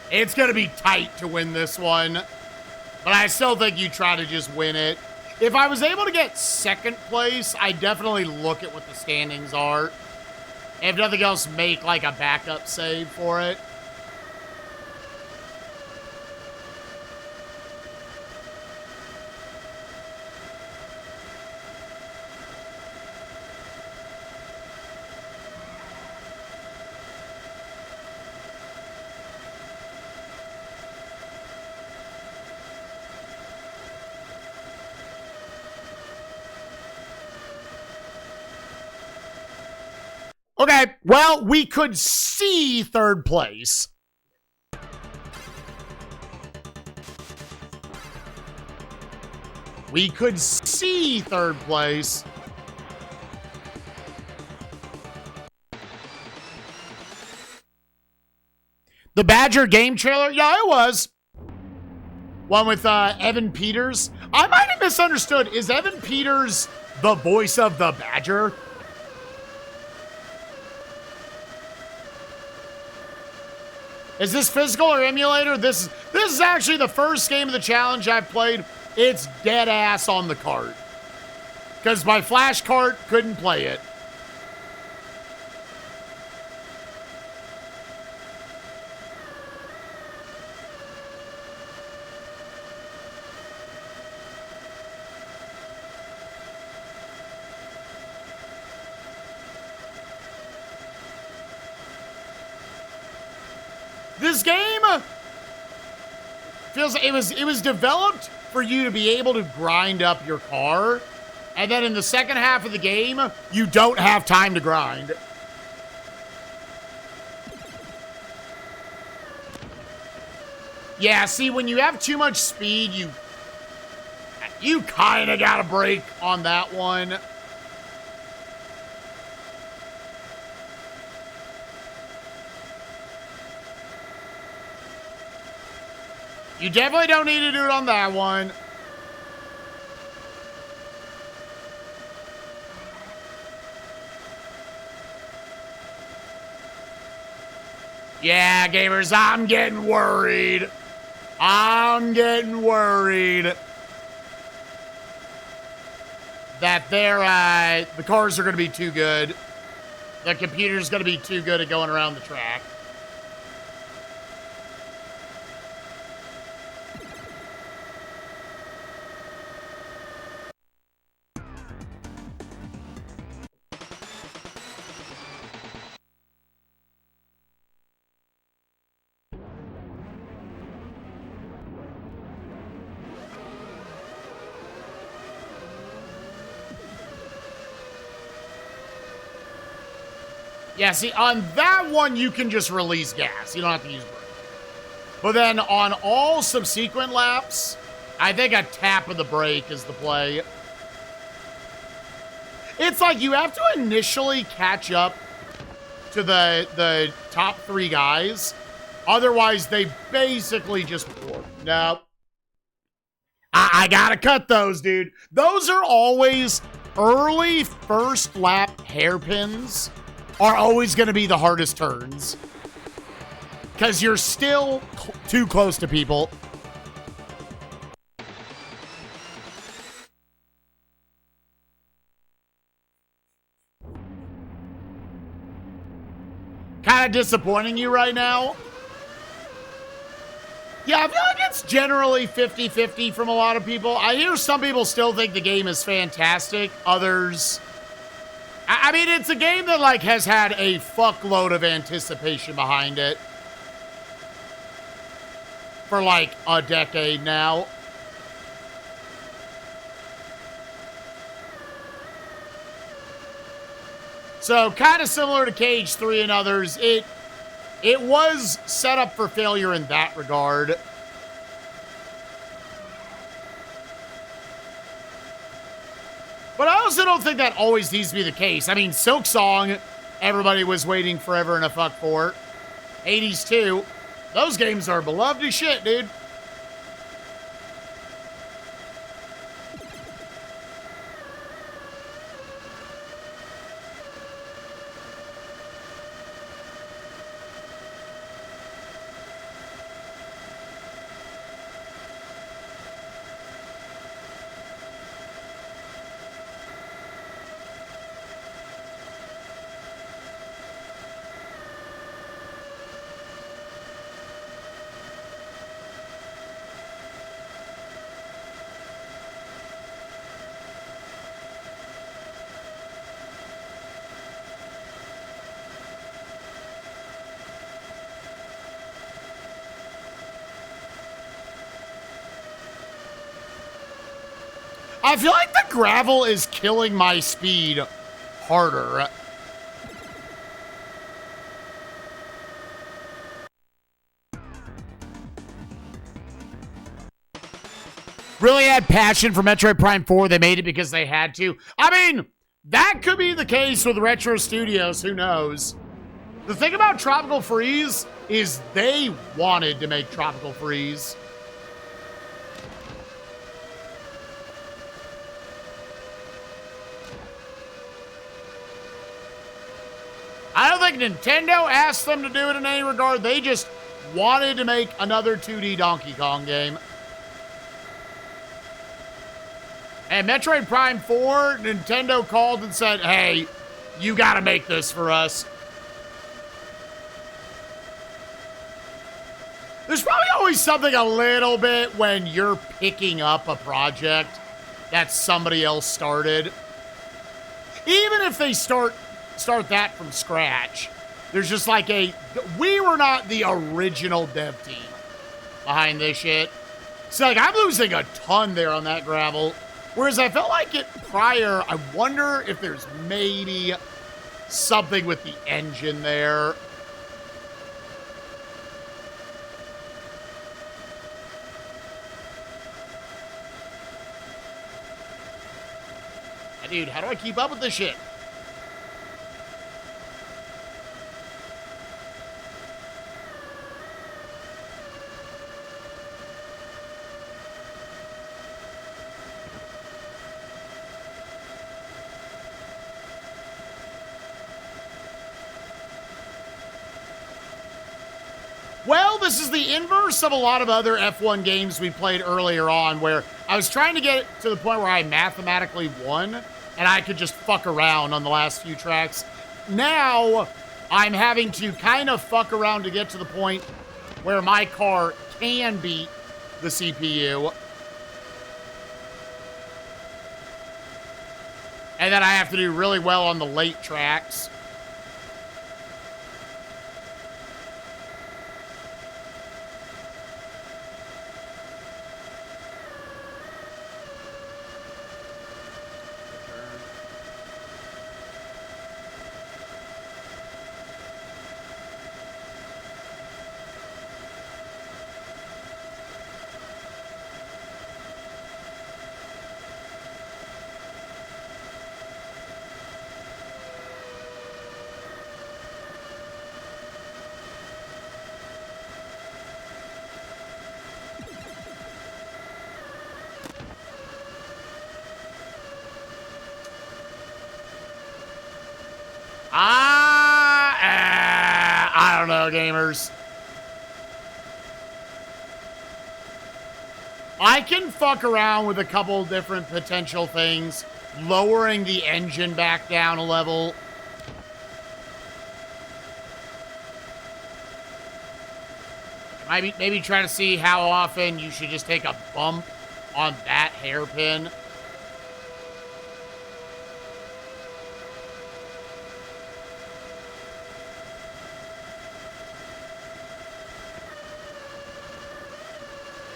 It's gonna be tight to win this one, but I still think you try to just win it. If I was able to get second place, I definitely look at what the standings are. If nothing else, make like a backup save for it. Okay, well, we could see third place. We could see third place. The Badger game trailer? Yeah, it was. One with Evan Peters. I might have misunderstood. Is Evan Peters the voice of the Badger? Is this physical or emulator? This is actually the first game of the challenge I've played. It's dead ass on the cart. Because my flash cart couldn't play it. This game feels it was developed for you to be able to grind up your car, and then in the second half of the game, you don't have time to grind. Yeah, see, when you have too much speed, you kind of got to brake on that one. You definitely don't need to do it on that one. Yeah, gamers, I'm getting worried. I'm getting worried that the cars are going to be too good. The computer's going to be too good at going around the track. Yeah, see, on that one, you can just release gas. You don't have to use brake. But then on all subsequent laps, I think a tap of the brake is the play. It's like you have to initially catch up to the top 3 guys. Otherwise, they basically just... Nope. I gotta cut those, dude. Those are always early first lap hairpins are always going to be the hardest turns. Because you're still too close to people. Kind of disappointing you right now. Yeah, I feel like it's generally 50-50 from a lot of people. I hear some people still think the game is fantastic. Others... I mean, it's a game that, like, has had a fuckload of anticipation behind it. For, like, a decade now. So, kind of similar to Cage 3 and others, it was set up for failure in that regard. But I also don't think that always needs to be the case. I mean, Silk Song, everybody was waiting forever and a fuck for. 80s too. Those games are beloved as shit, dude. I feel like the gravel is killing my speed harder. Really had passion for Metroid Prime 4. They made it because they had to. I mean, that could be the case with Retro Studios. Who knows? The thing about Tropical Freeze is they wanted to make Tropical Freeze. I don't think Nintendo asked them to do it in any regard. They just wanted to make another 2D Donkey Kong game. And Metroid Prime 4, Nintendo called and said, hey, you gotta make this for us. There's probably always something a little bit when you're picking up a project that somebody else started. Even if they start that from scratch, there's just like we were not the original dev team behind this shit. So like I'm losing a ton there on that gravel. Whereas I felt like it prior, I wonder if there's maybe something with the engine there. Dude, how do I keep up with this shit? Well, this is the inverse of a lot of other F1 games we played earlier on, where I was trying to get to the point where I mathematically won, and I could just fuck around on the last few tracks. Now, I'm having to kind of fuck around to get to the point where my car can beat the CPU. And then I have to do really well on the late tracks. don't know, gamers. I can fuck around with a couple different potential things. Lowering the engine back down a level. Maybe try to see how often you should just take a bump on that hairpin.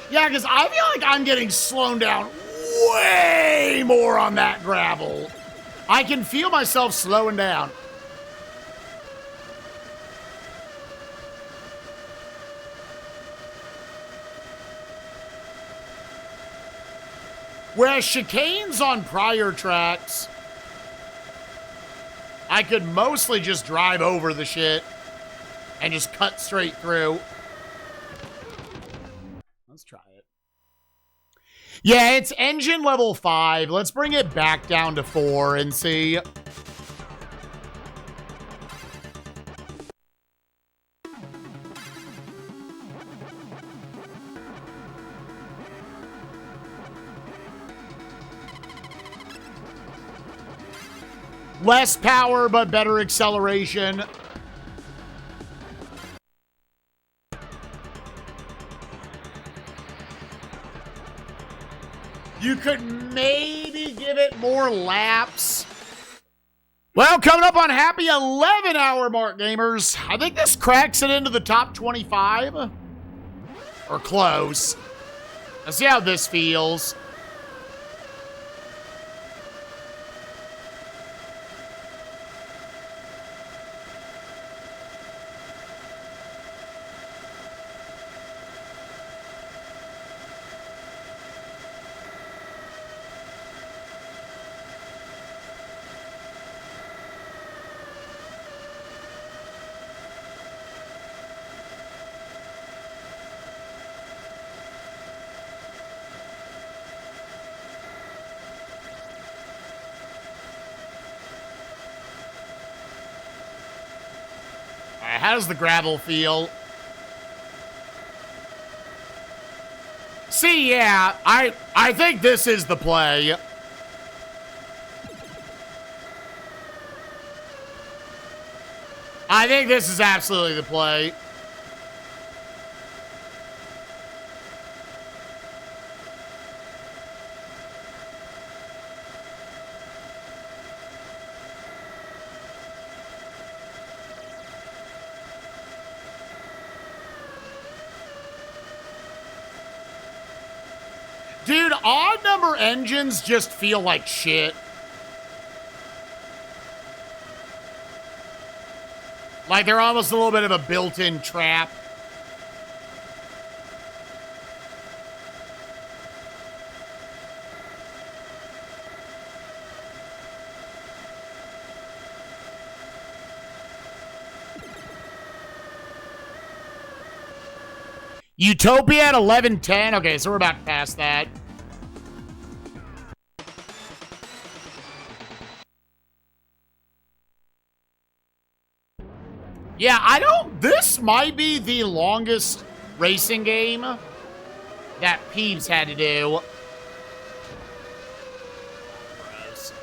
Yeah, because I feel like I'm getting slowed down way more on that gravel. I can feel myself slowing down. Whereas chicanes on prior tracks, I could mostly just drive over the shit and just cut straight through. Let's try it. Yeah, it's engine level 5. Let's bring it back down to 4 and see. Less power, but better acceleration. You could maybe give it more laps. Well, coming up on happy 11-hour mark, gamers. I think this cracks it into the top 25. Or close. Let's see how this feels. How does the gravel feel? See, yeah, I think this is the play. I think this is absolutely the play. Dude, odd number engines just feel like shit. Like they're almost a little bit of a built-in trap. Utopia at 11:10. Okay, so we're about past that. Yeah, this might be the longest racing game that Peeps had to do. Gross.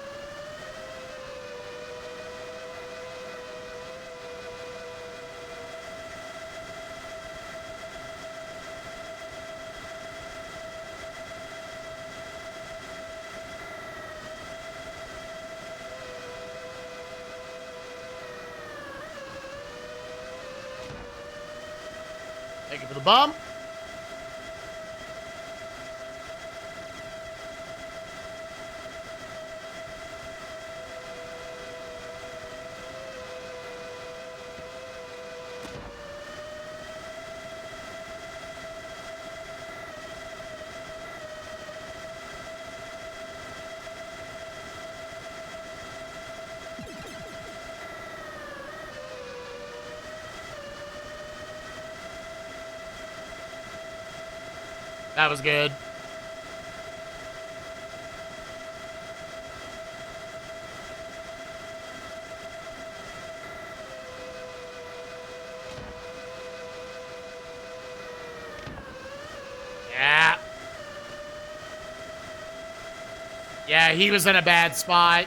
Thank you for the bump. That was good. Yeah, he was in a bad spot.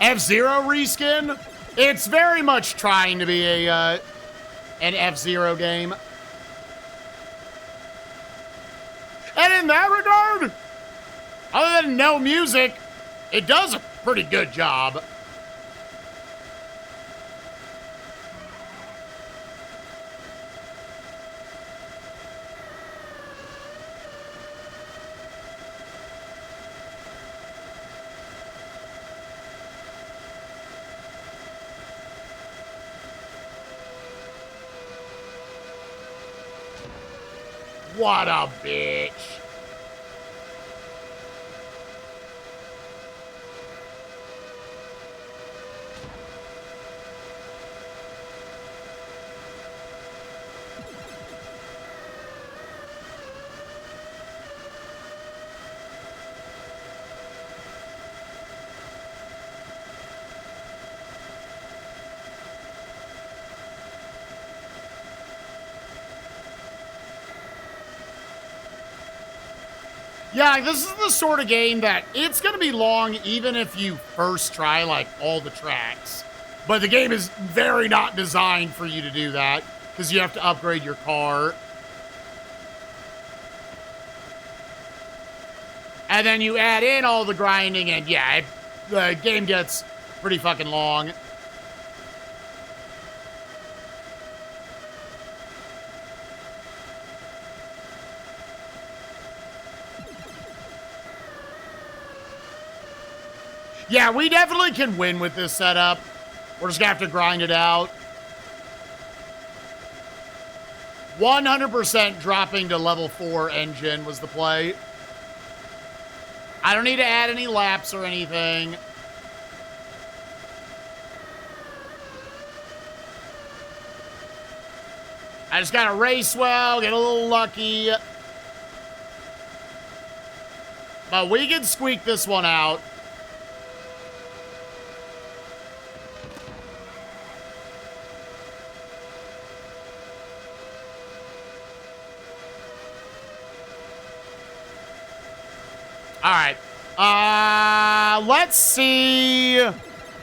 F-Zero reskin? It's very much trying to be an F-Zero game. And in that regard, other than no music, it does a pretty good job. What a bitch. Yeah, this is the sort of game that it's going to be long even if you first try, like, all the tracks. But the game is very not designed for you to do that because you have to upgrade your car. And then you add in all the grinding and, yeah, the game gets pretty fucking long. Yeah, we definitely can win with this setup. We're just gonna have to grind it out. 100% dropping to level 4 engine was the play. I don't need to add any laps or anything. I just gotta race well, get a little lucky. But we can squeak this one out. All right. Let's see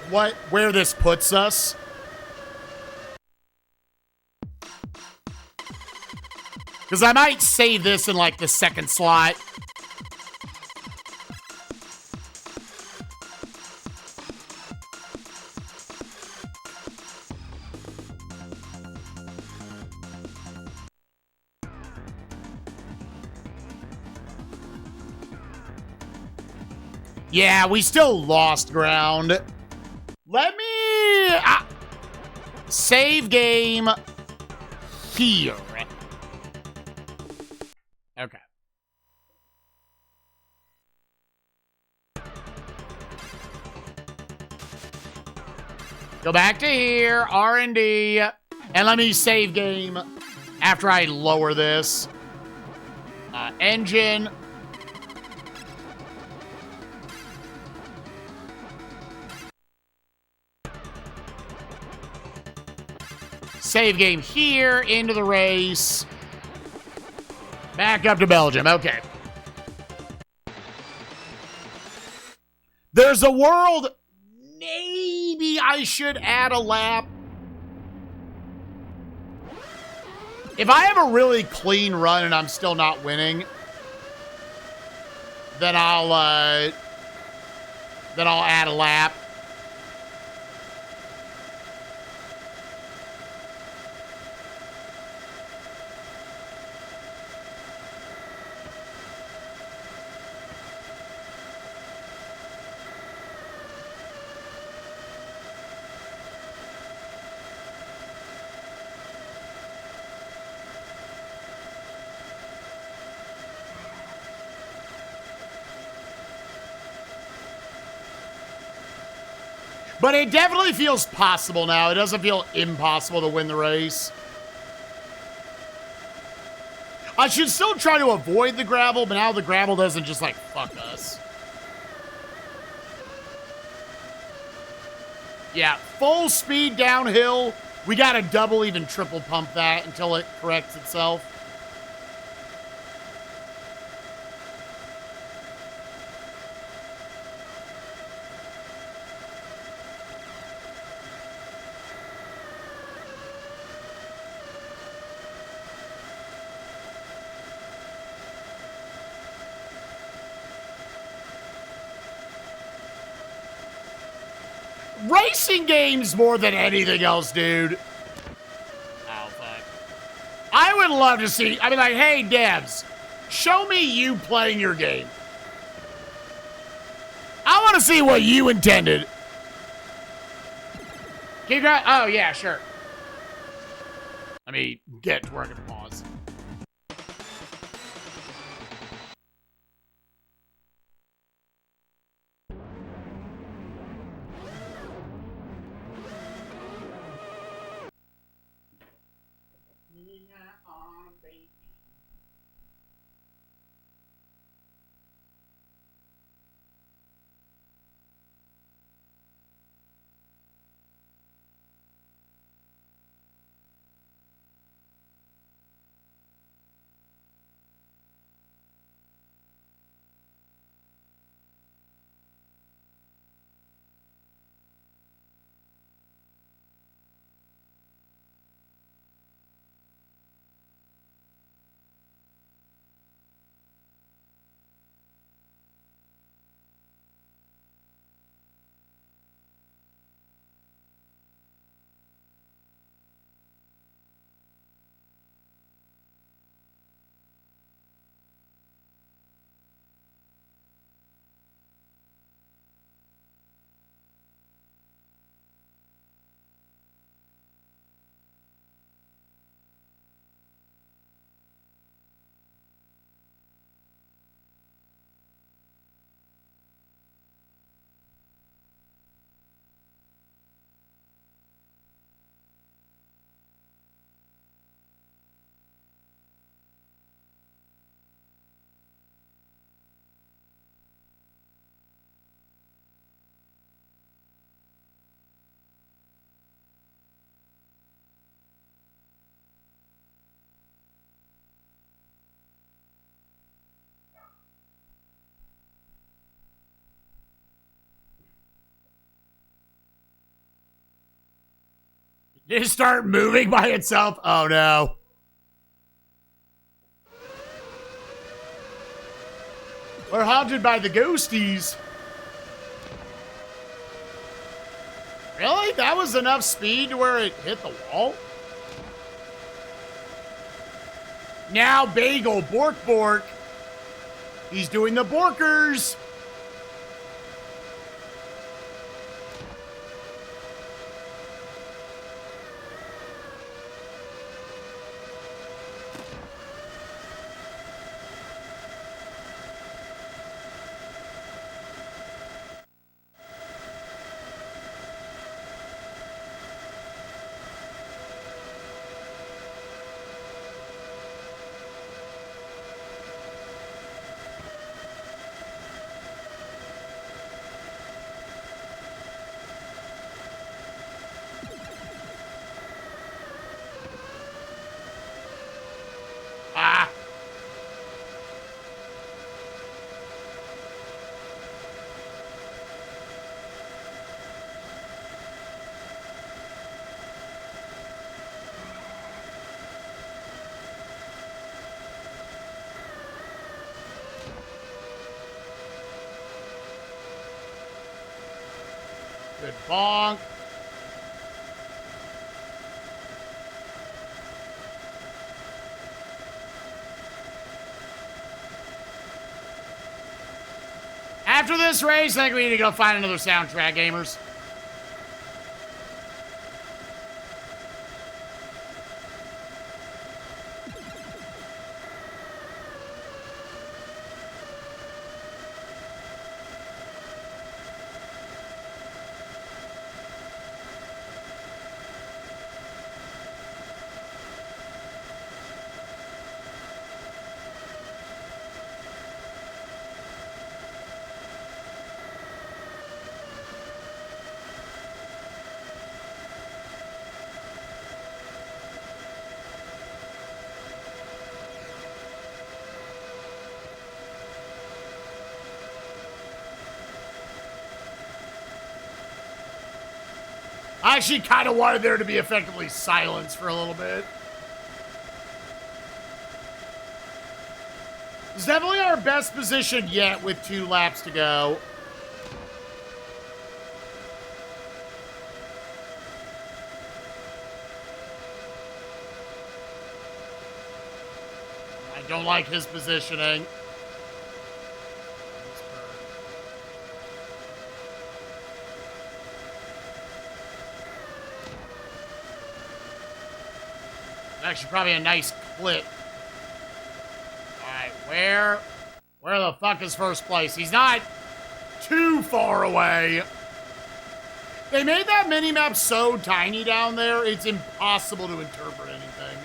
where this puts us. Because I might save this in, like, the second slot. Yeah, we still lost ground. Let me save game here. Okay. Go back to here, R&D, and let me save game after I lower this. Engine. Save game here, into the race. Back up to Belgium. Okay. There's a world. Maybe I should add a lap. If I have a really clean run and I'm still not winning, then I'll add a lap. But it definitely feels possible now. It doesn't feel impossible to win the race. I should still try to avoid the gravel, but now the gravel doesn't just, like, fuck us. Yeah, full speed downhill. We got to double, even triple pump that until it corrects itself. Racing games more than anything else, dude. Oh, fuck. I would love to see, I mean, like, hey, devs, show me you playing your game. I want to see what you intended. Keep going. Oh, yeah, sure. Let me get to where I can pause. Did it start moving by itself? Oh, no. We're haunted by the ghosties. Really? That was enough speed to where it hit the wall? Now, Bagel, Bork Bork. He's doing the Borkers. Ah. Good bonk. After this race, I think we need to go find another soundtrack, gamers. I actually kind of wanted there to be effectively silence for a little bit. It's definitely our best position yet with 2 laps to go. I don't like his positioning. Actually, probably a nice clip. Alright, where the fuck is first place? He's not too far away. They made that mini-map so tiny down there, it's impossible to interpret anything.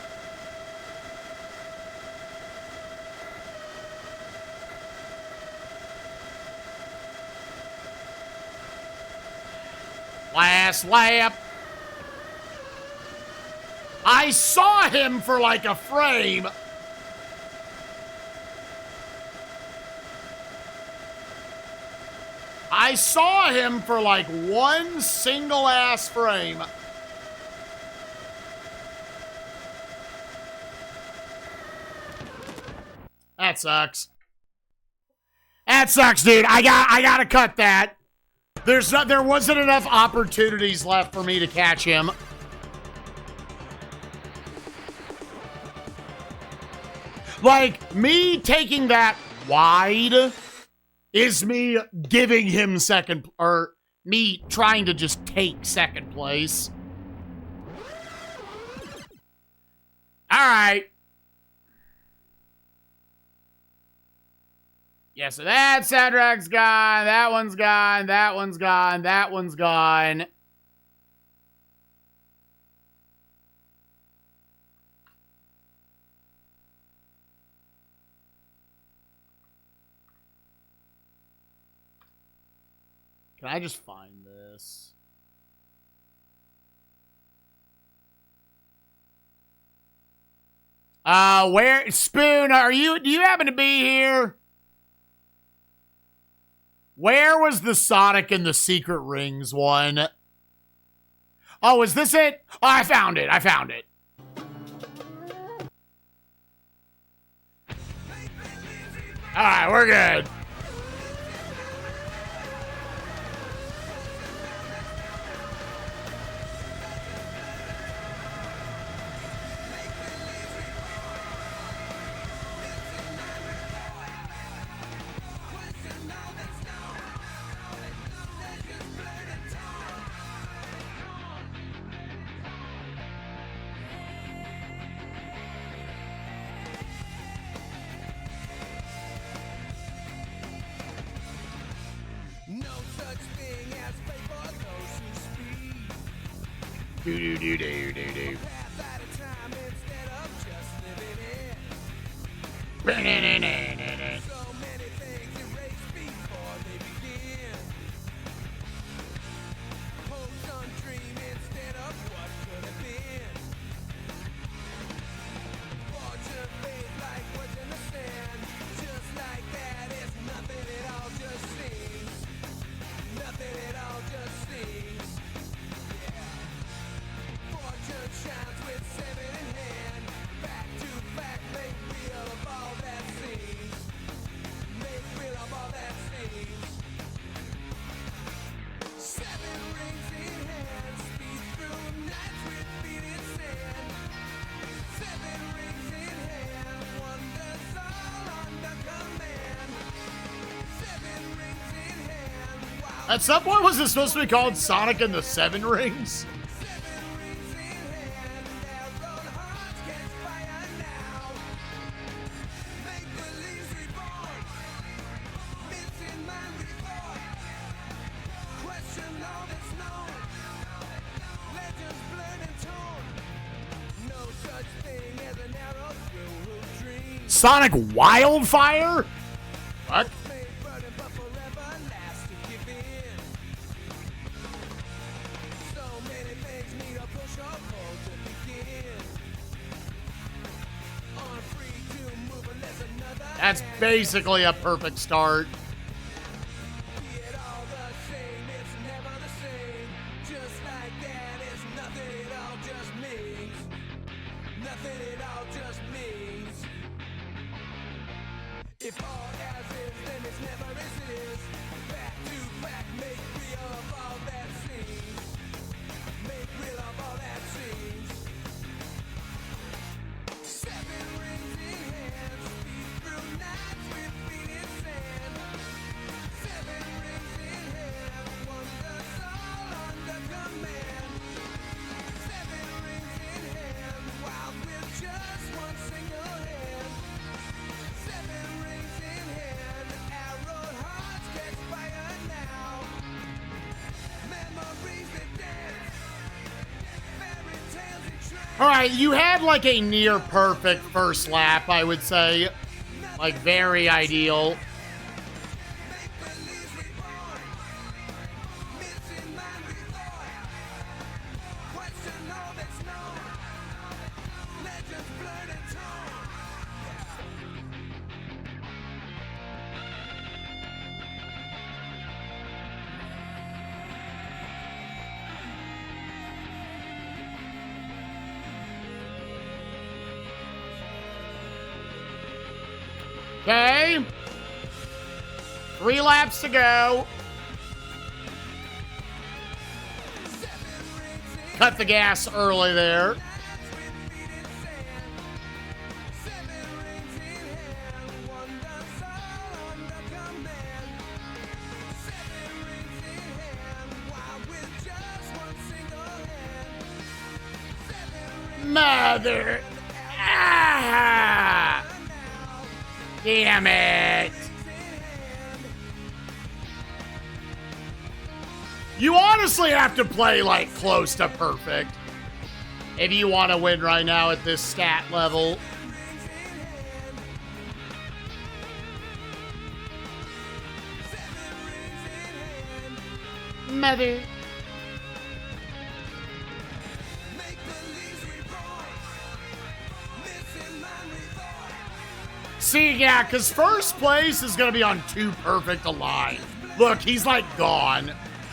Last lap. I saw him for like a frame. I saw him for like one single ass frame. That sucks. That sucks, dude. I gotta cut that. There wasn't enough opportunities left for me to catch him. Like, me taking that wide is me giving him second, or me trying to just take second place. All right. Yeah, so that soundtrack's gone, that one's gone, that one's gone, that one's gone. Can I just find this? Where, Spoon, do you happen to be here? Where was the Sonic and the Secret Rings one? Oh, is this it? Oh, I found it. All right, we're good. Do. At some point, was this supposed to be called Sonic and the Seven Rings? Sonic Wildfire? What? That's basically a perfect start. then it all just means if all as is, then it's never as it is. Back to back, make real of all that seems. Make real of all that seems. 7 rings in hand, speed through nights with feet in sand. 7 rings in hand, wonders all under command. 7 rings in hand, wild with just one single hand. 7 rings in hand, arrowed hearts catch fire now. Memories that dance, fairy tales that trance. All right, you had like a near perfect first lap, I would say. Like, very ideal. Make believe reborn, missing mind reborn. Question all that's known, legends blurred and torn. Okay. 3 laps to go. Cut the gas early there. Mother. Ah! Damn it. You honestly have to play like close to perfect if you want to win right now at this stat level. Mother. See, yeah, because first place is going to be on 2 perfect alive. Look, he's like gone.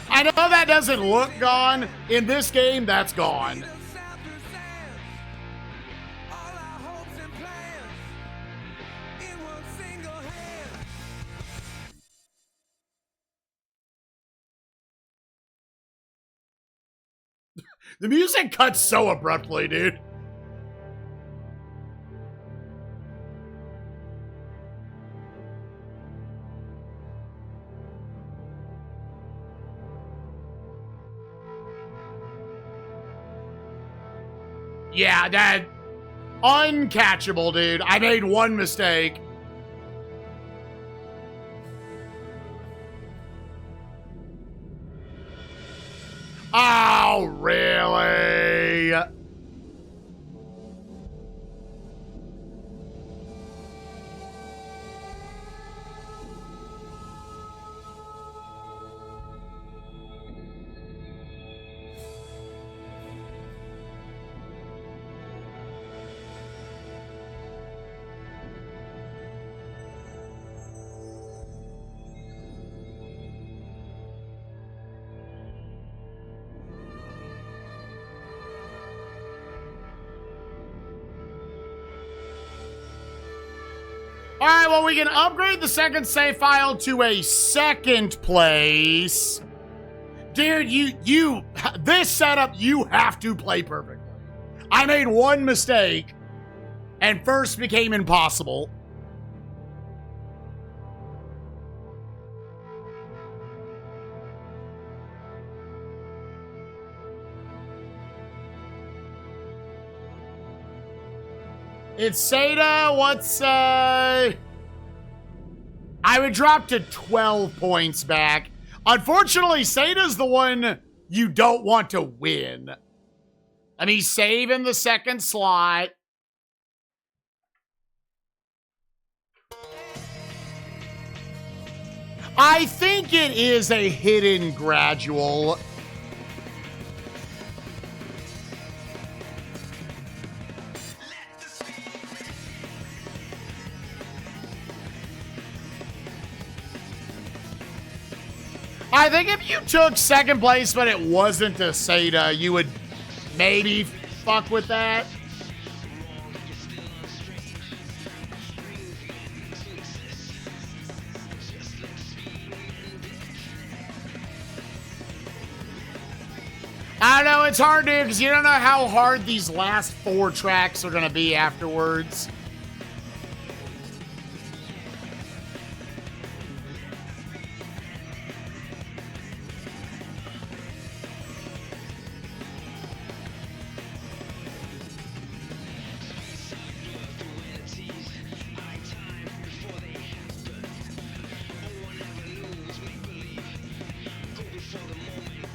I know that doesn't look gone. In this game, that's gone. The music cuts so abruptly, dude. Yeah, that uncatchable, dude. I made 1 mistake. Oh, really? All right, well, we can upgrade the second save file to a 2nd place. Dude, this setup, you have to play perfectly. I made 1 mistake, and first became impossible. It's Seda. What's, I would drop to 12 points back. Unfortunately, Seda's the one you don't want to win. I mean, save in the 2nd slot. I think it is a hidden gradual. I think if you took 2nd place, but it wasn't a Seda, you would maybe fuck with that. I don't know, it's hard, dude, because you don't know how hard these last 4 tracks are going to be afterwards.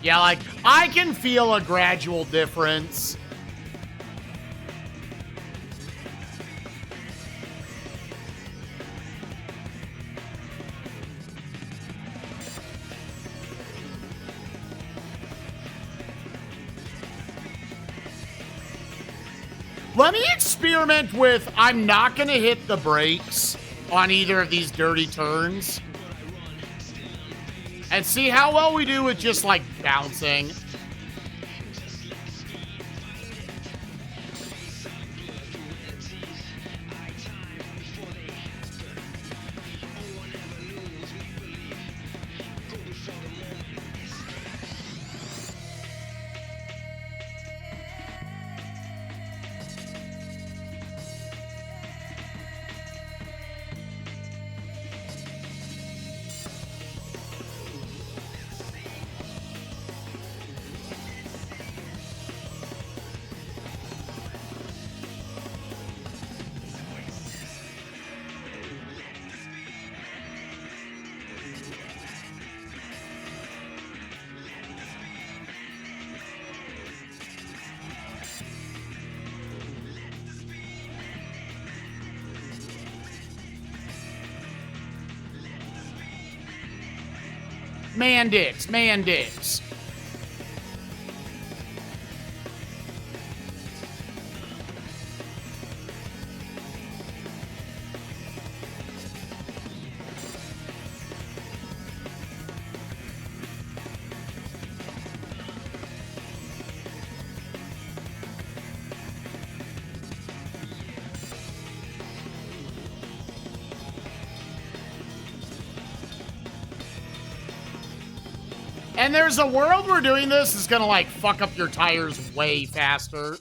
Yeah, like, I can feel a gradual difference. Let me experiment with, I'm not going to hit the brakes on either of these dirty turns. And see how well we do with just, like, bouncing. Man dicks, man dicks. And there's a world where doing this is gonna, like, fuck up your tires way faster.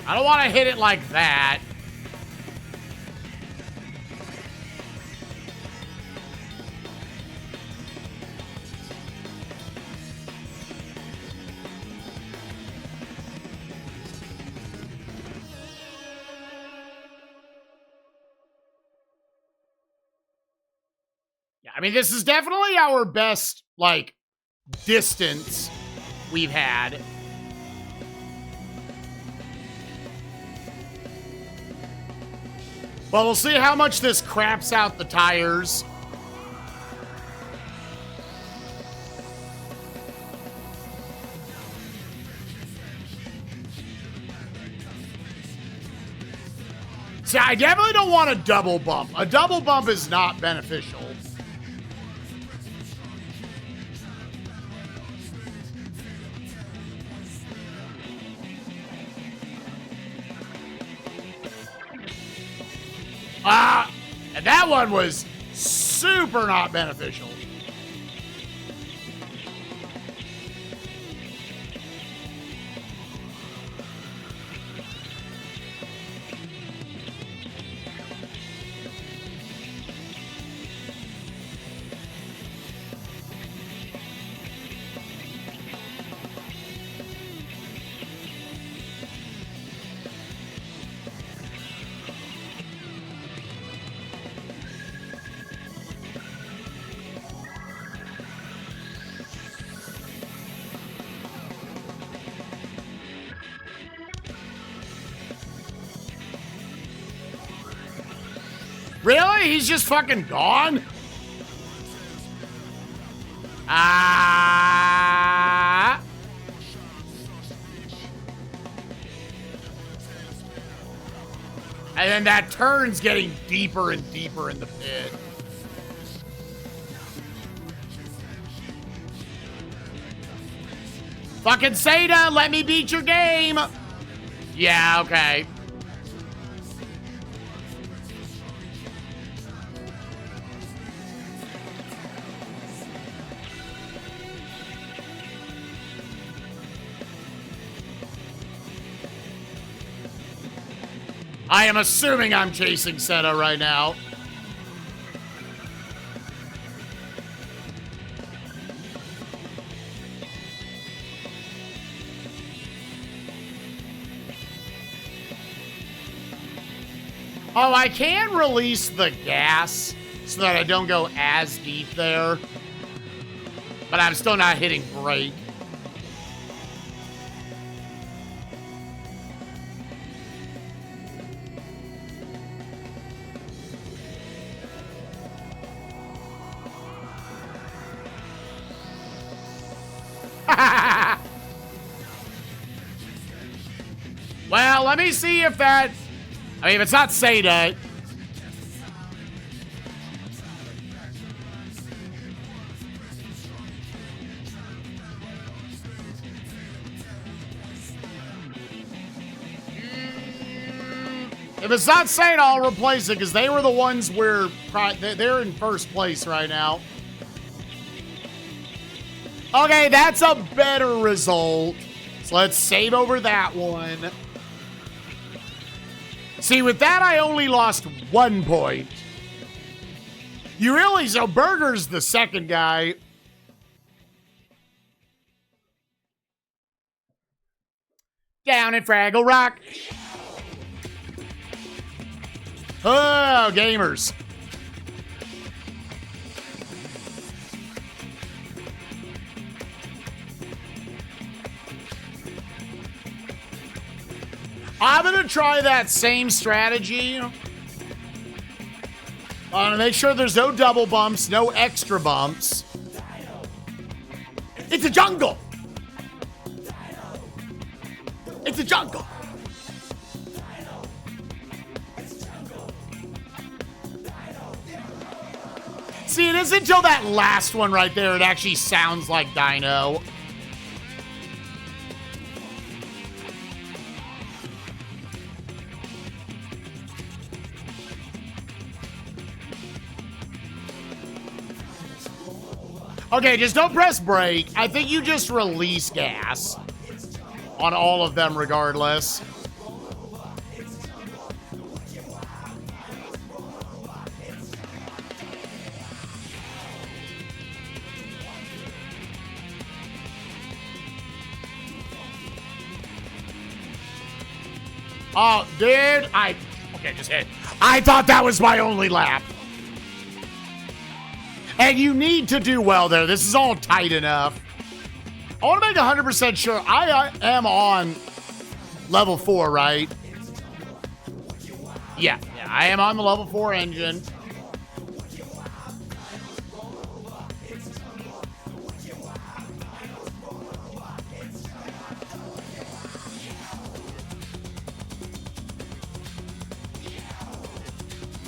I don't want to hit it like that. I mean, this is definitely our best, like, distance we've had. But we'll see how much this craps out the tires. See, I definitely don't want a double bump. A double bump is not beneficial. And that one was super not beneficial. Really? He's just fucking gone? Ah. And then that turn's getting deeper and deeper in the pit. Fucking Seda, let me beat your game. Yeah, okay. I am assuming I'm chasing Senna right now. Oh, I can release the gas so that I don't go as deep there. But I'm still not hitting brake. Well, let me see if that... I mean, if it's not Seda... If it's not Seda, I'll replace it, because they were the ones where... They're in first place right now. Okay, that's a better result. So let's save over that one. See, with that, I only lost 1 point. You really... So Burger's the second guy. Down in Fraggle Rock. Oh, gamers. I'm going to try that same strategy. To make sure there's no double bumps, no extra bumps. It's a jungle. It's a jungle. See, it isn't until that last one right there it actually sounds like Dino. Okay, just don't press brake. I think you just release gas on all of them regardless. Oh, dude, okay, just hit. I thought that was my only lap. And you need to do well there. This is all tight enough. I want to make 100% sure I am on level 4, right? Yeah, I am on the level 4 engine.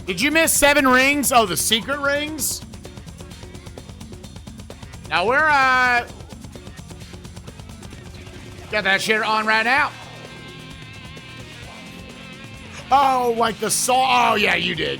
Did you miss 7 rings? Oh, the secret rings? Now we're, got that shit on right now. Oh, like the saw. Oh, yeah, you did.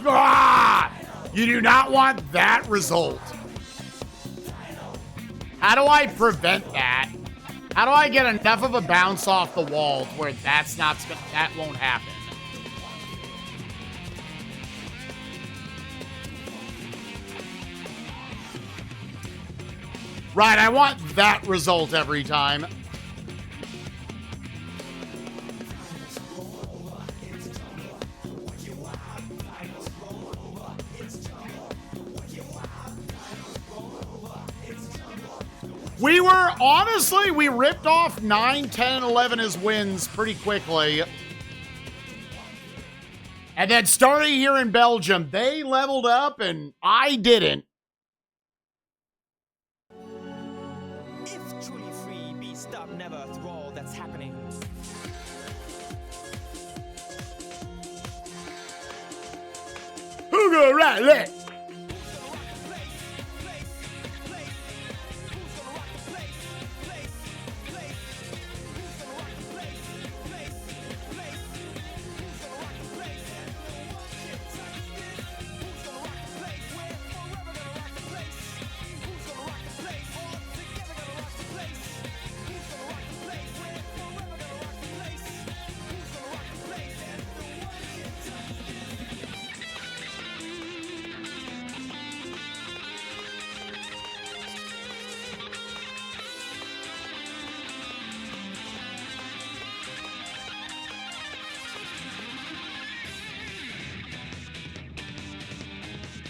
Ah! You do not want that result. How do I prevent that? How do I get enough of a bounce off the wall where that won't happen? Right, I want that result every time. Honestly, we ripped off 9, 10, and 11 as wins pretty quickly. And then starting here in Belgium, they leveled up and I didn't. If truly free, be stopped never through all that's happening. Who gonna ride that?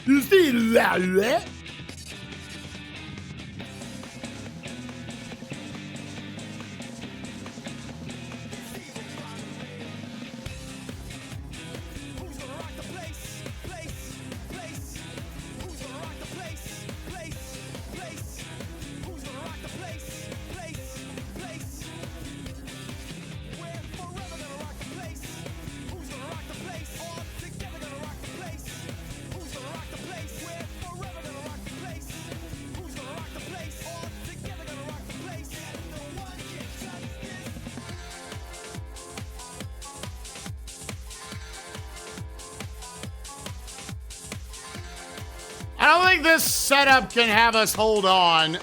You see that? I don't think this setup can have us hold on.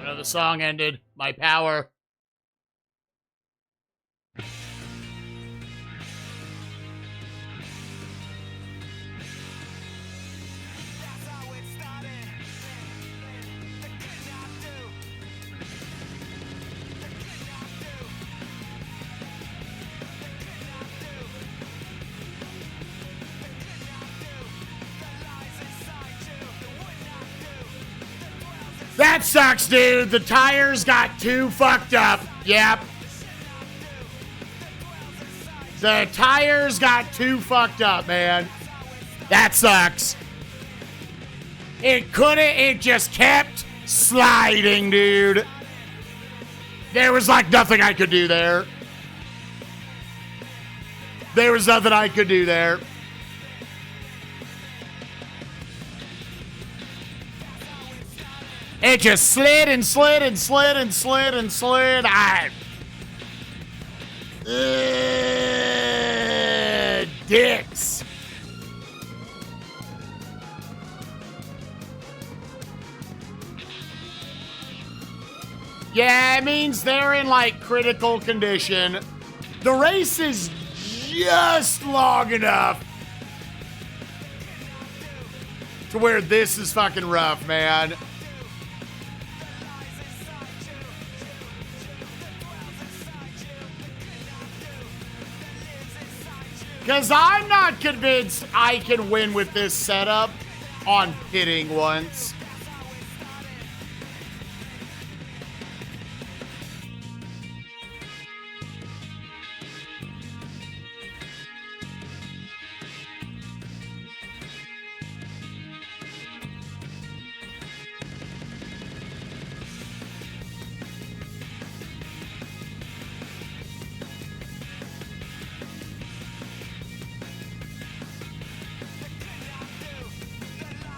I know the song ended. My power. That sucks, dude. The tires got too fucked up. Yep. The tires got too fucked up, man. That sucks. It just kept sliding, dude. There was like nothing I could do there. There was nothing I could do there. It just slid and slid and slid and slid and slid. Dicks. Yeah, it means they're in like critical condition. The race is just long enough to where this is fucking rough, man. Because I'm not convinced I can win with this setup on hitting once.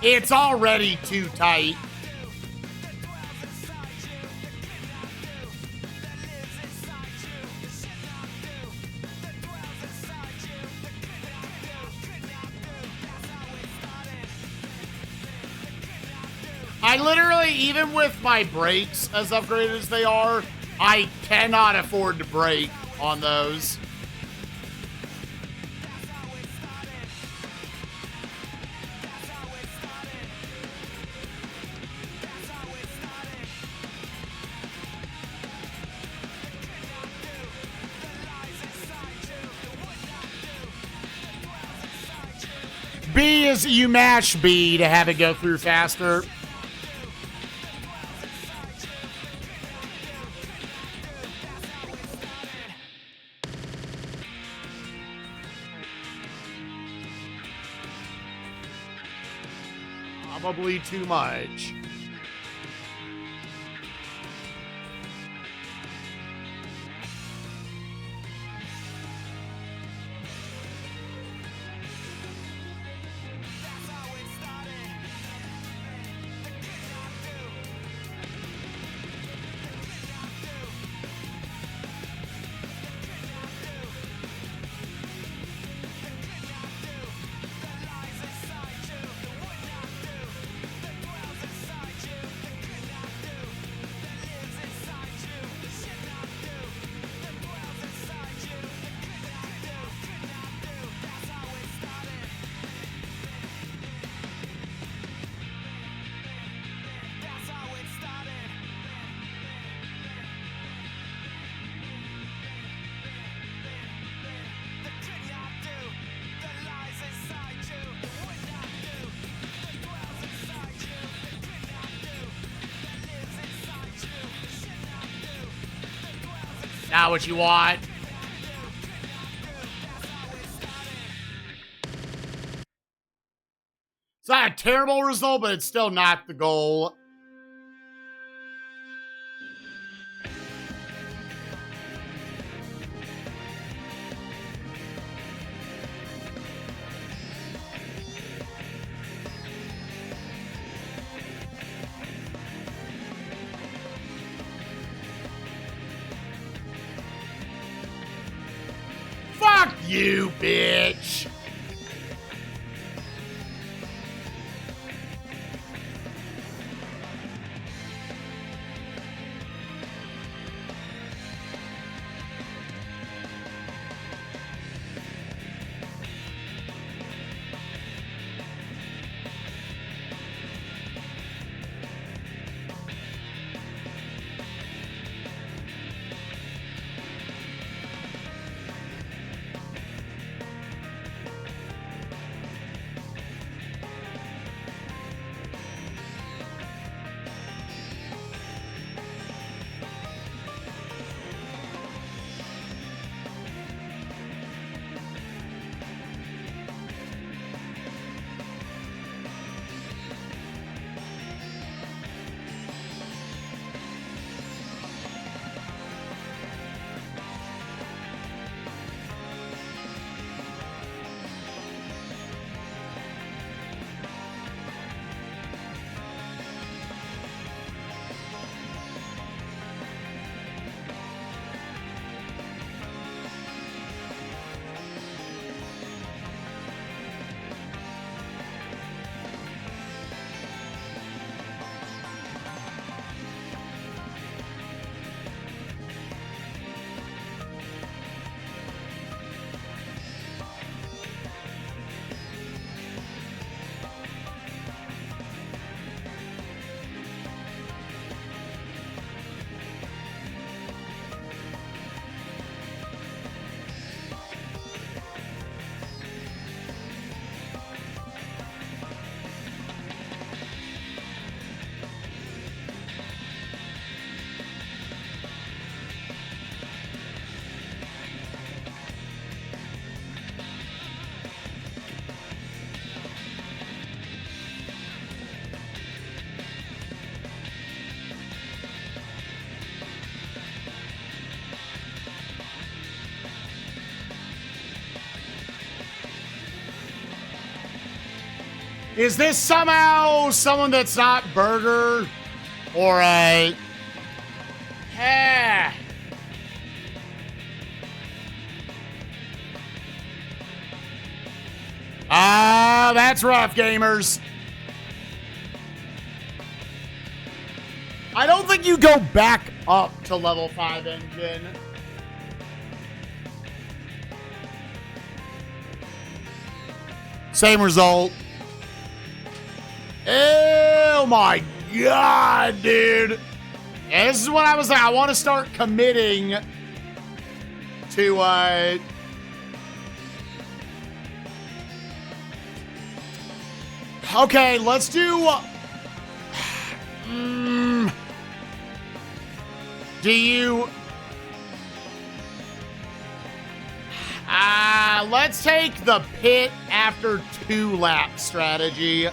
It's already too tight. I literally, even with my brakes as upgraded as they are, I cannot afford to brake on those. B is you mash B to have it go through faster. Probably too much. Not what you want. It's not a terrible result, but it's still not the goal. Fuck you, bitch. Is this somehow someone that's not Burger or a... Ah, that's rough, gamers. I don't think you go back up to level 5 engine. Same result. Oh my god, dude. Yeah, this is what I was like. I want to start committing to okay, let's do do you let's take the pit after 2 lap strategy.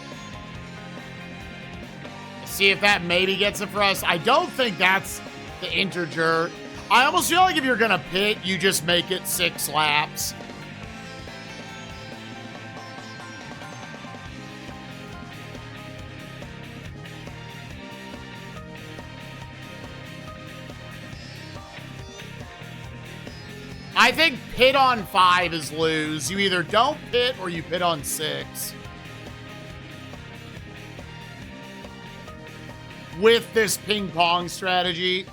See if that maybe gets it for us. I don't think that's the integer. I almost feel like if you're gonna pit, you just make it 6 laps. I think pit on 5 is lose. You either don't pit or you pit on 6. With this ping pong strategy.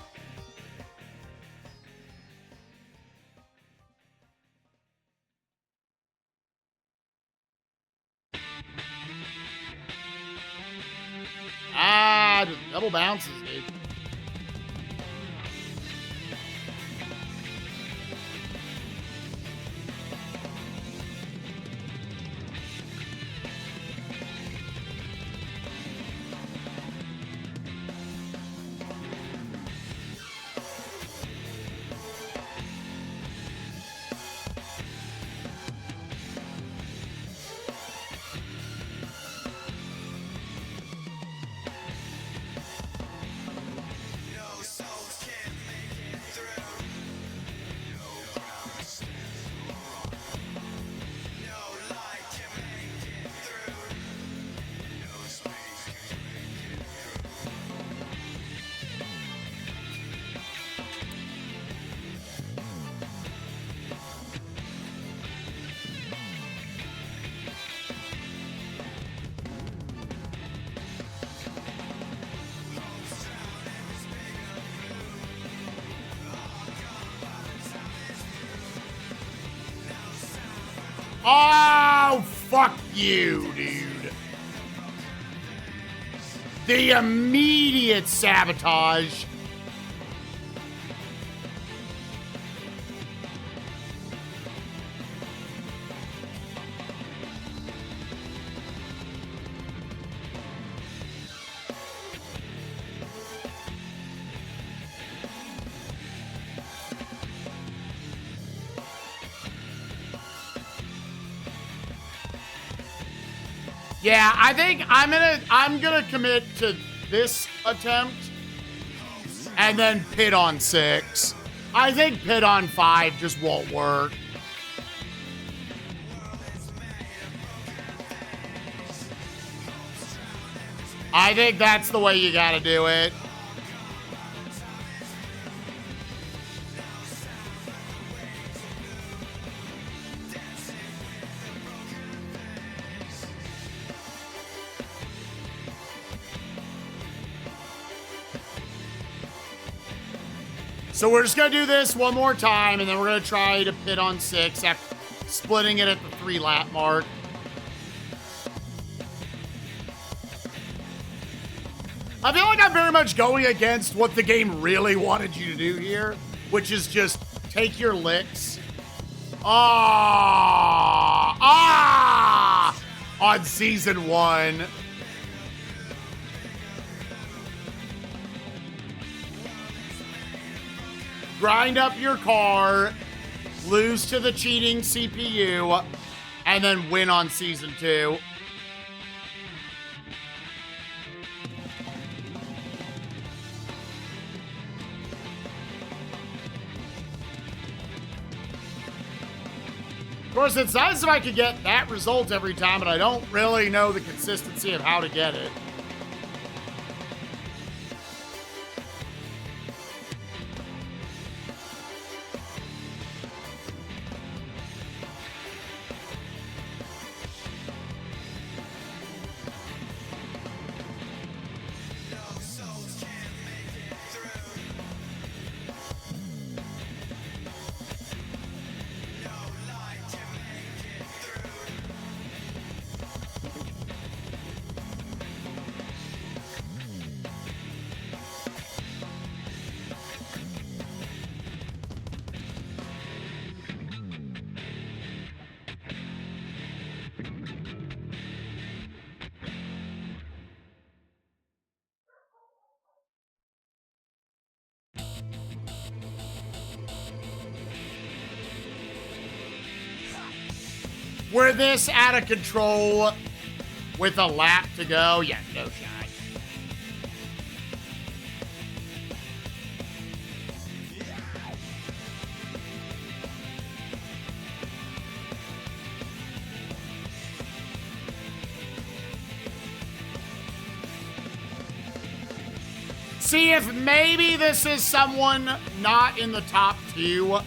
Double bounces, dude. Oh, fuck you, dude. The immediate sabotage. Yeah, I think I'm gonna commit to this attempt and then pit on 6. I think pit on 5 just won't work. I think that's the way you gotta do it. So we're just gonna do this one more time, and then we're gonna try to pit on 6 after splitting it at the 3 lap mark. I feel like I'm very much going against what the game really wanted you to do here, which is just take your licks. On season 1. Grind up your car, lose to the cheating CPU, and then win on season 2. course, it's nice if I could get that result every time, but I don't really know the consistency of how to get it. Were this out of control with a lap to go? Yeah, no shot. See if maybe this is someone not in the top 2.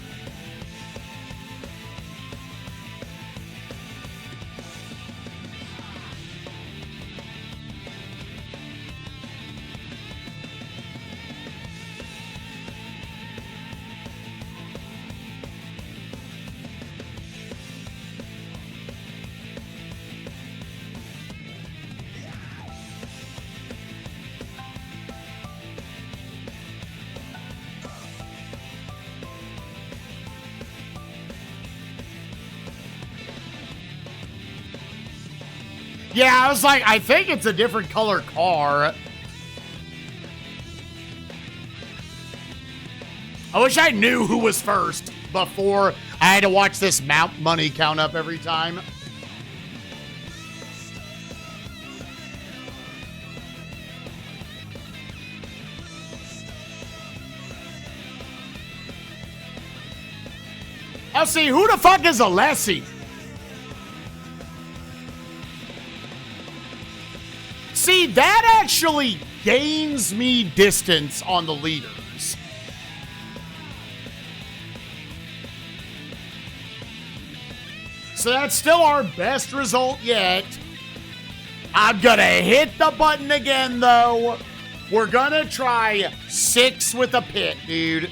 Yeah, I was like, I think it's a different color car. I wish I knew who was first before I had to watch this mount money count up every time. I'll see, who the fuck is Alessi? See, that actually gains me distance on the leaders. So that's still our best result yet. I'm gonna hit the button again, though. We're gonna try 6 with a pit, dude.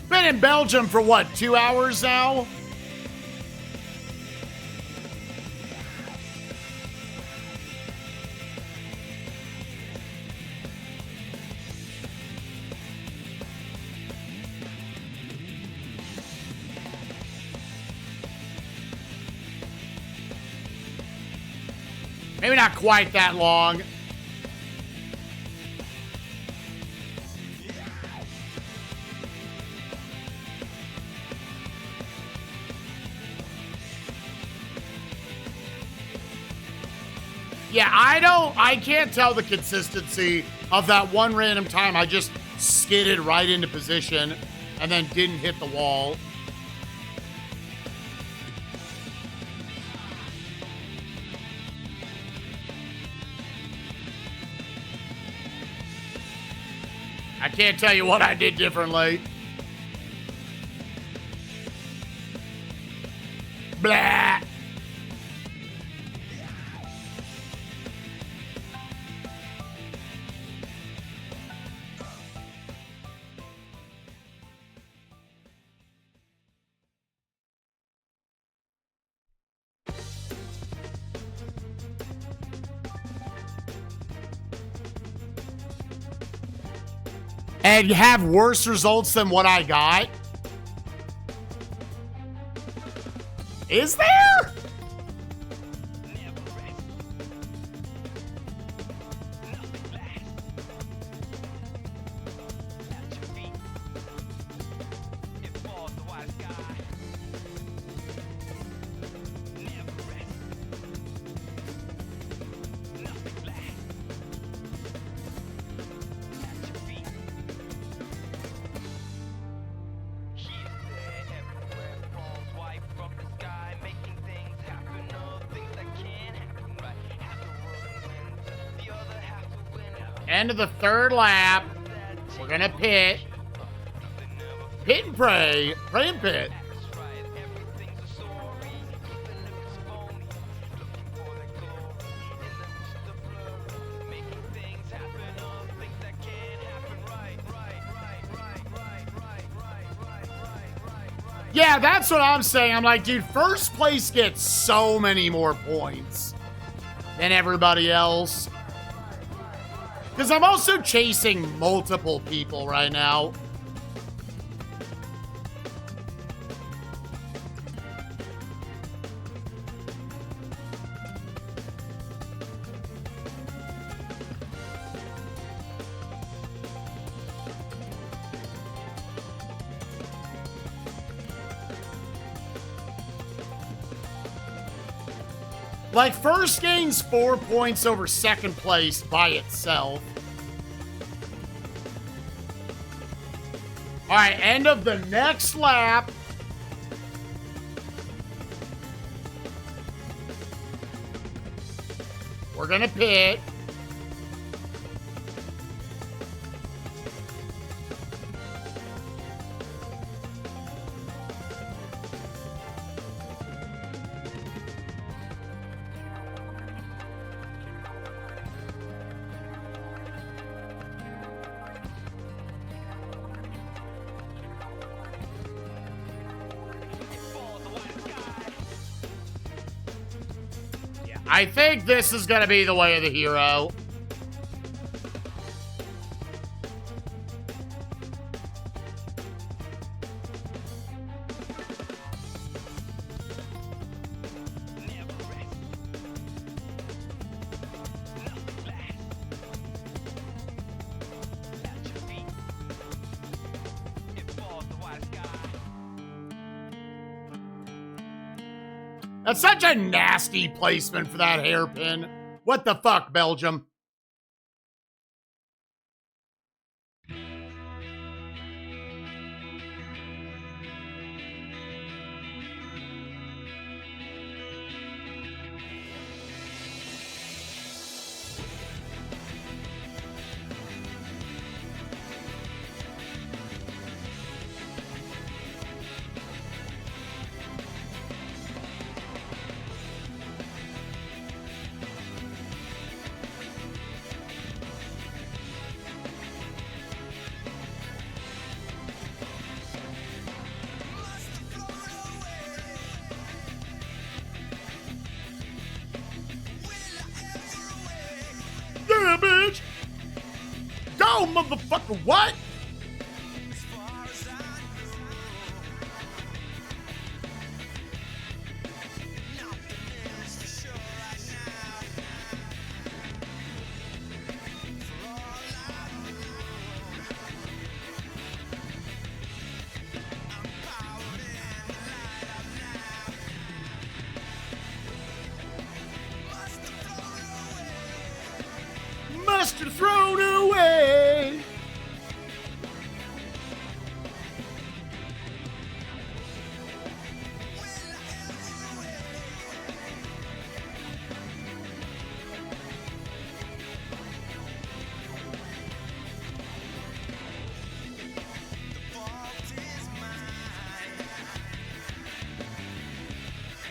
Been in Belgium for what, 2 hours now? Maybe not quite that long. Yeah, I can't tell the consistency of that one random time I just skidded right into position and then didn't hit the wall. I can't tell you what I did differently. Blah. and have worse results than what I got? Is there? End of the third lap. We're gonna pit. Pit and pray. Pray and pit. Yeah, that's what I'm saying. I'm like, dude, first place gets so many more points than everybody else. Because I'm also chasing multiple people right now. Like, first gains 4 points over second place by itself. All right, end of the next lap. We're gonna pit. I think this is gonna be the way of the hero. That's such a nasty placement for that hairpin. What the fuck, Belgium? Yeah, bitch! Go, motherfucker! What? Mustard thrown away.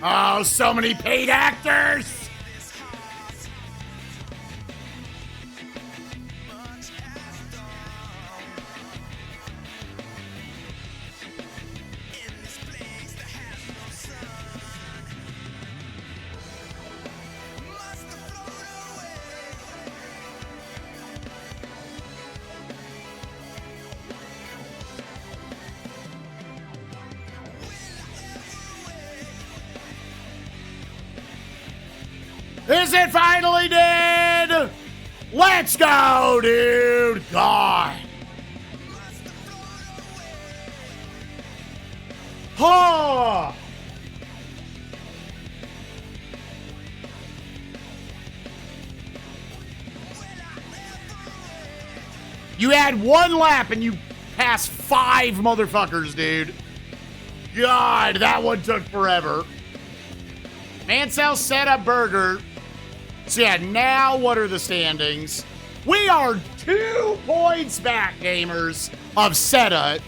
Oh, so many paid actors. Is it finally dead? Let's go, dude. God. Oh. You had one lap and you passed 5 motherfuckers, dude. God, that one took forever. Mansell set up burger. So yeah, now what are the standings? We are 2 points back, gamers, of Seta.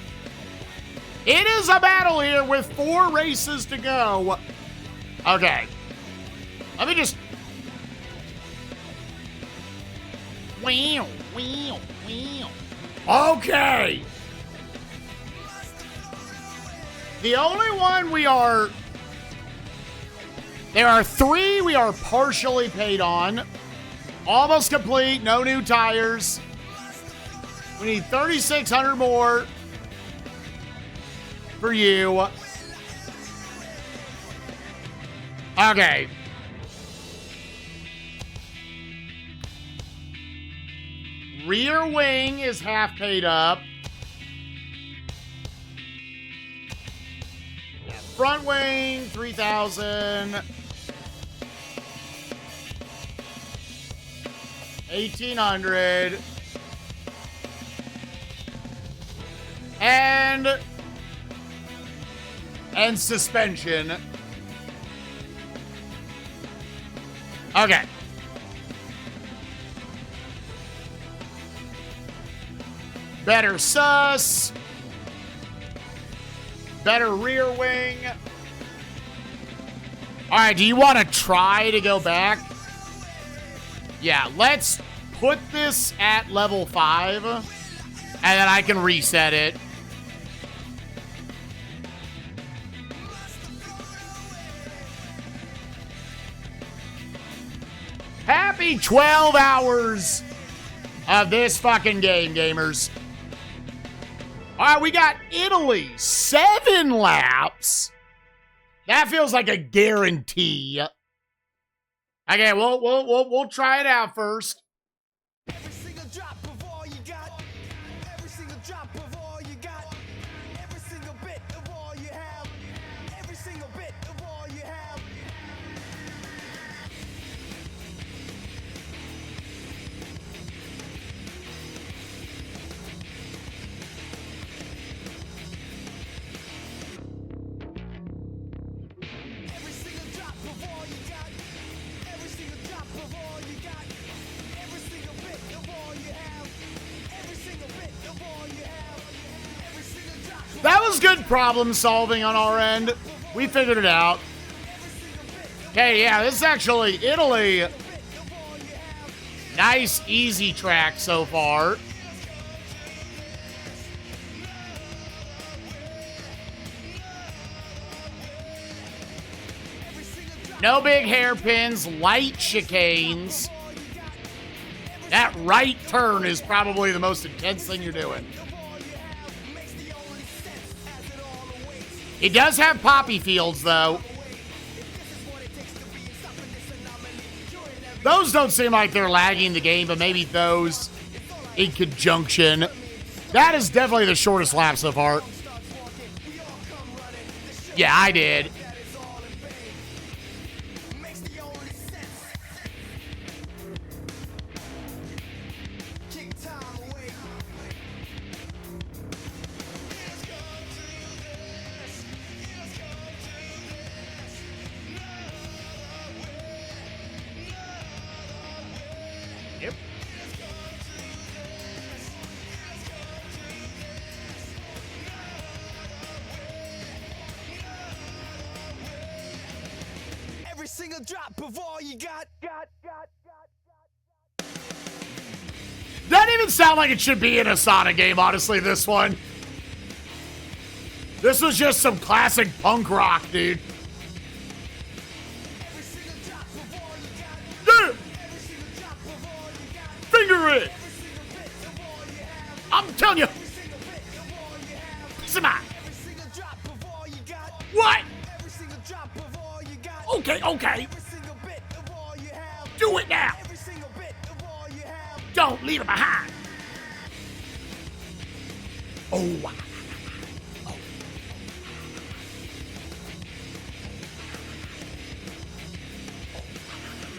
It is a battle here with 4 races to go. Okay. Let me just... Wow, wow, wow. Okay. The only one we are... There are 3 we are partially paid on. Almost complete, no new tires. We need 3,600 more for you. Okay. Rear wing is half paid up. Front wing, 3,000. 1,800. And suspension. Okay. Better sus. Better rear wing. All right, do you want to try to go back? Yeah, let's put this at level 5, and then I can reset it. Happy 12 hours of this fucking game, gamers. All right, we got Italy, 7 laps. That feels like a guarantee. Okay, we'll try it out first. Every single drop of all you got. Every single drop of all you got. Every single bit of all you have. Every single bit of all you have. Every single drop of all you got. Every single drop of all you got. Every single bit of all you have. Every single bit of all you have. Every single drop of That was good problem solving on our end. We figured it out. Okay, yeah, this is actually Italy. Nice, easy track so far. No big hairpins, light chicanes. That right turn is probably the most intense thing you're doing. It does have poppy fields, though. Those don't seem like they're lagging the game, but maybe those in conjunction. That is definitely the shortest lap so far. Yeah, I did. Yep. every single drop of all you got. Doesn't even sound like it should be in a Sonic game, honestly, this one. This was just some classic punk rock, dude. Every single drop of all you got. Yeah. Every single drop of all you got. Finger it. Every single bit of all you have. I'm telling you. Every single bit of all you have. Come on. Every single drop of all you got. What? Every single drop of all you got. Okay. Every single bit of all you have. Do it now. Don't leave it behind. Oh, wow.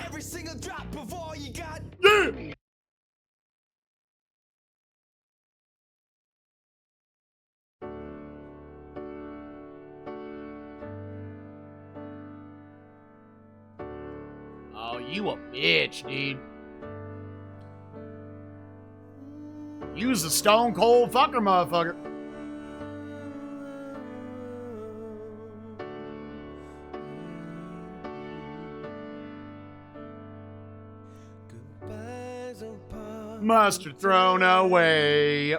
Every single drop of all you got. Yeah. Oh, you a bitch, dude. Use a stone cold fucker, motherfucker. Mustard thrown away.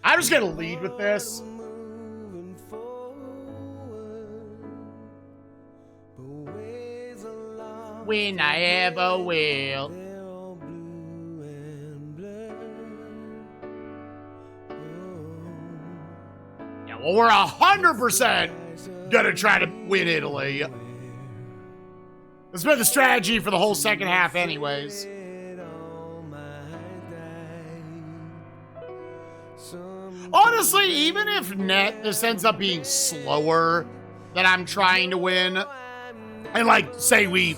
I'm just gonna lead with this. When I ever will. Yeah, well, we're 100% gonna try to win Italy. It's been the strategy for the whole second half anyways. Honestly, even if net this ends up being slower than I'm trying to win, and like, say we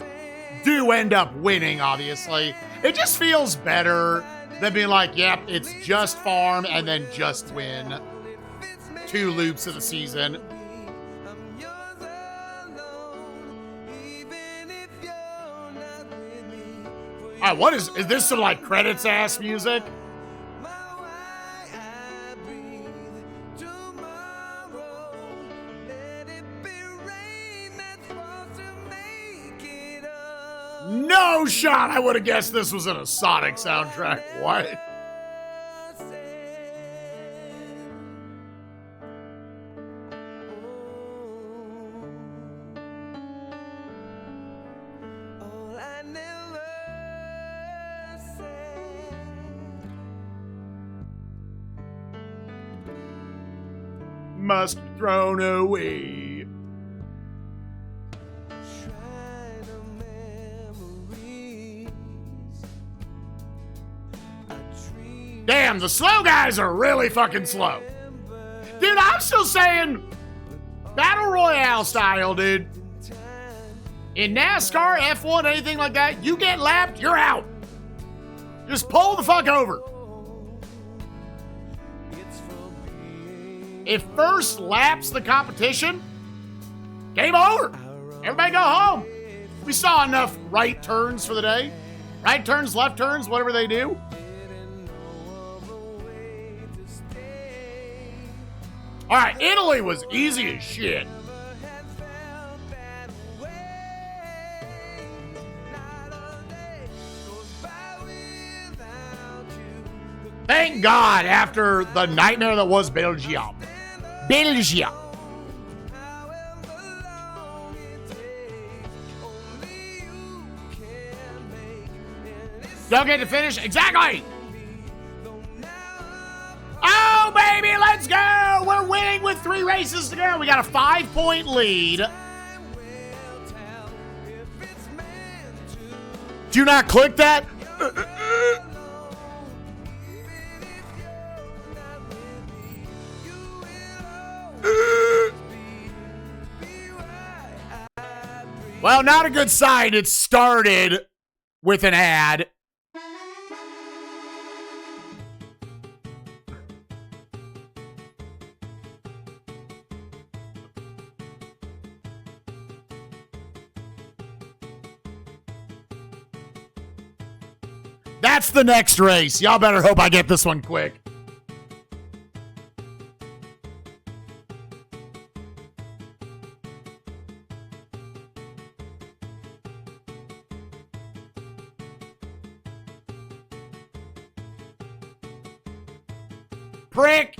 do end up winning, obviously, it just feels better than being like, yep, it's just farm and then just win 2 loops of the season. All right, what is this some like credits ass music? No shot I would have guessed this was in a Sonic soundtrack. What? Must be thrown away. Damn, the slow guys are really fucking slow. Dude, I'm still saying Battle Royale style, dude. In NASCAR, F1, anything like that, you get lapped, you're out. Just pull the fuck over. If first laps the competition, game over. Everybody go home. We saw enough right turns for the day. Right turns, left turns, whatever they do. All right, Italy was easy as shit. Thank God after the nightmare that was Belgium. Belgium. Don't get to finish. Exactly. Oh, baby, let's go. We're winning with 3 races to go. We got a 5-point lead. Do not click that. Well, not a good sign. It started with an ad. That's the next race. Y'all better hope I get this one quick. Prick.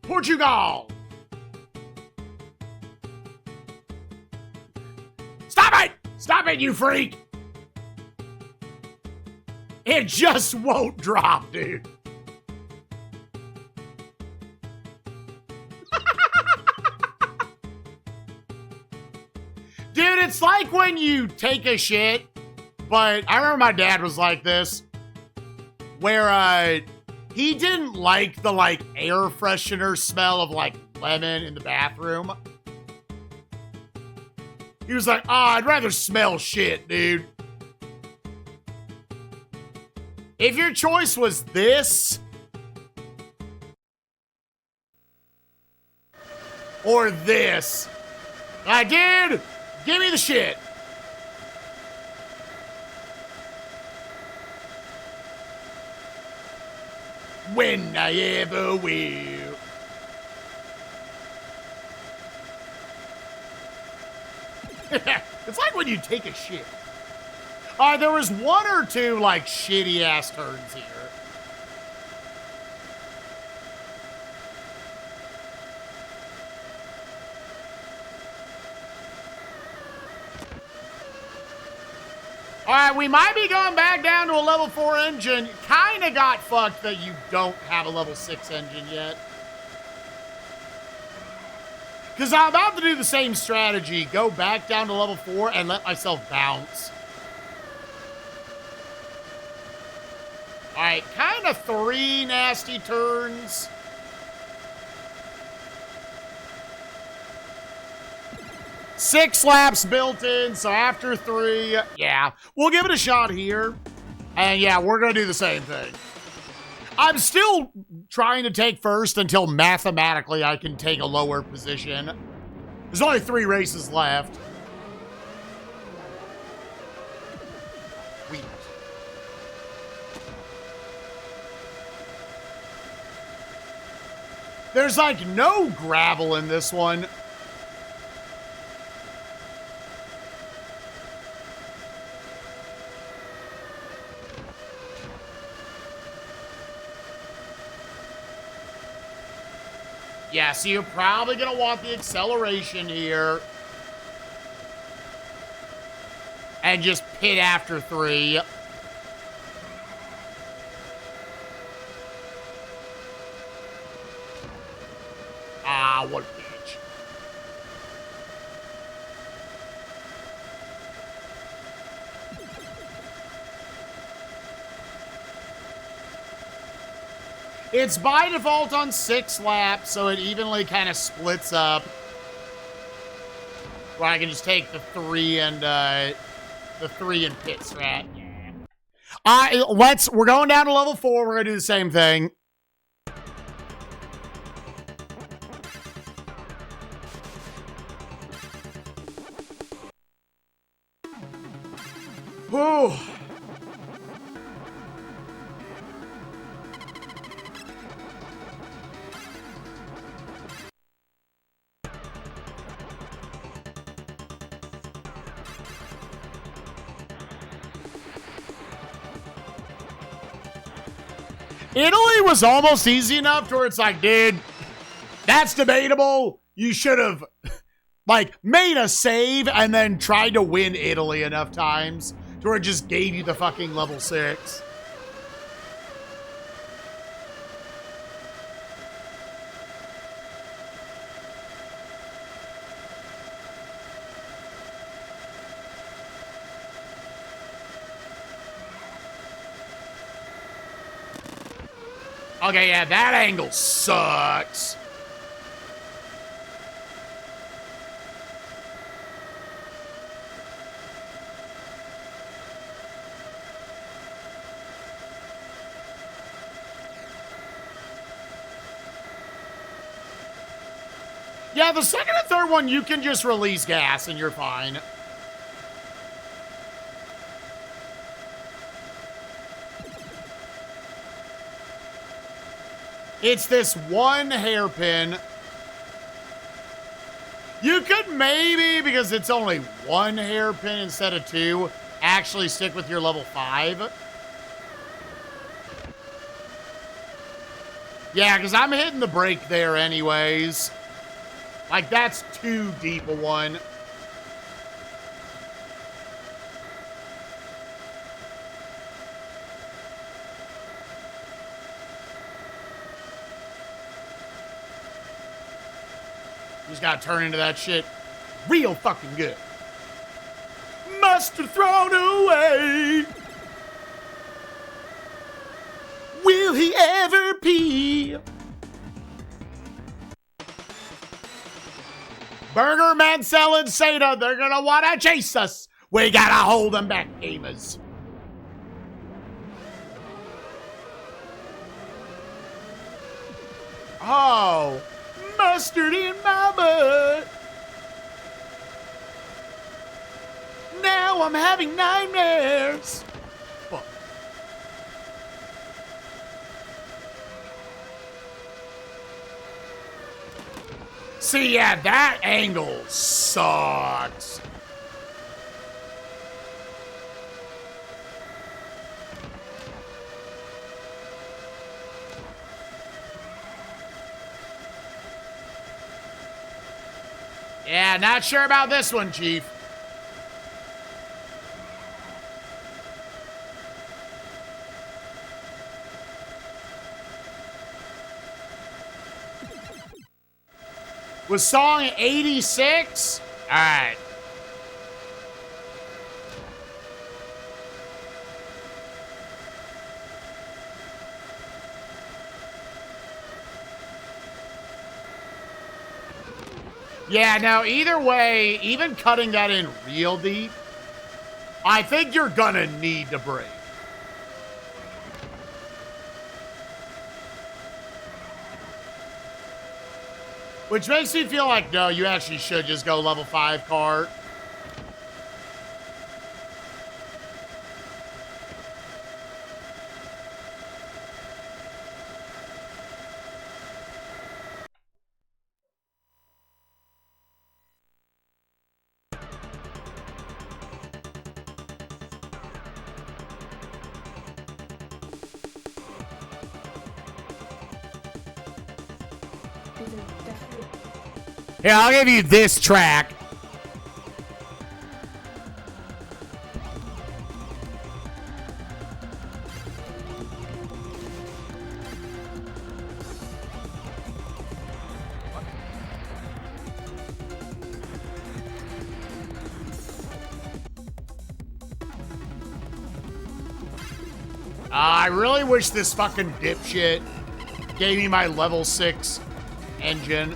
Portugal. Stop it! Stop it, you freak! It just won't drop, dude. Dude, it's like when you take a shit, but I remember my dad was like this, where he didn't like the air freshener smell of lemon in the bathroom. He was like, I'd rather smell shit, dude. If your choice was this or this, dude, give me the shit. When I ever will. It's like when you take a shit. There was one or two, shitty-ass turns here. All right, we might be going back down to a level 4 engine. Kind of got fucked that you don't have a level 6 engine yet. Because I'm about to do the same strategy. Go back down to level 4 and let myself bounce. All right, kind of 3 nasty turns. Six laps built in, so after 3, yeah, we'll give it a shot here. And yeah, we're going to do the same thing. I'm still trying to take first until mathematically I can take a lower position. There's only 3 races left. Wheat. There's no gravel in this one. Yeah, so you're probably going to want the acceleration here. And just pit after 3. Ah, what a bitch. It's by default on 6 laps, so it evenly kind of splits up. Where I can just take the 3 and pit strat. Yeah. We're going down to level 4. We're gonna do the same thing. Whew. Italy was almost easy enough to where it's like, dude, that's debatable. You should have, made a save and then tried to win Italy enough times to where it just gave you the fucking level 6. Okay, yeah, that angle sucks. Yeah, the second and third one, you can just release gas and you're fine. It's this one hairpin. You could maybe, because it's only one hairpin instead of 2, actually stick with your level 5. Yeah, because I'm hitting the brake there anyways. Like, that's too deep a one. Just gotta turn into that shit real fucking good. Mustard thrown away. Will he ever pee? Burger, Mansell, and Seda, they're gonna wanna chase us. We gotta hold them back, gamers. Oh, mustard in my butt. Now I'm having nightmares. Fuck. See, yeah, that angle sucks. Yeah, not sure about this one, Chief. Was song 86? All right. Yeah, now either way, even cutting that in real deep, I think you're gonna need to brake. Which makes me feel like, no, you actually should just go level 5 cart. Here, I'll give you this track. I really wish this fucking dipshit gave me my level 6 engine.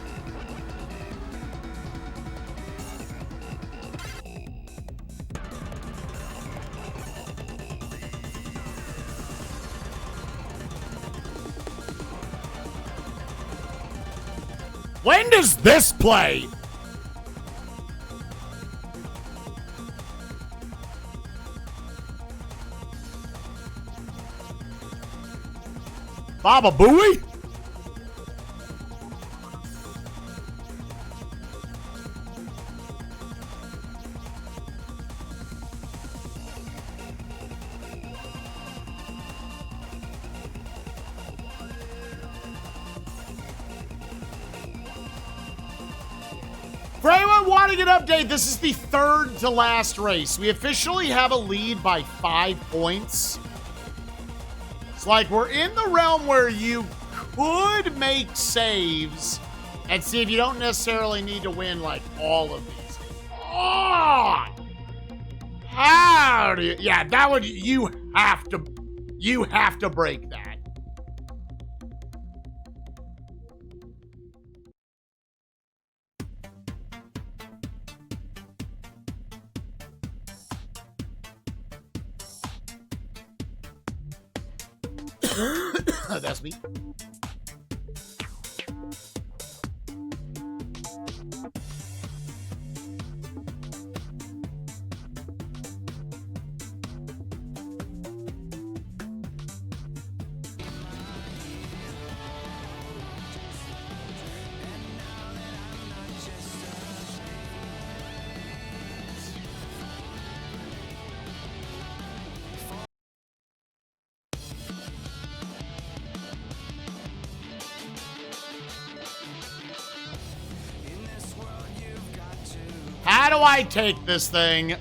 When does this play? Baba Booey? For anyone wanting an update, this is the third to last race. We officially have a lead by 5 points. It's like we're in the realm where you could make saves and see if you don't necessarily need to win like all of these. Oh! How do you? Yeah, that would, you have to break that. That's me. do I take this thing?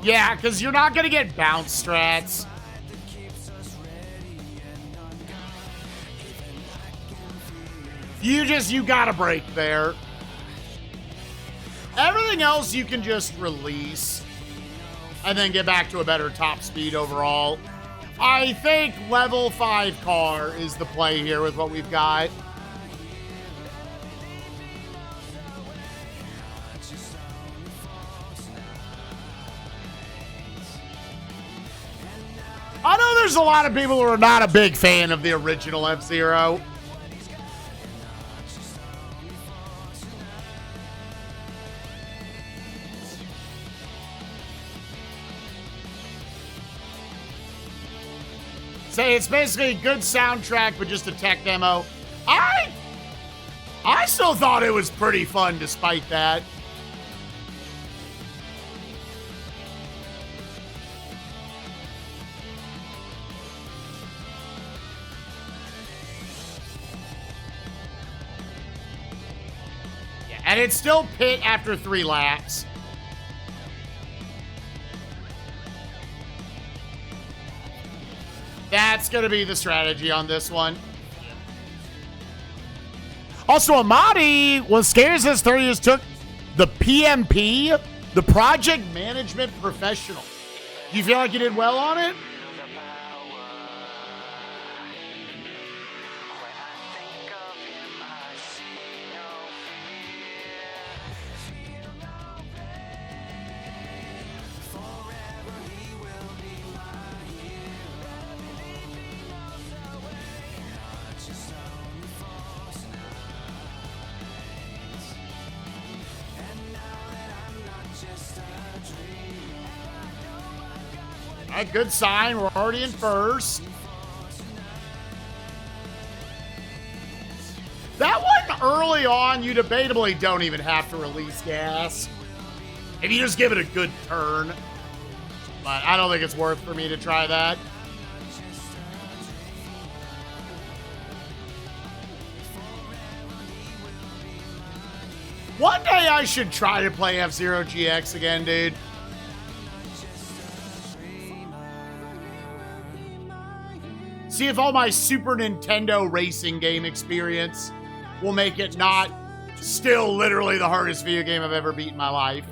Yeah, because you're not going to get bounce strats. You got to break there. Everything else you can just release and then get back to a better top speed overall. I think level 5 car is the play here with what we've got. I know there's a lot of people who are not a big fan of the original F-Zero. Say it's basically a good soundtrack, but just a tech demo. I still thought it was pretty fun despite that. And it's still pit after 3 laps. That's going to be the strategy on this one. Also, Amadi was scared as 30 years took the PMP, the Project Management Professional. Do you feel like you did well on it? A good sign. We're already in first. That one early on, you debatably don't even have to release gas. If you just give it a good turn. But I don't think it's worth for me to try that. One day I should try to play F-Zero GX again, dude. See if all my Super Nintendo racing game experience will make it not still literally the hardest video game I've ever beat in my life.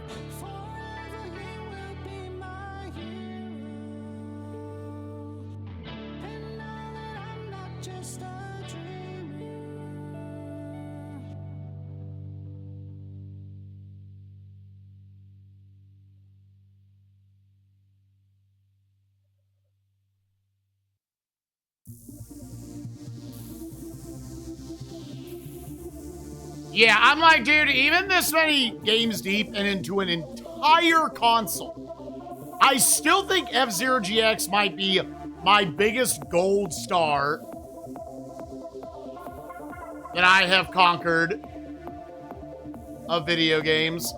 Yeah, I'm like, dude, even this many games deep and into an entire console, I still think F-Zero GX might be my biggest gold star that I have conquered of video games.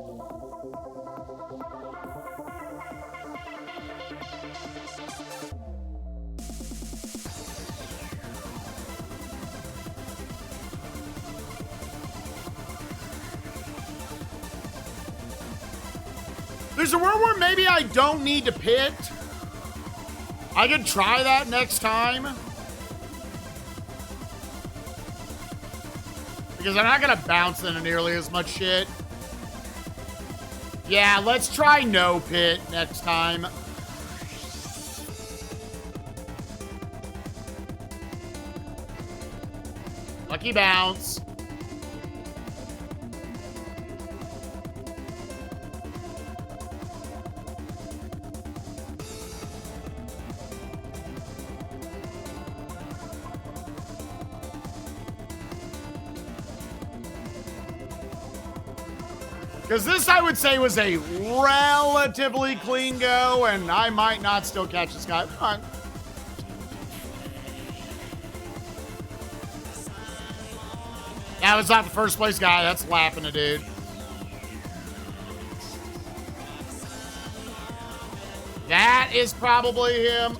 There's a world where maybe I don't need to pit. I could try that next time. Because I'm not going to bounce into nearly as much shit. Yeah, let's try no pit next time. Lucky bounce. Because this, I would say, was a relatively clean go, and I might not still catch this guy. Come on. That was not the first place guy. That's lapping a dude. That is probably him.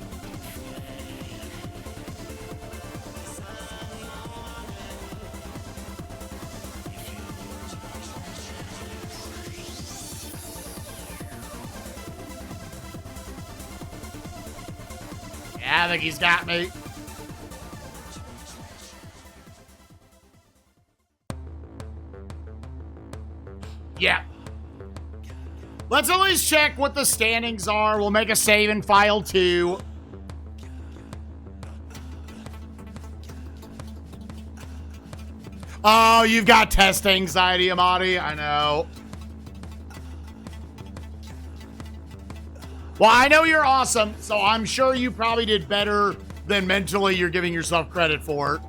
Yeah, I think he's got me. Yeah. Let's at least check what the standings are. We'll make a save in file 2. Oh, you've got test anxiety, Amadi. I know. Well, I know you're awesome, so I'm sure you probably did better than mentally you're giving yourself credit for.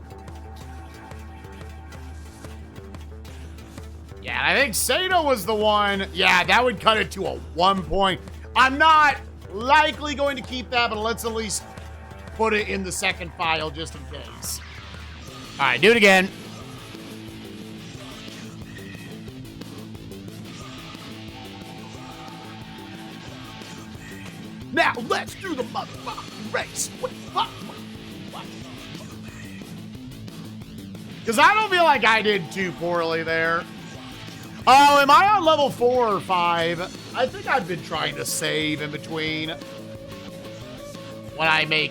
Yeah, I think Sato was the one. Yeah, that would cut it to a 1 point. I'm not likely going to keep that, but let's at least put it in the second file just in case. All right, do it again. Now, let's do the motherfucking race. Because I don't feel like I did too poorly there. Oh, am I on level 4 or 5? I think I've been trying to save in between when I make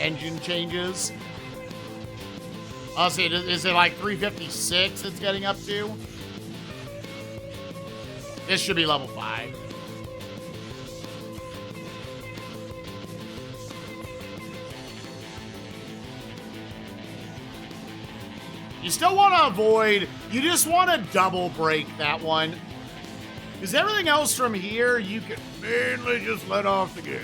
engine changes. I'll see, is it like 356 it's getting up to? This should be level 5. You still want to avoid, you just want to double break that one. Because everything else from here, you can mainly just let off the gas.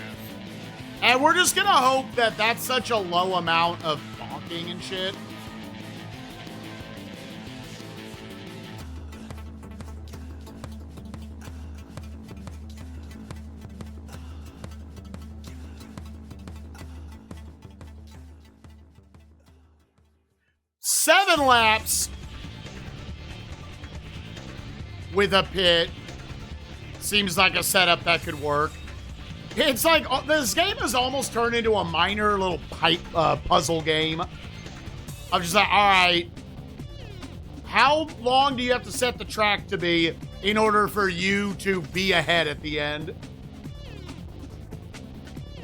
And we're just going to hope that that's such a low amount of bonking and shit. Seven laps with a pit seems like a setup that could work. It's like this game has almost turned into a minor little puzzle game. I'm just like, all right, how long do you have to set the track to be in order for you to be ahead at the end?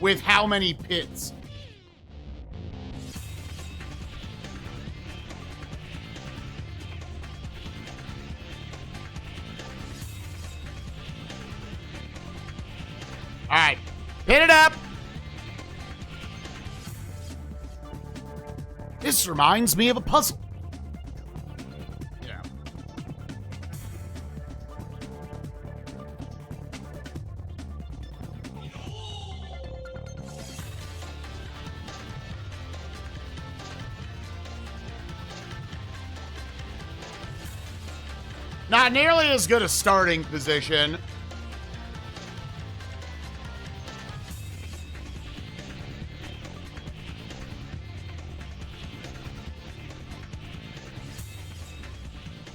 With how many pits? All right, hit it up. This reminds me of a puzzle. Yeah. Not nearly as good a starting position.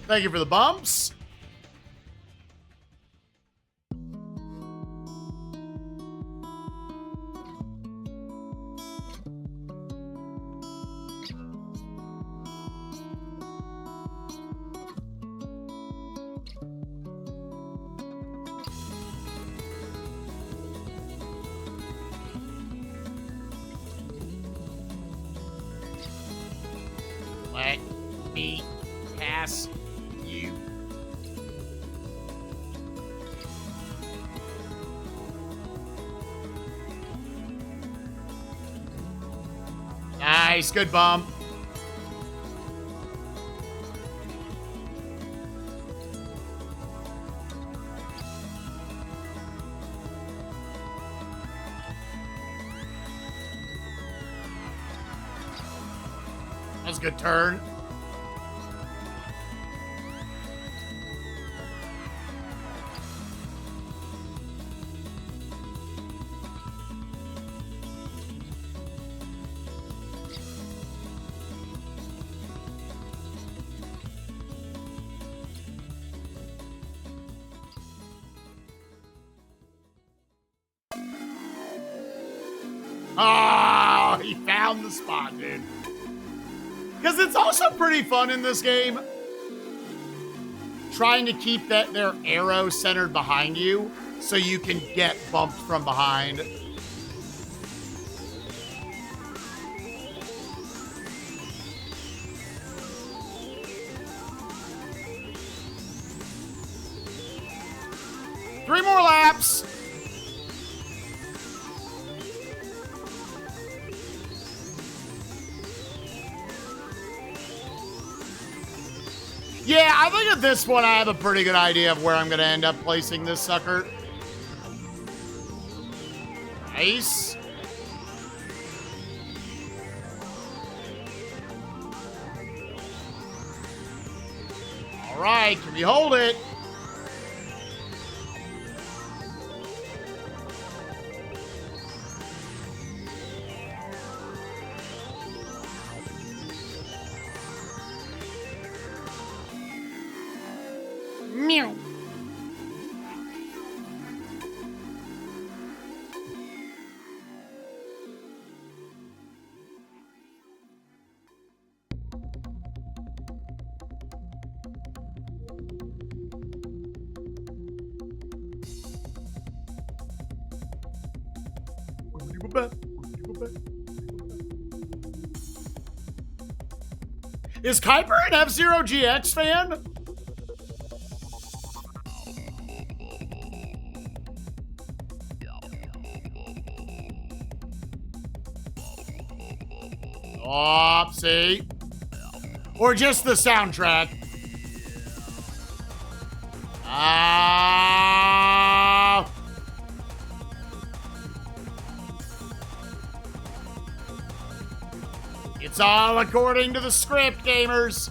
Thank you for the bumps. Let me pass you. Nice, good bump. That's a good turn. Oh, he found the spot, dude. Because it's also pretty fun in this game trying to keep their arrow centered behind you so you can get bumped from behind. Three more laps. Yeah, I think at this point I have a pretty good idea of where I'm going to end up placing this sucker. Nice. All right, can we hold it? Meow. Is Kuiper an F-Zero GX fan? Oh, see? Or just the soundtrack. Ah. It's all according to the script, gamers.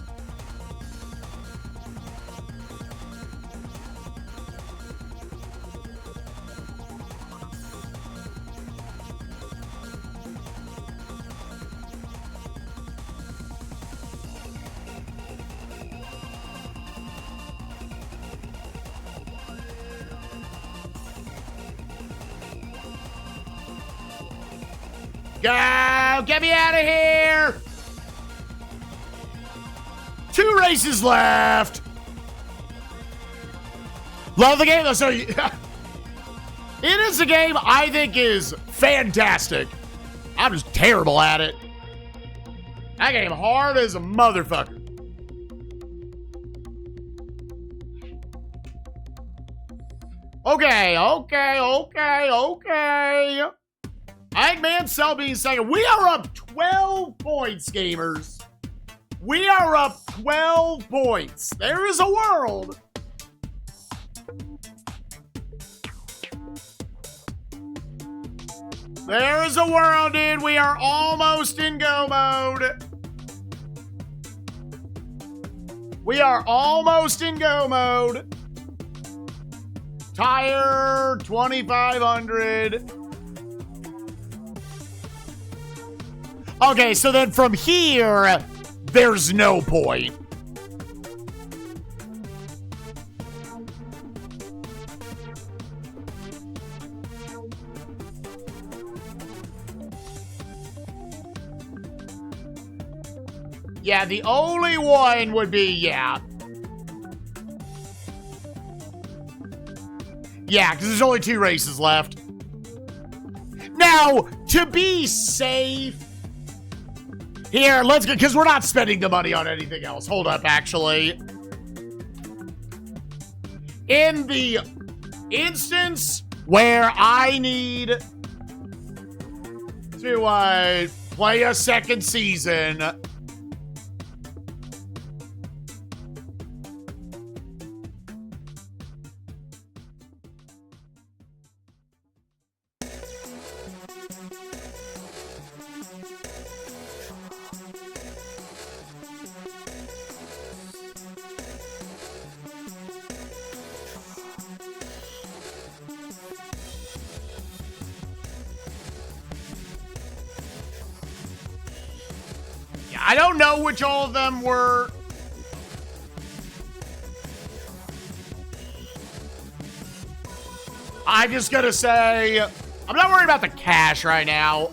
Go! Get me out of here! 2 races left. Love the game. So it is a game I think is fantastic. I'm just terrible at it. That game hard as a motherfucker. Okay. Eggman Cell being second. We are up 12 points, gamers. We are up 12 points. There is a world. There is a world, dude. We are almost in go mode. We are almost in go mode. Tire 2,500. Okay, so then from here, there's no point. Yeah, the only one would be, yeah. Yeah, because there's only 2 races left. Now, to be safe, here, let's go, because we're not spending the money on anything else. Hold up, actually. In the instance where I need to play a second season, I don't know which all of them were. I'm just gonna say, I'm not worried about the cash right now.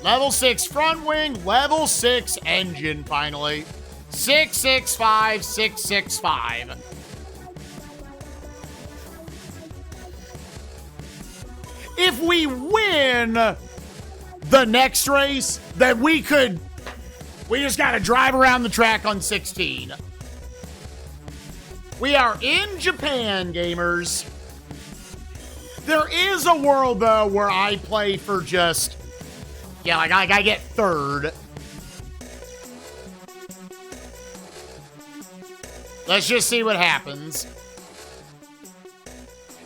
Level 6 front wing, level 6 engine, finally. 665, 665. If we win the next race, then we just got to drive around the track on 16. We are in Japan, gamers. There is a world, though, where I play for just, yeah, like I get third. Let's just see what happens.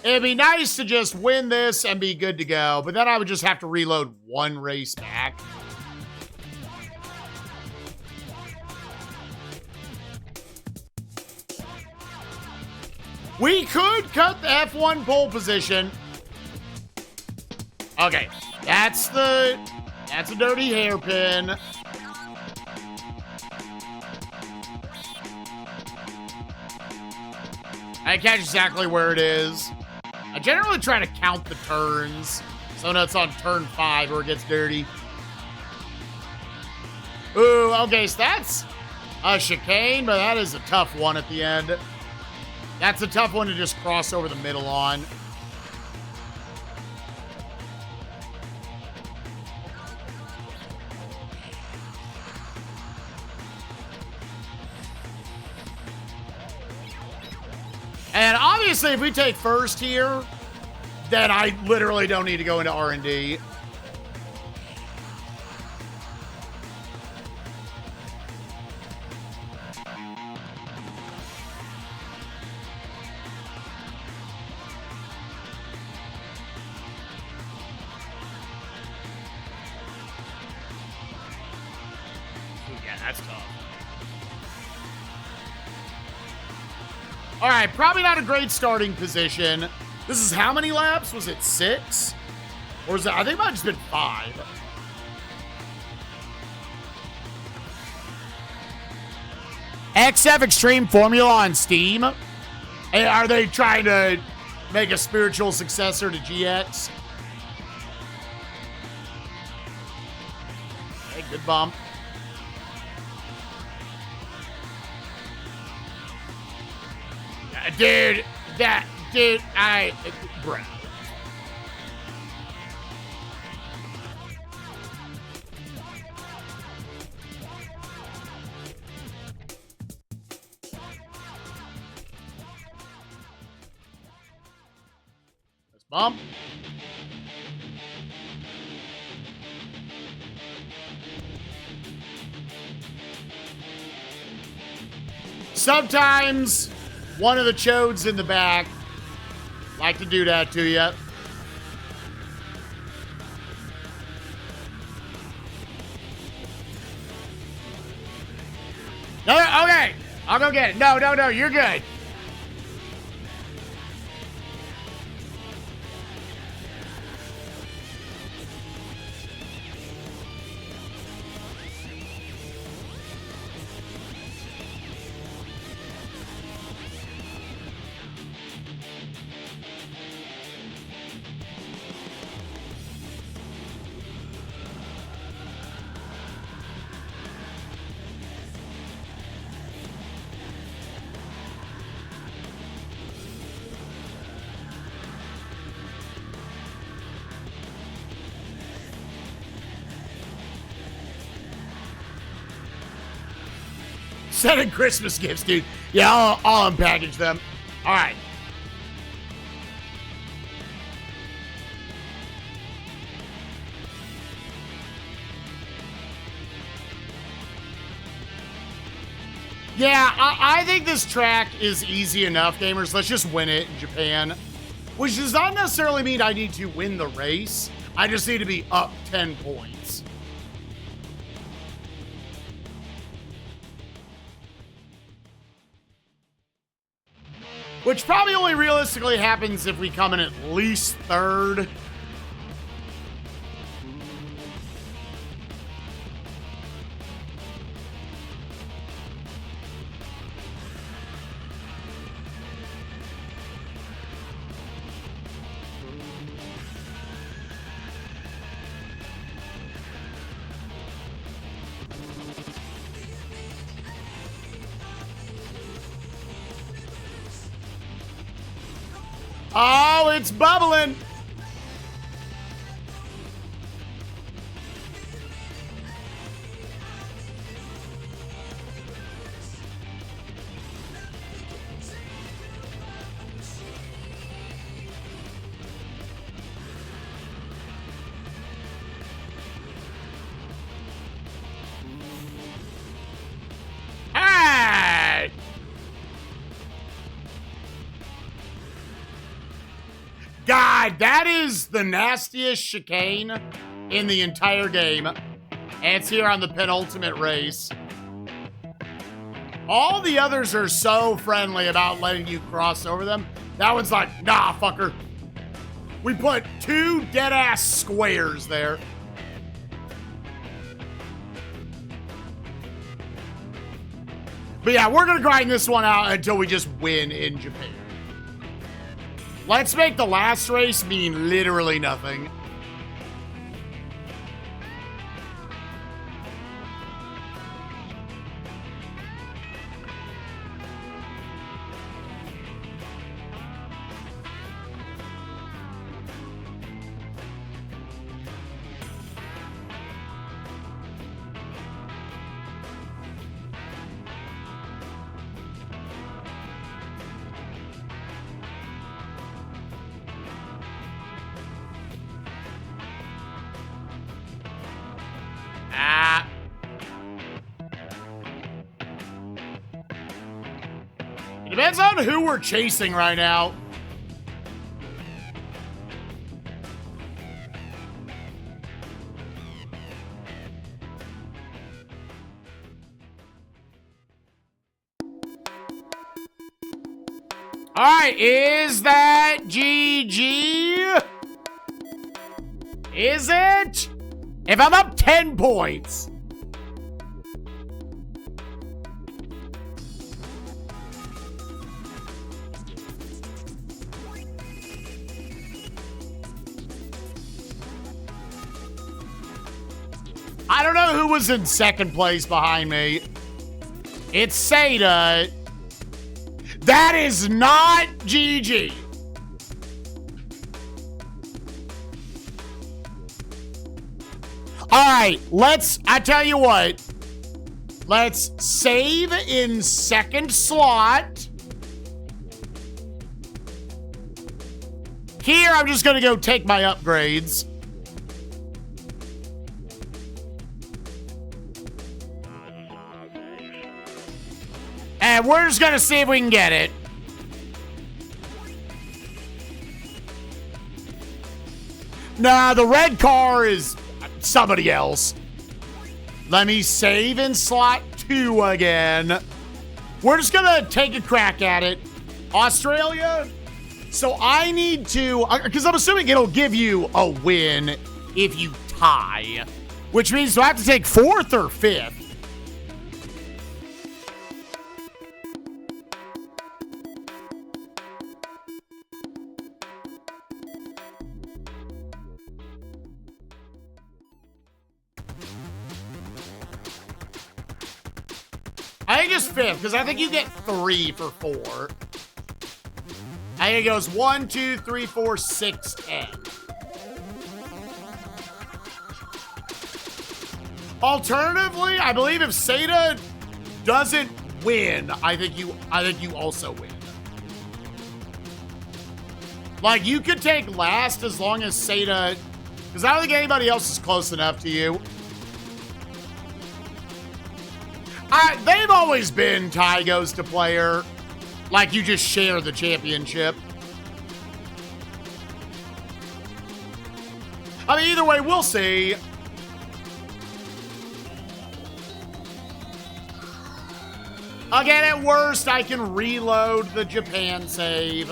It'd be nice to just win this and be good to go, but then I would just have to reload one race back. We could cut the F1 pole position. Okay, that's a dirty hairpin. I catch exactly where it is. I generally try to count the turns, so that's on turn 5 where it gets dirty. Ooh, okay, so that's a chicane, but that is a tough one at the end. That's a tough one to just cross over the middle on. And obviously, if we take first here, then I literally don't need to go into R&D. Yeah, that's tough. All right, probably not a great starting position. This is how many laps? Was it 6? Or was it, I think it might have just been 5. XF Extreme Formula on Steam. Hey, are they trying to make a spiritual successor to GX? Hey, good bump. Dude, bro. Let's bump. Sometimes one of the chodes in the back like to do that to you. No, okay. I'll go get it. No, you're good. Sending Christmas gifts, dude. Yeah, I'll unpackage them. All right. Yeah, I think this track is easy enough, gamers. Let's just win it in Japan. Which does not necessarily mean I need to win the race. I just need to be up 10 points. Which probably only realistically happens if we come in at least third. Oh, it's bubbling. Hey! God, that is the nastiest chicane in the entire game. And it's here on the penultimate race. All the others are so friendly about letting you cross over them. That one's like, nah, fucker. We put 2 dead-ass squares there. But yeah, we're going to grind this one out until we just win in Japan. Let's make the last race mean literally nothing. It depends on who we're chasing right now. All right, is that GG? Is it? If I'm up 10 points. I don't know who was in second place behind me. It's Seda. That is not GG. All right, I tell you what. Let's save in second slot. Here, I'm just gonna go take my upgrades. And we're just gonna see if we can get it. Nah, the red car is somebody else. Let me save in slot 2 again. We're just gonna take a crack at it. Australia. So I need to, because I'm assuming it'll give you a win if you tie, which means do I have to take 4th or 5th? I think it's 5th, because I think you get 3 for 4. I think it goes 1, 2, 3, 4, 6, 10. Alternatively, I believe if Seda doesn't win, I think you also win. Like, you could take last as long as Seda, because I don't think anybody else is close enough to you. They've always been tie goes to player. Like, you just share the championship. I mean, either way, we'll see. Again, at worst, I can reload the Japan save.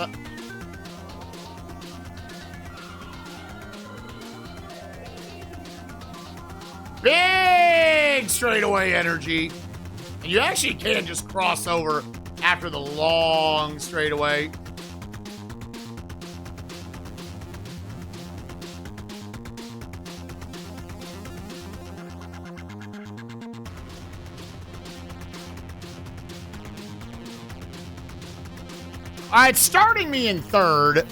Big straightaway energy. And you actually can just cross over after the long straightaway. All right, starting me in 3rd.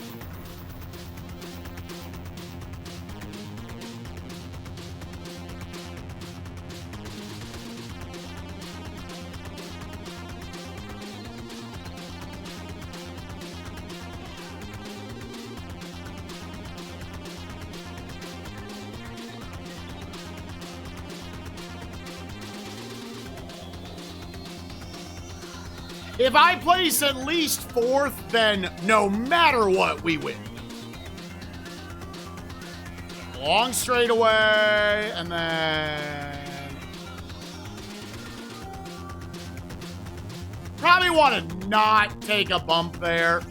If I place at least 4th, then no matter what, we win. Long straightaway, and then probably want to not take a bump there.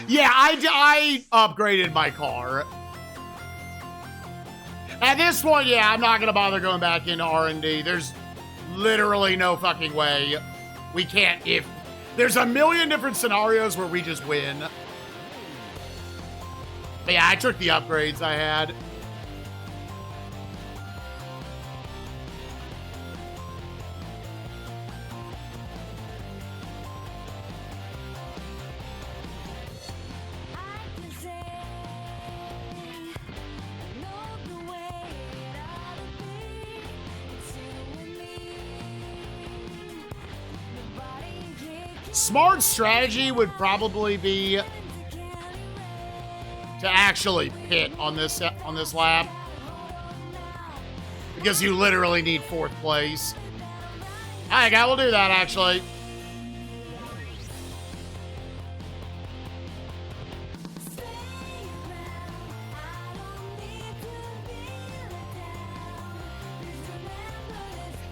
Yeah, I upgraded my car. At this point, yeah, I'm not going to bother going back into R&D. There's literally no fucking way. We can't. If there's a million different scenarios where we just win. But yeah, I took the upgrades I had. Smart strategy would probably be to actually pit on this lap, because you literally need 4th place. All right, guy, we'll do that actually.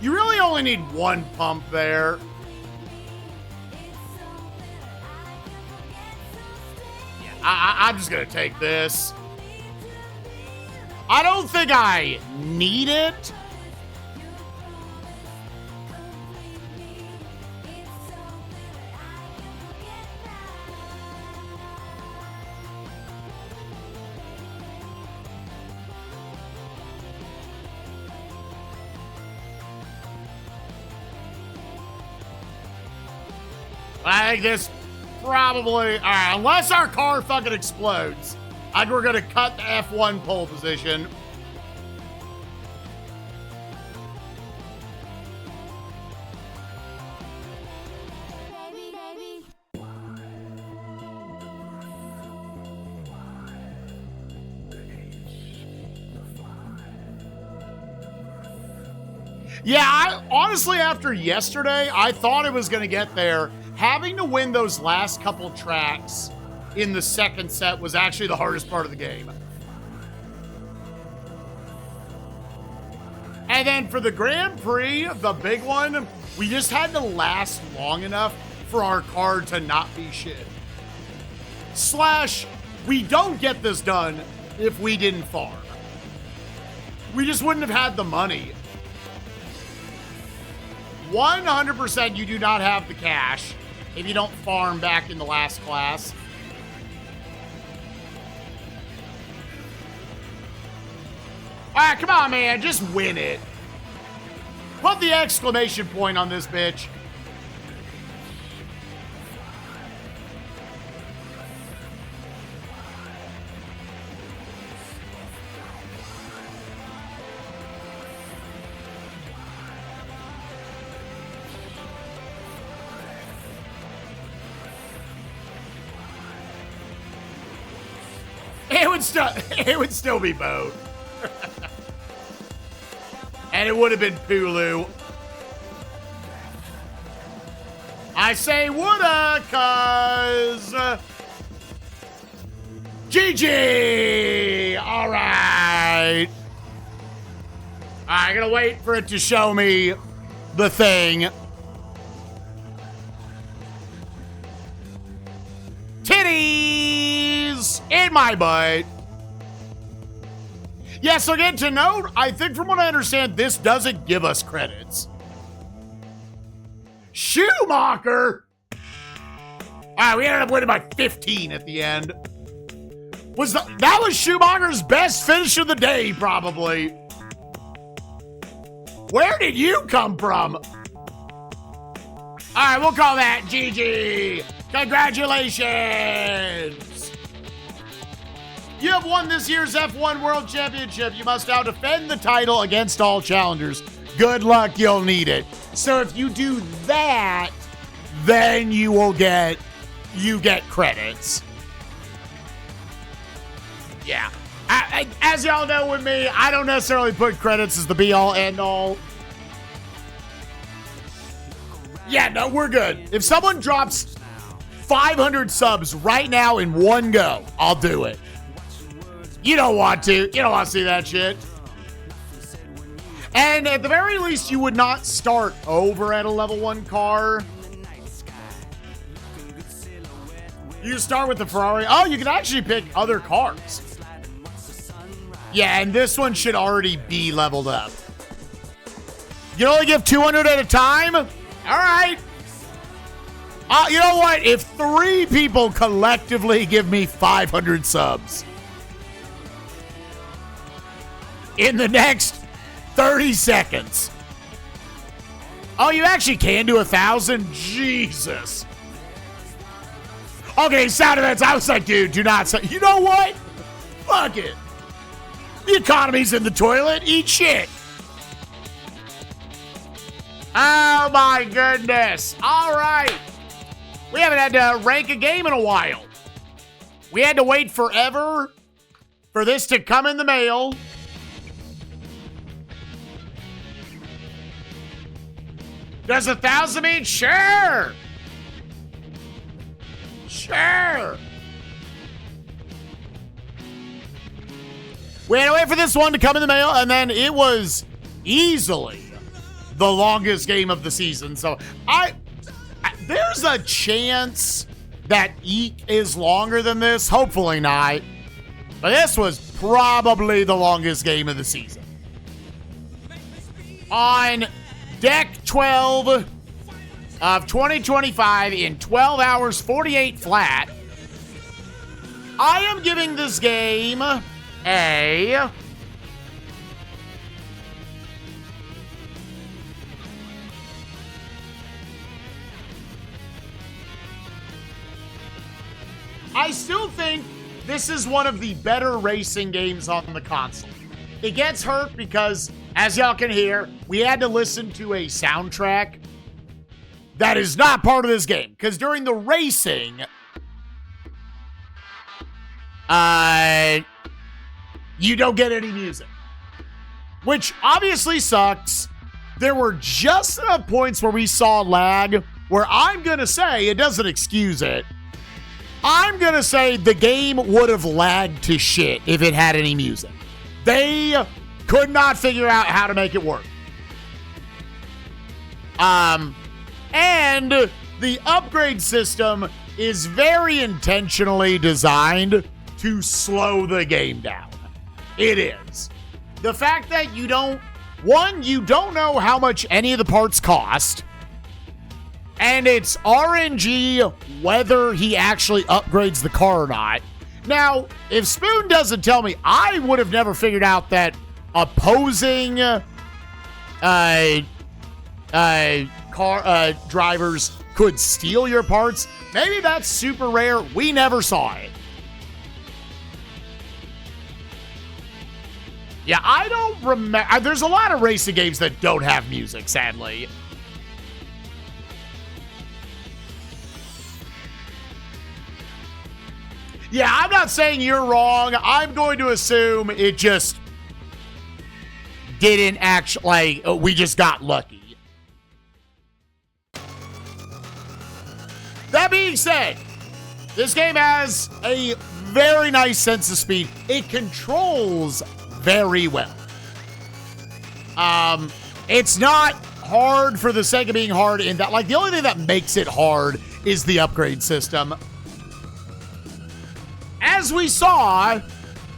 You really only need 1 pump there. I'm just going to take this. I don't think I need it. I think this probably, all right, unless our car fucking explodes, I think we're going to cut the F1 pole position. Yeah, honestly, after yesterday, I thought it was going to get there. Having to win those last couple tracks in the second set was actually the hardest part of the game. And then for the Grand Prix, the big one, we just had to last long enough for our car to not be shit. / we don't get this done if we didn't farm. We just wouldn't have had the money. 100% you do not have the cash if you don't farm back in the last class. All right, come on, man. Just win it. Put the exclamation point on this bitch. It would still be both. And it would have been Pulu. I say woulda, cause GG. All right. I'm gonna wait for it to show me the thing. Titties in my butt. Yeah, so again, to note, I think from what I understand, this doesn't give us credits. Schumacher! All right, we ended up winning by 15 at the end. That was Schumacher's best finish of the day, probably. Where did you come from? All right, we'll call that GG. Congratulations. You have won this year's F1 World Championship. You must now defend the title against all challengers. Good luck, you'll need it. So if you do that, then you get credits. Yeah. As y'all know with me, I don't necessarily put credits as the be-all, end-all. Yeah, no, we're good. If someone drops 500 subs right now in one go, I'll do it. You don't want to. You don't want to see that shit. And at the very least, you would not start over at a level 1 car. You start with the Ferrari. Oh, you can actually pick other cars. Yeah, and this one should already be leveled up. You can only give 200 at a time? All right. You know what? If 3 people collectively give me 500 subs in the next 30 seconds. Oh, you actually can do 1,000? Jesus. Okay, sound events. I was like, dude, do not say. You know what? Fuck it. The economy's in the toilet. Eat shit. Oh, my goodness. All right. We haven't had to rank a game in a while. We had to wait forever for this to come in the mail. Does 1,000 mean? Sure. Sure. We had to wait for this one to come in the mail, and then it was easily the longest game of the season. So there's a chance that Eek is longer than this. Hopefully not. But this was probably the longest game of the season. On Deck 12 of 2025 in 12 hours, 48 flat. I am giving this game a... I still think this is one of the better racing games on the console. It gets hurt because, as y'all can hear, we had to listen to a soundtrack that is not part of this game. Because during the racing, you don't get any music. Which obviously sucks. There were just enough points where we saw lag, where I'm going to say, it doesn't excuse it, I'm going to say the game would have lagged to shit if it had any music. They could not figure out how to make it work. And the upgrade system is very intentionally designed to slow the game down. It is. The fact that you don't know how much any of the parts cost, and it's RNG whether he actually upgrades the car or not. Now, if Spoon doesn't tell me, I would have never figured out that opposing car drivers could steal your parts. Maybe that's super rare. We never saw it. Yeah, I don't remember. There's a lot of racing games that don't have music, sadly. Yeah, I'm not saying you're wrong. I'm going to assume it just didn't actually, we just got lucky. That being said, this game has a very nice sense of speed. It controls very well. It's not hard for the sake of being hard in that, like, the only thing that makes it hard is the upgrade system. As we saw,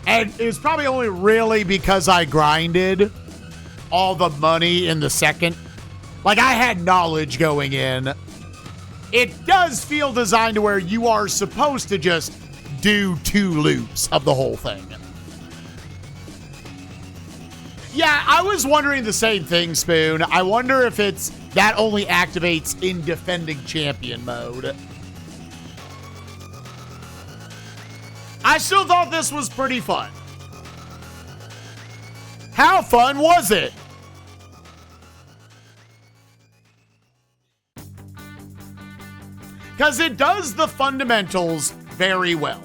and it was probably only really because I grinded all the money in the second. Like, I had knowledge going in. It does feel designed to where you are supposed to just do 2 loops of the whole thing. Yeah, I was wondering the same thing, Spoon. I wonder if it's that only activates in defending champion mode. I still thought this was pretty fun. How fun was it? Because it does the fundamentals very well.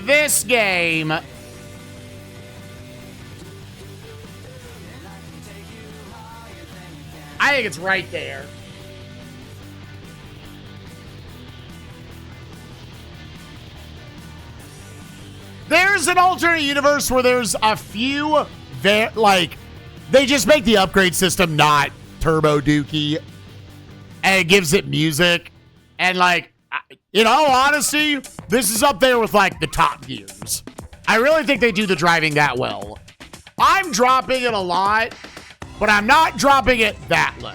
this game, I think it's right there. There's an alternate universe where there's a few, they just make the upgrade system not Turbo Dookie, and it gives it music. And, in all honesty, this is up there with, the top gears. I really think they do the driving that well. I'm dropping it a lot, but I'm not dropping it that low.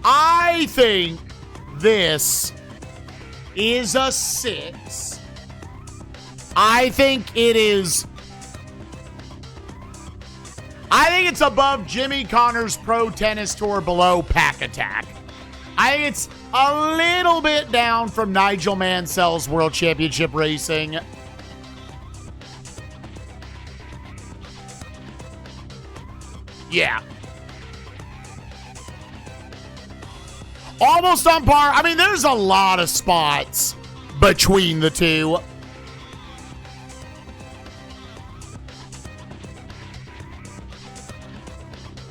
I think this is a 6. I think it's above Jimmy Connor's Pro Tennis Tour, below Pack Attack. I think it's a little bit down from Nigel Mansell's World Championship Racing. Yeah. Almost on par. I mean, there's a lot of spots between the two.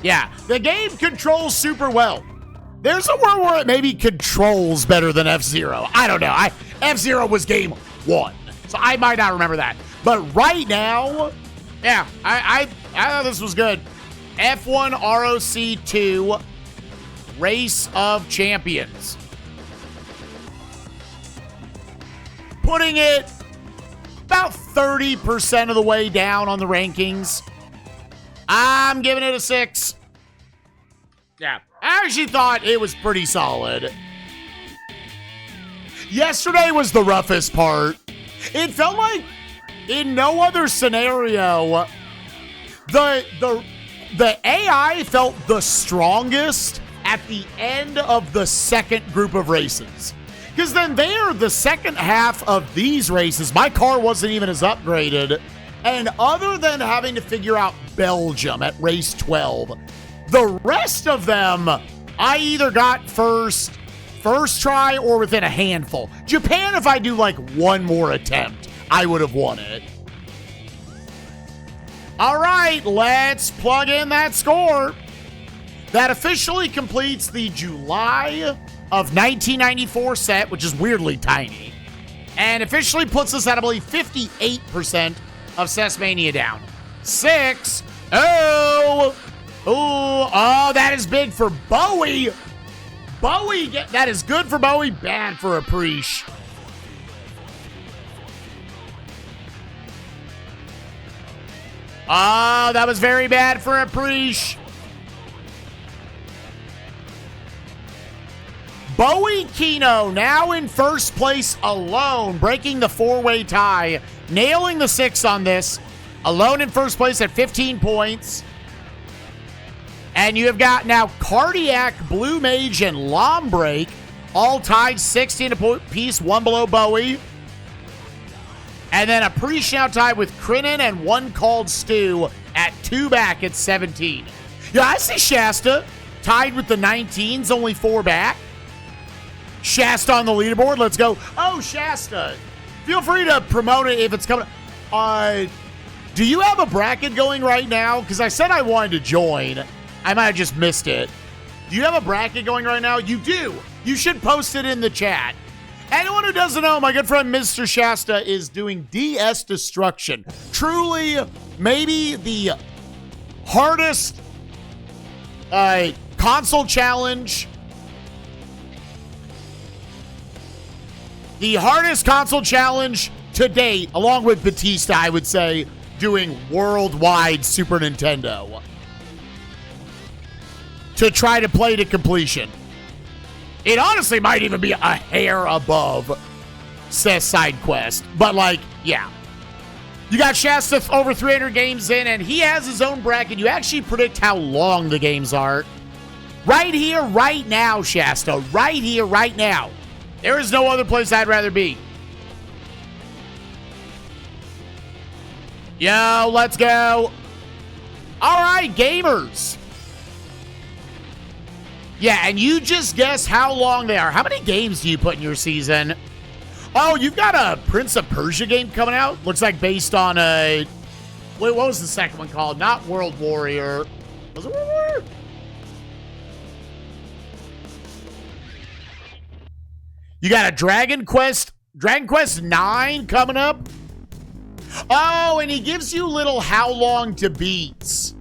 Yeah, the game controls super well. There's a world where it maybe controls better than F-Zero. I don't know. F-Zero was game 1, so I might not remember that. But right now, yeah, I thought this was good. F1 ROC 2, Race of Champions. Putting it about 30% of the way down on the rankings. I'm giving it a 6. Yeah, I actually thought it was pretty solid. Yesterday was the roughest part. It felt like in no other scenario, the AI felt the strongest at the end of the second group of races. Because then the second half of these races, my car wasn't even as upgraded. And other than having to figure out Belgium at race 12, the rest of them, I either got first try or within a handful. Japan, if I do one more attempt, I would have won it. All right, let's plug in that score. That officially completes the July of 1994 set, which is weirdly tiny, and officially puts us at, I believe, 58% of SNESMania down. 6. Oh, that is big for Bowie. That is good for Bowie, bad for Aprish. Oh, that was very bad for Aprish. Bowie Kino now in first place alone, breaking the 4-way tie, nailing the 6 on this, alone in first place at 15 points. And you have got now Cardiac, Blue Mage, and Lombrake all tied 16 apiece, 1 below Bowie. And then Aprish now tied with Crinan and one called Stu at 2 back at 17. Yeah, I see Shasta tied with the 19s, only 4 back. Shasta on the leaderboard. Let's go. Oh, Shasta. Feel free to promote it if it's coming. Do you have a bracket going right now? Because I said I wanted to join. I might have just missed it. Do you have a bracket going right now? You do. You should post it in the chat. Anyone who doesn't know, my good friend Mr. Shasta is doing DS Destruction. Truly, maybe the hardest console challenge. The hardest console challenge to date, along with Batista, I would say, doing worldwide Super Nintendo to try to play to completion. It honestly might even be a hair above SNES Side Quest. But, yeah. You got Shasta over 300 games in, and he has his own bracket. You actually predict how long the games are. Right here, right now, Shasta. Right here, right now. There is no other place I'd rather be. Yo, let's go. All right, gamers. Yeah, and you just guess how long they are. How many games do you put in your season? Oh, you've got a Prince of Persia game coming out. Looks like based on a... Wait, what was the second one called? Not World Warrior. Was it World Warrior? You got a Dragon Quest 9 coming up. Oh, and he gives you little how long to beats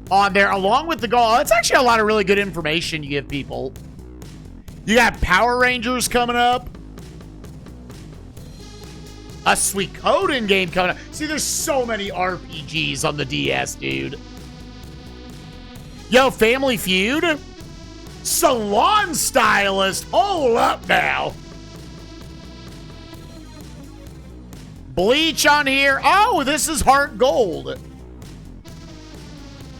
on there along with the goal. That's actually a lot of really good information you give people. You got Power Rangers coming up. A Suikoden game coming up. See, there's so many RPGs on the DS, dude. Yo, Family Feud. Salon Stylist. Hold up now. Bleach on here. Oh, this is Heart Gold.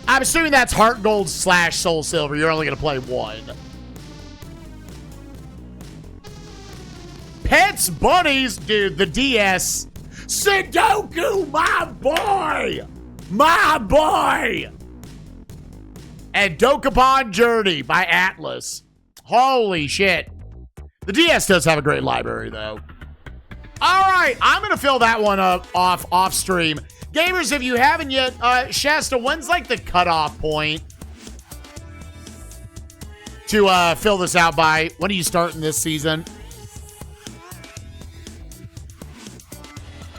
I'm assuming that's Heart Gold / Soul Silver. You're only going to play one. Pets Bunnies. Dude, the DS. Sudoku, my boy. My boy. And Dokapon Journey by Atlas. Holy shit. The DS does have a great library, though. All right, I'm going to fill that one up off stream. Gamers, if you haven't yet, Shasta, when's like the cutoff point to fill this out by? When are you starting this season?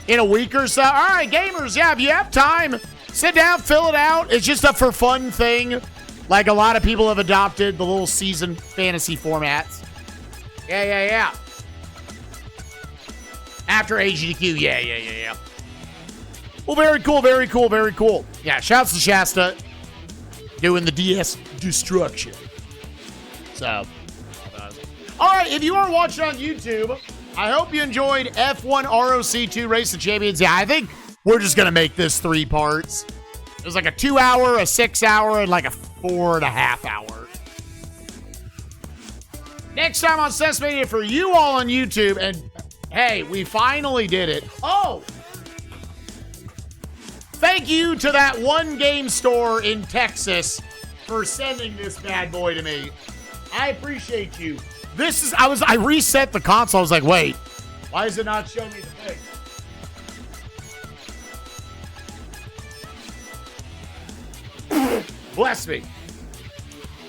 In a week or so? All right, gamers, yeah, if you have time, sit down, fill it out. It's just a for fun thing. Like a lot of people have adopted the little season fantasy formats. Yeah. After AGDQ, yeah. Well, very cool. Yeah, shouts to Shasta doing the DS destruction. So, all right, if you are watching on YouTube, I hope you enjoyed F1 ROC2 Race of Champions. Yeah, I think we're just going to make this 3 parts. There's like a 2-hour, a 6-hour, and like a 4.5-hour. Next time on SNESMania for you all on YouTube, and hey, we finally did it. Oh! Thank you to that one game store in Texas for sending this bad boy to me. I appreciate you. I reset the console. I was like, wait, why is it not showing me the thing? Bless me.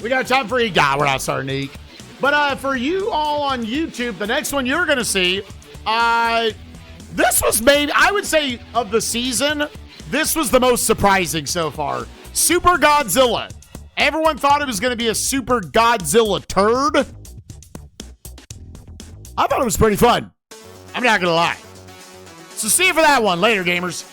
We got time for Eek. We're not starting Eek. But for you all on YouTube, the next one you're going to see, this was maybe, I would say, of the season, this was the most surprising so far. Super Godzilla. Everyone thought it was going to be a Super Godzilla turd. I thought it was pretty fun. I'm not going to lie. So see you for that one later, gamers.